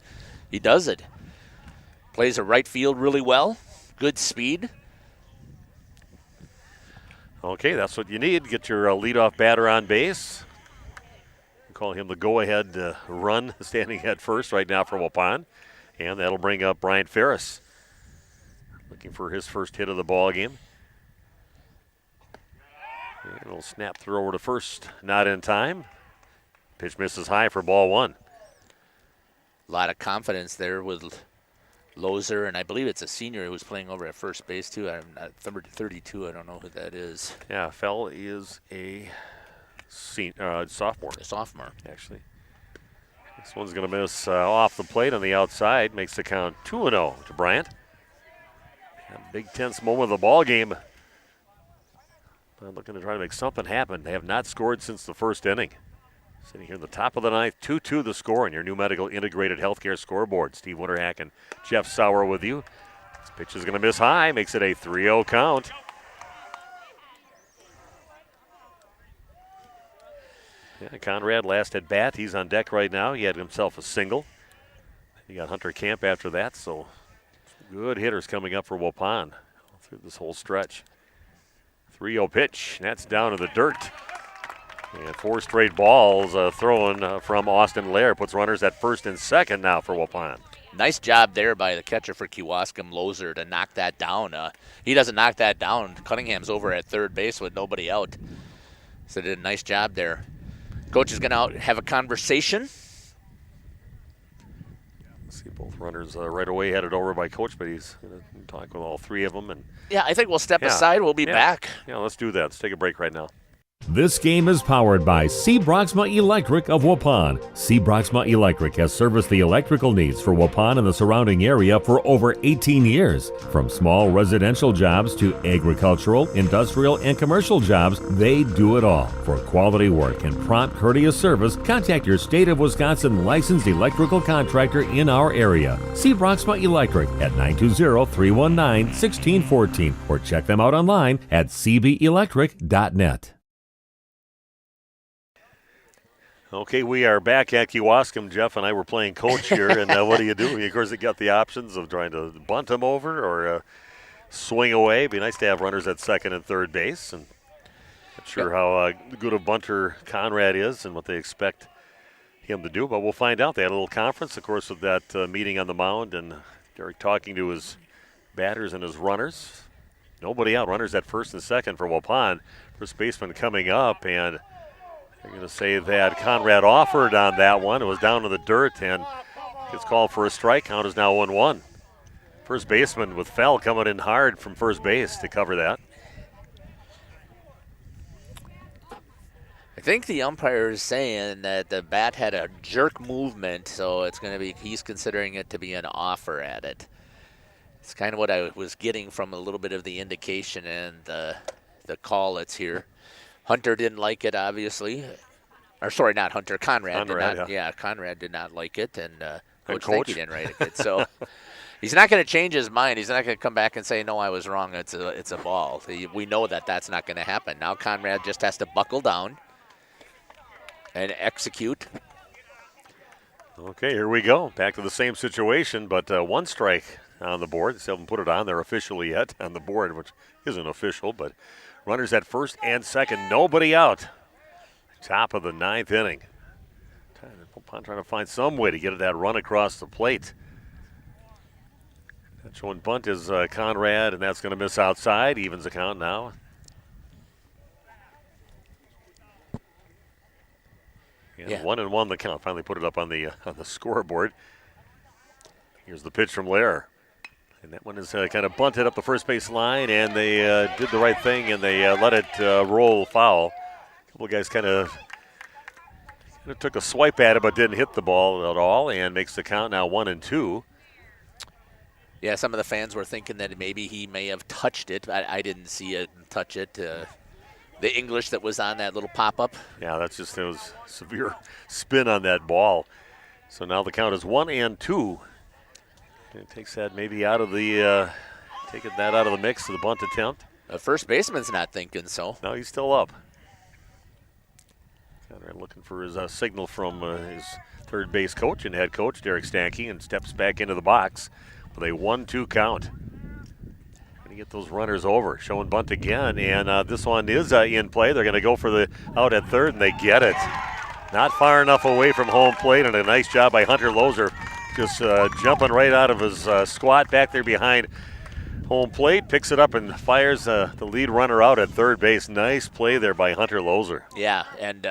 he does it. Plays a right field really well. Good speed. Okay, that's what you need. Get your leadoff batter on base. Call him the go-ahead run, standing at first right now for Waupun. And that'll bring up Bryant Ferris, looking for his first hit of the ball game. And it'll snap through over to first, not in time. Pitch misses high for ball one. A lot of confidence there with Lozer, and I believe it's a senior who's playing over at first base too. I'm not 32. I don't know who that is. Yeah, Fell is a sophomore. A sophomore, actually. This one's going to miss off the plate on the outside. Makes the count 2-0 to Bryant. A big tense moment of the ball game. Looking to try to make something happen. They have not scored since the first inning. Sitting here in the top of the ninth, 2-2 the score on your new medical integrated healthcare scoreboard. Steve Winterhack and Jeff Sauer with you. This pitch is going to miss high, makes it a 3-0 count. Yeah, Conrad last at bat. He's on deck right now. He had himself a single. He got Hunter Camp after that, so good hitters coming up for Waupun through this whole stretch. 3-0 pitch. That's down to the dirt. And 4 straight balls thrown from Austin Lair. Puts runners at first and second now for Waupun. Nice job there by the catcher for Kewaskum, Lozer, to knock that down. He doesn't knock that down. Cunningham's over at third base with nobody out. So did a nice job there. Coach is going to have a conversation. See both runners right away headed over by Coach, but he's going to talk with all 3 of them. And yeah, I think we'll step aside. We'll be back. Yeah, let's do that. Let's take a break right now. This game is powered by C. Broxma Electric of Waupun. C. Broxma Electric has serviced the electrical needs for Waupun and the surrounding area for over 18 years. From small residential jobs to agricultural, industrial, and commercial jobs, they do it all. For quality work and prompt, courteous service, contact your state of Wisconsin licensed electrical contractor in our area. C. Broxma Electric at 920-319-1614 or check them out online at cbelectric.net. Okay, we are back at Kewaskum. Jeff and I were playing coach here, and what do? Of course, you got the options of trying to bunt him over or swing away. It'd be nice to have runners at second and third base. And not sure how good a bunter Conrad is and what they expect him to do, but we'll find out. They had a little conference, of course, with that meeting on the mound, and Derek talking to his batters and his runners. Nobody out. Runners at first and second for Waupun. First baseman coming up, and they're going to say that Conrad offered on that one. It was down to the dirt and gets called for a strike. Count is now 1-1. First baseman with Fell coming in hard from first base to cover that. I think the umpire is saying that the bat had a jerk movement, so it's going to be, he's considering it to be an offer at it. It's kind of what I was getting from a little bit of the indication and the call that's here. Hunter didn't like it, obviously. Or sorry, not Hunter. Conrad did not. Yeah, Conrad did not like it, and Coach Thank didn't write it. So he's not going to change his mind. He's not going to come back and say, "No, I was wrong. It's a ball." We know that that's not going to happen. Now Conrad just has to buckle down and execute. Okay, here we go. Back to the same situation, but 1 strike on the board. They still haven't put it on there officially yet on the board, which isn't official, but. Runners at first and second, nobody out. Top of the 9th inning. Trying to find some way to get that run across the plate. That showing bunt is Conrad, and that's going to miss outside. Evens the count now. And 1-1 the count. Finally put it up on the scoreboard. Here's the pitch from Lair. And that one is kind of bunted up the first base line, and they did the right thing, and they let it roll foul. A couple of guys kind of took a swipe at it, but didn't hit the ball at all, and makes the count now 1-2. Yeah, some of the fans were thinking that maybe he may have touched it. I didn't see it touch it. The English that was on that little pop-up. Yeah, it was severe spin on that ball. So now the count is 1-2. It takes that maybe out of the mix of the bunt attempt. The first baseman's not thinking so. No, he's still up. Conrad looking for his signal from his third base coach and head coach, Derek Stanke, and steps back into the box with a 1-2 count. Going to get those runners over. Showing bunt again, and this one is in play. They're going to go for the out at third, and they get it. Not far enough away from home plate, and a nice job by Hunter Lozer just jumping right out of his squat back there behind home plate, picks it up and fires the lead runner out at third base. Nice play there by Hunter Loser. Yeah, and,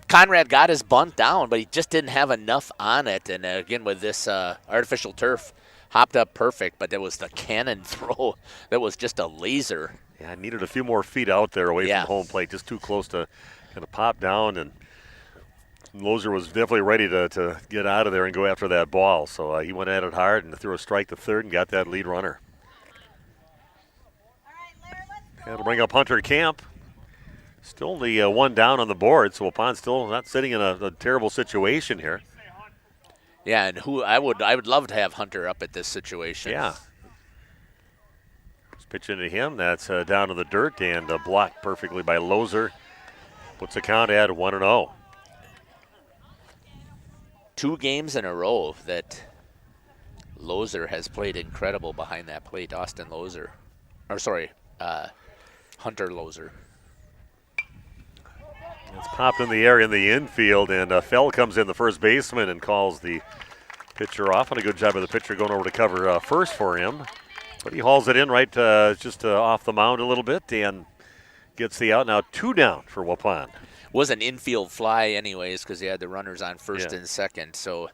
Conrad got his bunt down, but he just didn't have enough on it. And, again, with this artificial turf, hopped up perfect, but there was the cannon throw that was just a laser. Yeah, I needed a few more feet out there away from home plate, just too close to kind of pop down, and Loser was definitely ready to get out of there and go after that ball. So he went at it hard and threw a strike to third and got that lead runner. That'll bring up Hunter Camp. Still the one down on the board, so Waupun still not sitting in a terrible situation here. Yeah, and I would love to have Hunter up at this situation. Yeah. Pitch into him. That's down to the dirt and blocked perfectly by Loser. Puts the count at 1-0. 2 games in a row that Loser has played incredible behind that plate. Austin Loser. Hunter Loser. It's popped in the air in the infield, and Fell comes in, the first baseman, and calls the pitcher off. And a good job of the pitcher going over to cover first for him. But he hauls it in right just off the mound a little bit and gets the out. Now 2 down for Waupun. Was an infield fly anyways because he had the runners on first and second. So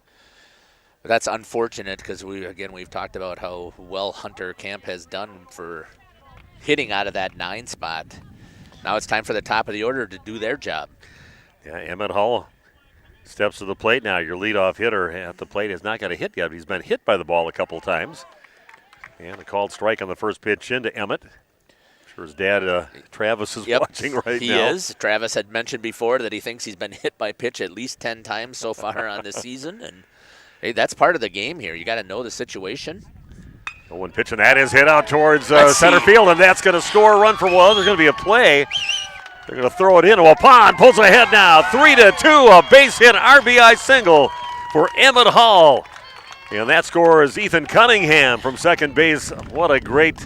that's unfortunate because we've talked about how well Hunter Camp has done for hitting out of that 9 spot. Now it's time for the top of the order to do their job. Yeah, Emmett Hall steps to the plate now. Your leadoff hitter at the plate has not got a hit yet, but he's been hit by the ball a couple times. And a called strike on the first pitch into Emmett. I'm sure his dad, Travis, is watching right now. He is. Travis had mentioned before that he thinks he's been hit by pitch at least 10 times so far on the season. And, hey, that's part of the game here. You got to know the situation. No one pitching. That is hit out towards center field, and that's going to score a run for There's going to be a play. They're going to throw it in. Waupun pulls ahead now. 3-2, a base hit RBI single for Emmett Hall. And that score is Ethan Cunningham from second base. What a great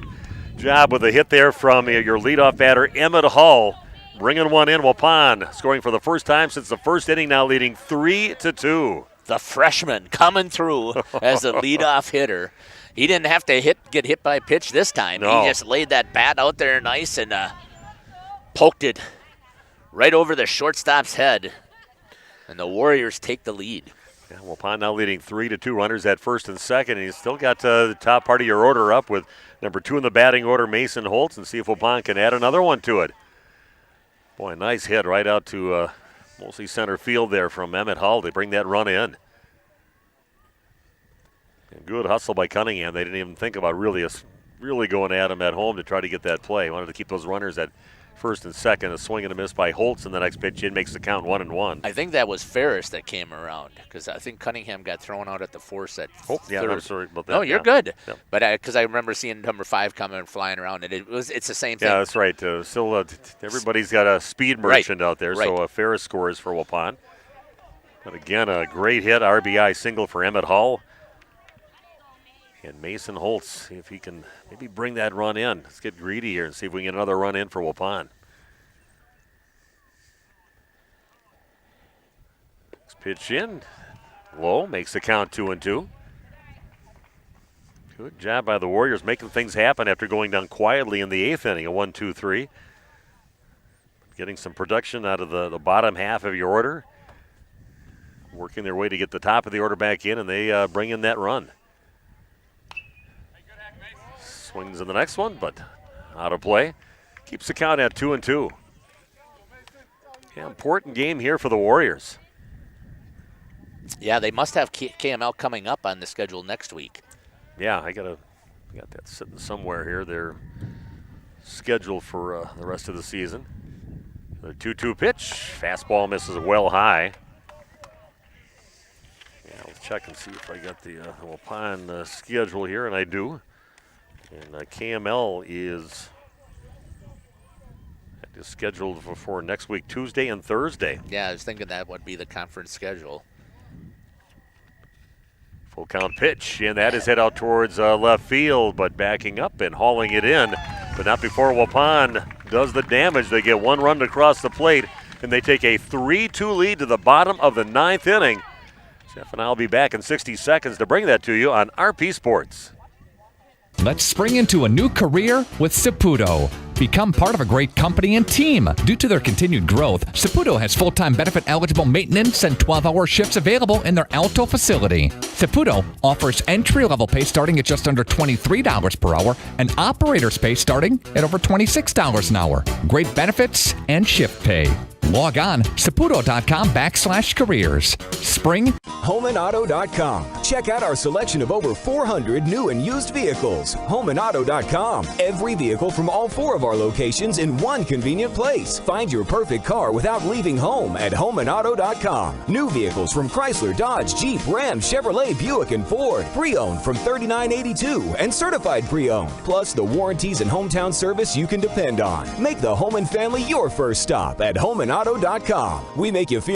job with a hit there from your leadoff batter, Emmett Hall, bringing one in. Waupun scoring for the first time since the first inning, now leading 3-2. The freshman coming through as a leadoff hitter. He didn't have to get hit by pitch this time. No. He just laid that bat out there nice and poked it right over the shortstop's head. And the Warriors take the lead. Yeah, Waupun now leading 3-2, runners at first and second, and he's still got the top part of your order up with number 2 in the batting order, Mason Holtz, and see if Waupun can add another one to it. Boy, nice hit right out to mostly center field there from Emmett Hall. They bring that run in. And good hustle by Cunningham. They didn't even think about really going at him at home to try to get that play. Wanted to keep those runners at first and second. A swing and a miss by Holtz, and the next pitch in makes the count 1-1. I think that was Ferris that came around because I think Cunningham got thrown out at the force at yeah, third. I'm sorry about that. No, you're yeah. good. Yep. But because I remember seeing number 5 coming and flying around, and it's the same thing. Yeah, that's right. Still, everybody's got a speed merchant out there, so Ferris scores for Waupun. But again, a great hit, RBI single for Emmett Hall. And Mason Holtz, see if he can maybe bring that run in. Let's get greedy here and see if we can get another run in for Waupun. Next pitch in. Low, makes the count 2-2. Good job by the Warriors making things happen after going down quietly in the 8th inning, a 1-2-3. Getting some production out of the bottom half of your order. Working their way to get the top of the order back in, and they bring in that run. Swings in the next one, but out of play. Keeps the count at 2-2. Yeah, important game here for the Warriors. Yeah, they must have KML coming up on the schedule next week. Yeah, I got that sitting somewhere here. They're scheduled for the rest of the season. The 2-2 pitch. Fastball misses well high. Yeah, let's check and see if I got the Waupun schedule here, and I do. And KML is scheduled for next week, Tuesday and Thursday. Yeah, I was thinking that would be the conference schedule. Full count pitch, and that is hit out towards left field, but backing up and hauling it in. But not before Waupun does the damage. They get one run across the plate, and they take a 3-2 lead to the bottom of the 9th inning. Jeff and I will be back in 60 seconds to bring that to you on RP Sports. Let's spring into a new career with Saputo. Become part of a great company and team. Due to their continued growth, Saputo has full-time benefit-eligible maintenance and 12-hour shifts available in their Alto facility. Saputo offers entry-level pay starting at just under $23 per hour and operator's pay starting at over $26 an hour. Great benefits and shift pay. Log on saputo.com/careers. Spring. HomeandAuto.com. Check out our selection of over 400 new and used vehicles. HomeandAuto.com. Every vehicle from all 4 of our locations in one convenient place. Find your perfect car without leaving home at HomeandAuto.com. New vehicles from Chrysler, Dodge, Jeep, Ram, Chevrolet, Buick, and Ford. Pre-owned from $39.82 and certified pre-owned. Plus the warranties and hometown service you can depend on. Make the home and family your first stop at HomeandAuto.com. We make you feel.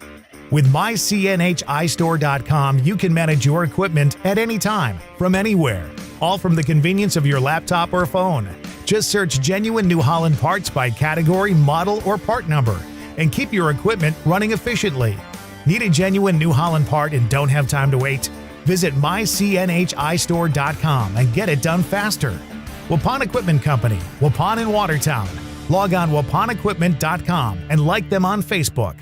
With mycnhistore.com, you can manage your equipment at any time, from anywhere, all from the convenience of your laptop or phone. Just search genuine New Holland parts by category, model, or part number, and keep your equipment running efficiently. Need a genuine New Holland part and don't have time to wait? Visit mycnhistore.com and get it done faster. Waupun Equipment Company, Waupun in Watertown. Log on waupunequipment.com and like them on Facebook.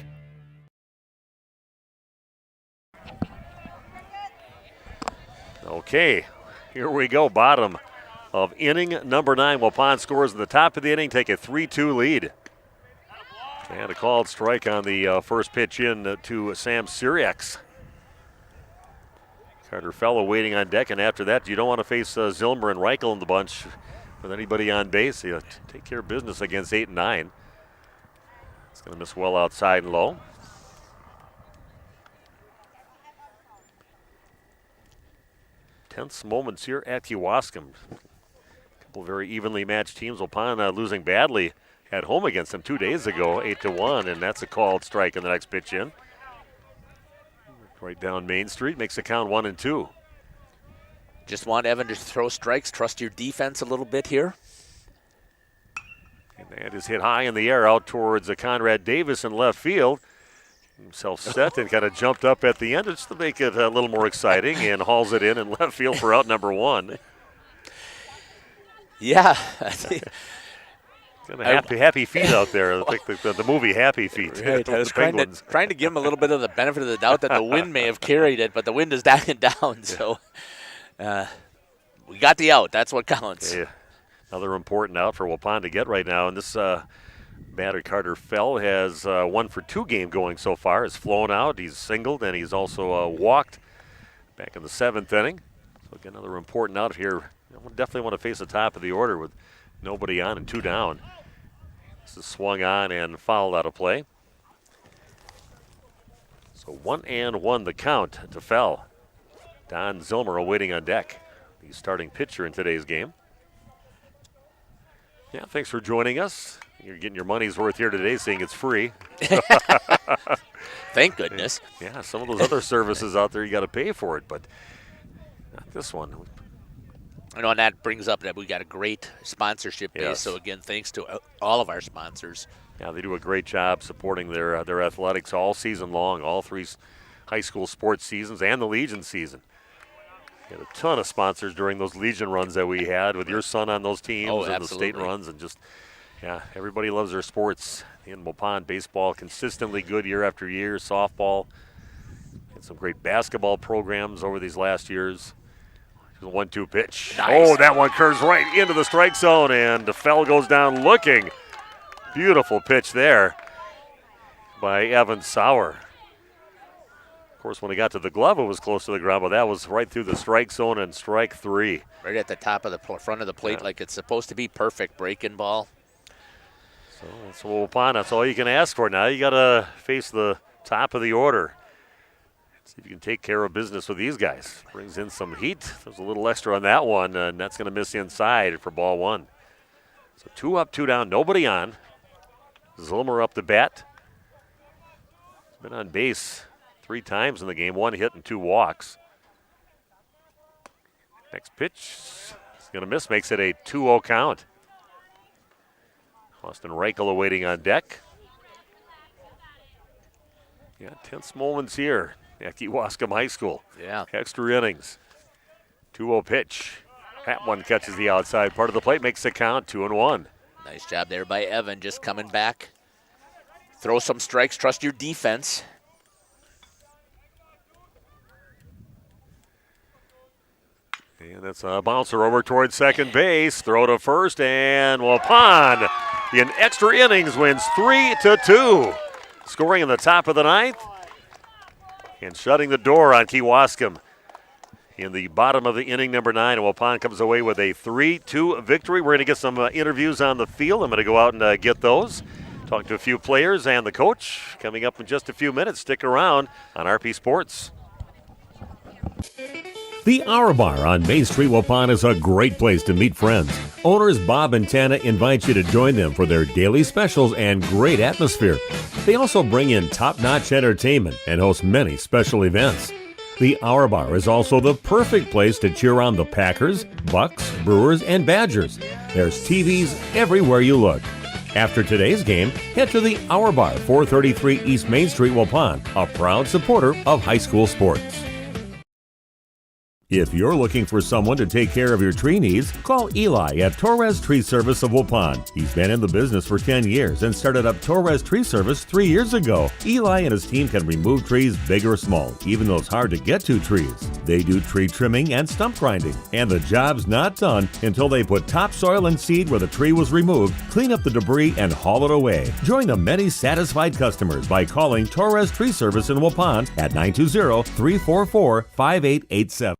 Okay, here we go. Bottom of inning number 9. Waupun scores in the top of the inning, take a 3-2 lead. And a called strike on the first pitch in to Sam Siriax. Carter Fellow waiting on deck, and after that, you don't want to face Zilmer and Reichel in the bunch with anybody on base. He'll take care of business against 8 and 9. It's going to miss well outside and low. Tense moments here at Kewaskum. A couple very evenly matched teams. Waupun losing badly at home against them 2 days ago, 8-1, and that's a called strike in the next pitch in. Right down Main Street, makes the count 1-2. Just want Evan to throw strikes. Trust your defense a little bit here. And that is hit high in the air out towards Conrad Davis in left field. Himself set and kind of jumped up at the end just to make it a little more exciting and hauls it in left field for out number 1. Yeah. Kind of happy feet out there, like the movie Happy Feet. Right. I was trying to give him a little bit of the benefit of the doubt that the wind may have carried it, but the wind is dying down, so we got the out. That's what counts. Yeah. Another important out for Waupun to get right now, and this batter Carter Fell has 1 for 2 game going so far. Has flown out, he's singled, and he's also walked back in the 7th inning. So again, another important out here. Definitely want to face the top of the order with nobody on and 2 down. This is swung on and fouled out of play. So 1-1 the count to Fell. Don Zilmer awaiting on deck, the starting pitcher in today's game. Yeah, thanks for joining us. You're getting your money's worth here today, seeing it's free. Thank goodness. Yeah, some of those other services out there, you got to pay for it, but not this one. I know, and that brings up that we got a great sponsorship base. Yes. So again, thanks to all of our sponsors. Yeah, they do a great job supporting their athletics all season long, all 3 high school sports seasons and the Legion season. We had a ton of sponsors during those Legion runs that we had with your son on those teams and the state runs, and just everybody loves their sports in Waupun. Baseball consistently good year after year. Softball, had some great basketball programs over these last years. 1-2 pitch. Nice. Oh, that one curves right into the strike zone, and the Fell goes down looking. Beautiful pitch there by Evan Sauer. Of course, when he got to the glove, it was close to the ground, but that was right through the strike zone and strike 3. Right at the top of the front of the plate, like it's supposed to be. Perfect breaking ball. So that's Waupun. That's all you can ask for now. You got to face the top of the order. See if you can take care of business with these guys. Brings in some heat. There's a little extra on that one, and that's going to miss inside for ball 1. So 2 up, 2 down, nobody on. Zilmer up to bat. He's been on base 3 times in the game, 1 hit and 2 walks. Next pitch is going to miss, makes it a 2-0 count. Austin Reichel awaiting on deck. Yeah, tense moments here. at Kewaskum High School. Yeah. Extra innings. 2-0 pitch. That one catches the outside part of the plate, makes the count 2-1. Nice job there by Evan, just coming back. Throw some strikes, trust your defense. And that's a bouncer over towards second base. Throw to first, and Waupun in extra innings wins 3-2. Scoring in the top of the ninth and shutting the door on Kewaskum. In the bottom of the inning, number 9, Waupun comes away with a 3-2 victory. We're going to get some interviews on the field. I'm going to go out and get those. Talk to a few players and the coach coming up in just a few minutes. Stick around on RP Sports. The Hour Bar on Main Street, Waupun is a great place to meet friends. Owners Bob and Tana invite you to join them for their daily specials and great atmosphere. They also bring in top-notch entertainment and host many special events. The Hour Bar is also the perfect place to cheer on the Packers, Bucks, Brewers, and Badgers. There's TVs everywhere you look. After today's game, head to the Hour Bar, 433 East Main Street, Waupun, a proud supporter of high school sports. If you're looking for someone to take care of your tree needs, call Eli at Torres Tree Service of Waupun. He's been in the business for 10 years and started up Torres Tree Service 3 years ago. Eli and his team can remove trees big or small, even those hard-to-get-to trees. They do tree trimming and stump grinding, and the job's not done until they put topsoil and seed where the tree was removed, clean up the debris, and haul it away. Join the many satisfied customers by calling Torres Tree Service in Waupun at 920-344-5887.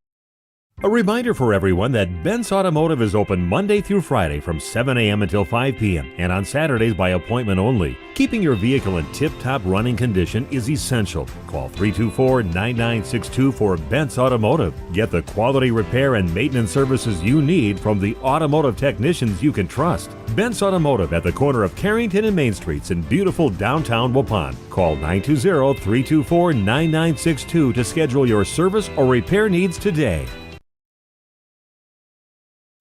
A reminder for everyone that Ben's Automotive is open Monday through Friday from 7 a.m. until 5 p.m. and on Saturdays by appointment only. Keeping your vehicle in tip-top running condition is essential. Call 324-9962 for Ben's Automotive. Get the quality repair and maintenance services you need from the automotive technicians you can trust. Ben's Automotive at the corner of Carrington and Main Streets in beautiful downtown Waupun. Call 920-324-9962 to schedule your service or repair needs today.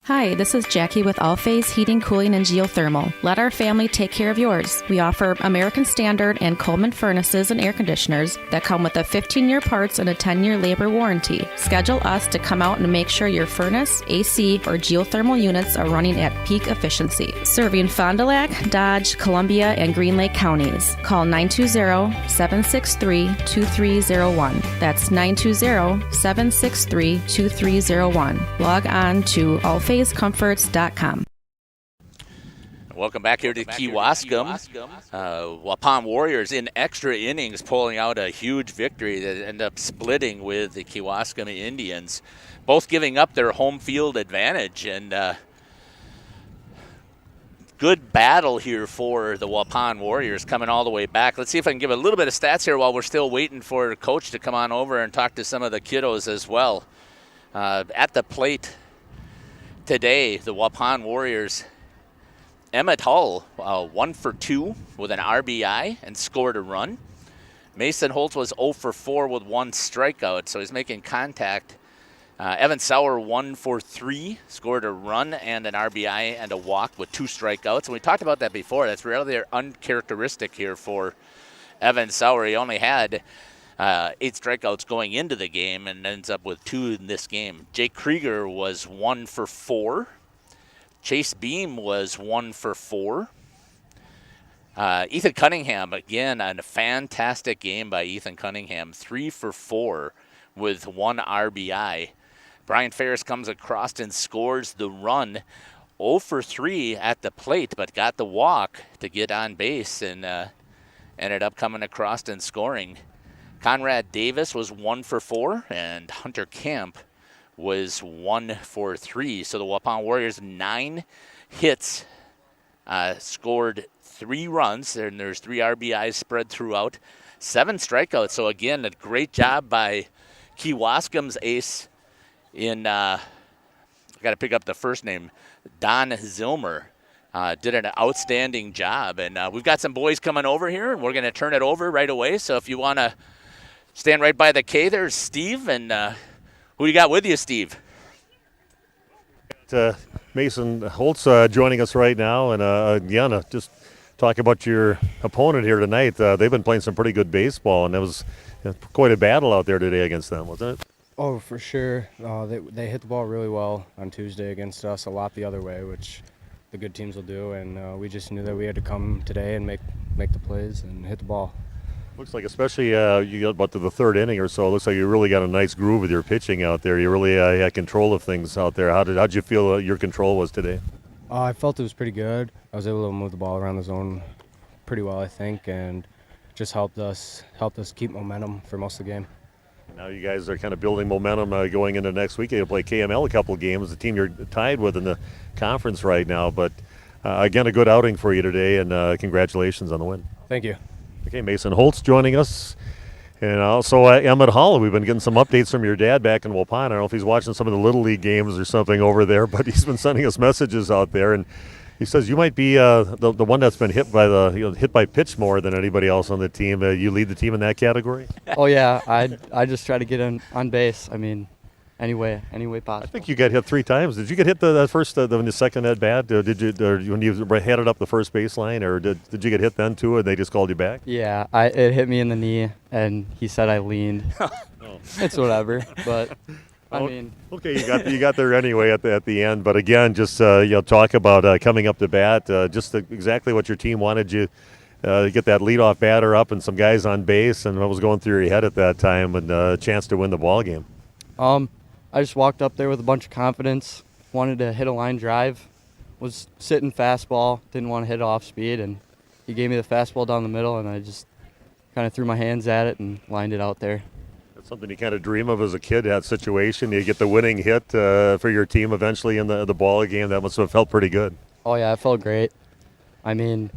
Hi, this is Jackie with All Phase Heating, Cooling, and Geothermal. Let our family take care of yours. We offer American Standard and Coleman furnaces and air conditioners that come with a 15-year parts and a 10-year labor warranty. Schedule us to come out and make sure your furnace, AC, or geothermal units are running at peak efficiency. Serving Fond du Lac, Dodge, Columbia, and Green Lake counties. Call 920-763-2301. That's 920-763-2301. Log on to allphasecomforts.com. Welcome back here to Kewaskum. Waupun Warriors in extra innings pulling out a huge victory that ended up splitting with the Kewaskum Indians, both giving up their home field advantage. And good battle here for the Waupun Warriors coming all the way back. Let's see if I can give a little bit of stats here while we're still waiting for the coach to come on over and talk to some of the kiddos as well. At the plate today, the Waupun Warriors, Emmett Hull, 1 for 2 with an RBI and scored a run. Mason Holtz was 0 for 4 with 1 strikeout, so he's making contact. Evan Sauer, 1 for 3, scored a run and an RBI and a walk with 2 strikeouts. And we talked about that before. That's really uncharacteristic here for Evan Sauer. He only had 8 strikeouts going into the game and ends up with 2 in this game. Jake Krieger was 1 for 4. Chase Beam was 1 for 4. Ethan Cunningham, again, a fantastic game by Ethan Cunningham, 3 for 4 with 1 RBI. Brian Ferris comes across and scores the run, 0 for 3 at the plate, but got the walk to get on base and ended up coming across and scoring. Conrad Davis was 1 for 4, and Hunter Camp was 1 for 3. So the Waupun Warriors, 9 hits, scored 3 runs, and there's 3 RBIs spread throughout, 7 strikeouts. So again, a great job by Kewaskum's ace in, I got to pick up the first name, Don Zilmer. Did an outstanding job. And we've got some boys coming over here, and we're going to turn it over right away. So if you want to stand right by the K, there's Steve. And who you got with you, Steve? Mason Holtz joining us right now. And again, just talk about your opponent here tonight. They've been playing some pretty good baseball, and it was quite a battle out there today against them, wasn't it? Oh, for sure. They hit the ball really well on Tuesday against us, a lot the other way, which the good teams will do, and we just knew that we had to come today and make the plays and hit the ball. Looks like, especially you got about to the third inning or so, it looks like you really got a nice groove with your pitching out there. You really had control of things out there. How'd you feel your control was today? I felt it was pretty good. I was able to move the ball around the zone pretty well, I think, and just helped us keep momentum for most of the game. Now you guys are kind of building momentum going into next week. You'll play KML a couple of games, the team you're tied with in the conference right now. But again, a good outing for you today, and congratulations on the win. Thank you. Okay, Mason Holtz joining us. And also Emmett Hall. We've been getting some updates from your dad back in Waupun. I don't know if he's watching some of the Little League games or something over there, but he's been sending us messages out there. And he says you might be the one that's been hit by pitch more than anybody else on the team. You lead the team in that category? Oh, yeah. I just try to get on base. I mean, any way possible. I think you got hit 3 times. Did you get hit the second at bat? Did you when you headed up the first baseline, or did you get hit then too, and they just called you back? Yeah, it hit me in the knee, and he said I leaned. It's whatever, but I mean. Okay, you got there anyway at the end. But again, just talk about coming up to bat, exactly what your team wanted you. Get that leadoff batter up and some guys on base, and what was going through your head at that time, and a chance to win the ball game. I just walked up there with a bunch of confidence, wanted to hit a line drive, was sitting fastball, didn't want to hit off speed, and he gave me the fastball down the middle, and I just kind of threw my hands at it and lined it out there. That's something you kind of dream of as a kid, that situation. You get the winning hit for your team eventually in the ball game. That must have felt pretty good. Oh, yeah, it felt great. I mean,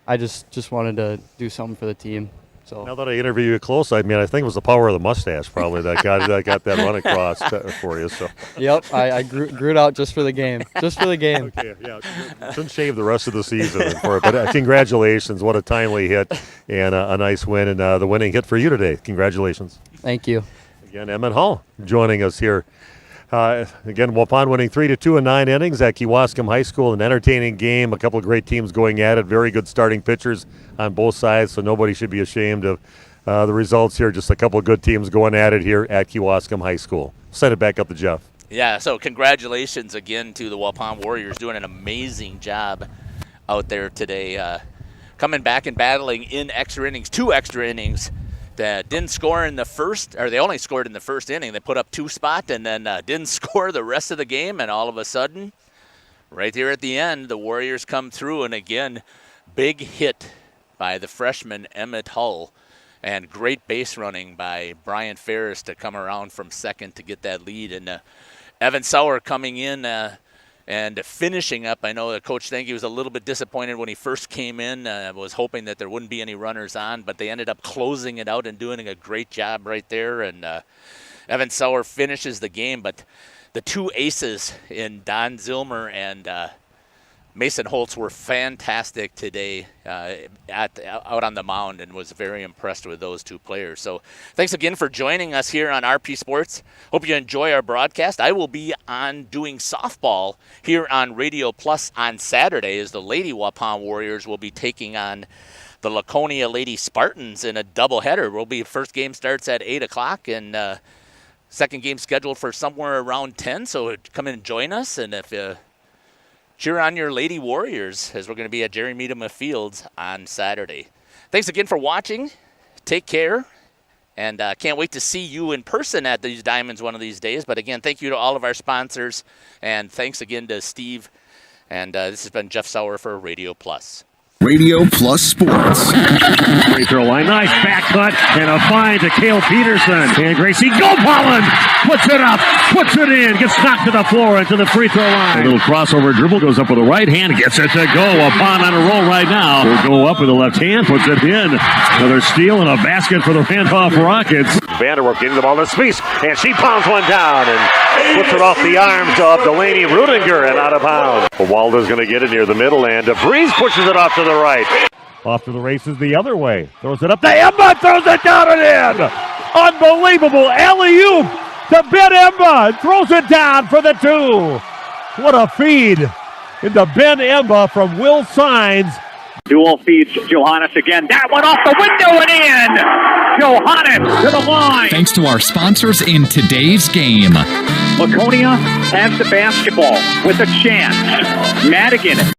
I just wanted to do something for the team. So now that I interview you close, I think it was the power of the mustache probably that got that run across for you. So. Yep, I grew it out just for the game. Just for the game. Okay, yeah. Shouldn't shave the rest of the season for it. But congratulations. What a timely hit and a nice win. And the winning hit for you today. Congratulations. Thank you. Again, Emmett Hall joining us here. Again, Waupun winning 3-2 in 9 innings at Kewaskum High School. An entertaining game. A couple of great teams going at it. Very good starting pitchers on both sides, so nobody should be ashamed of the results here. Just a couple of good teams going at it here at Kewaskum High School. Send it back up to Jeff. Yeah, so congratulations again to the Waupun Warriors, doing an amazing job out there today. Coming back and battling in extra innings, 2 extra innings. That didn't score in the first, or they only scored in the first inning. They put up 2 spot and then didn't score the rest of the game. And all of a sudden, right there at the end, the Warriors come through. And again, big hit by the freshman Emmett Hull. And great base running by Brian Ferris to come around from second to get that lead. And Evan Sauer coming in and finishing up. I know that Coach Stanky was a little bit disappointed when he first came in. Was hoping that there wouldn't be any runners on, but they ended up closing it out and doing a great job right there. And Evan Sauer finishes the game. But the 2 aces in Don Zilmer and Mason Holtz were fantastic today out on the mound, and was very impressed with those 2 players. So thanks again for joining us here on RP Sports. Hope you enjoy our broadcast. I will be on doing softball here on Radio Plus on Saturday, as the Lady Waupun Warriors will be taking on the Laconia Lady Spartans in a doubleheader. First game starts at 8 o'clock, and second game scheduled for somewhere around 10. So come and join us, and if cheer on your Lady Warriors, as we're going to be at Jerry Meadema Fields on Saturday. Thanks again for watching. Take care. And can't wait to see you in person at these Diamonds one of these days. But again, thank you to all of our sponsors. And thanks again to Steve. And this has been Jeff Sauer for Radio Plus. Radio Plus Sports. Free throw line, nice back cut, and a find to Cale Peterson. And Gracie Gopalin puts it up, puts it in, gets knocked to the floor into the free throw line. A little crossover dribble, goes up with the right hand, gets it to go. Waupun on a roll right now. Will go up with the left hand, puts it in. Another steal and a basket for the Randolph Rockets. Vanderwerf getting the ball to Spies, and she pounds one down and puts it off the arms of Delaney Rudinger and out of bounds. Waldo's going to get it near the middle, and DeVries pushes it off to the right. Off to the races the other way. Throws it up to Emba, throws it down and in. Unbelievable alley-oop to Ben Emba. Throws it down for the 2. What a feed into Ben Emba from Will Sines. Dual feeds Johannes again. That one off the window and in. Johannes to the line. Thanks to our sponsors in today's game. Laconia has the basketball with a chance. Madigan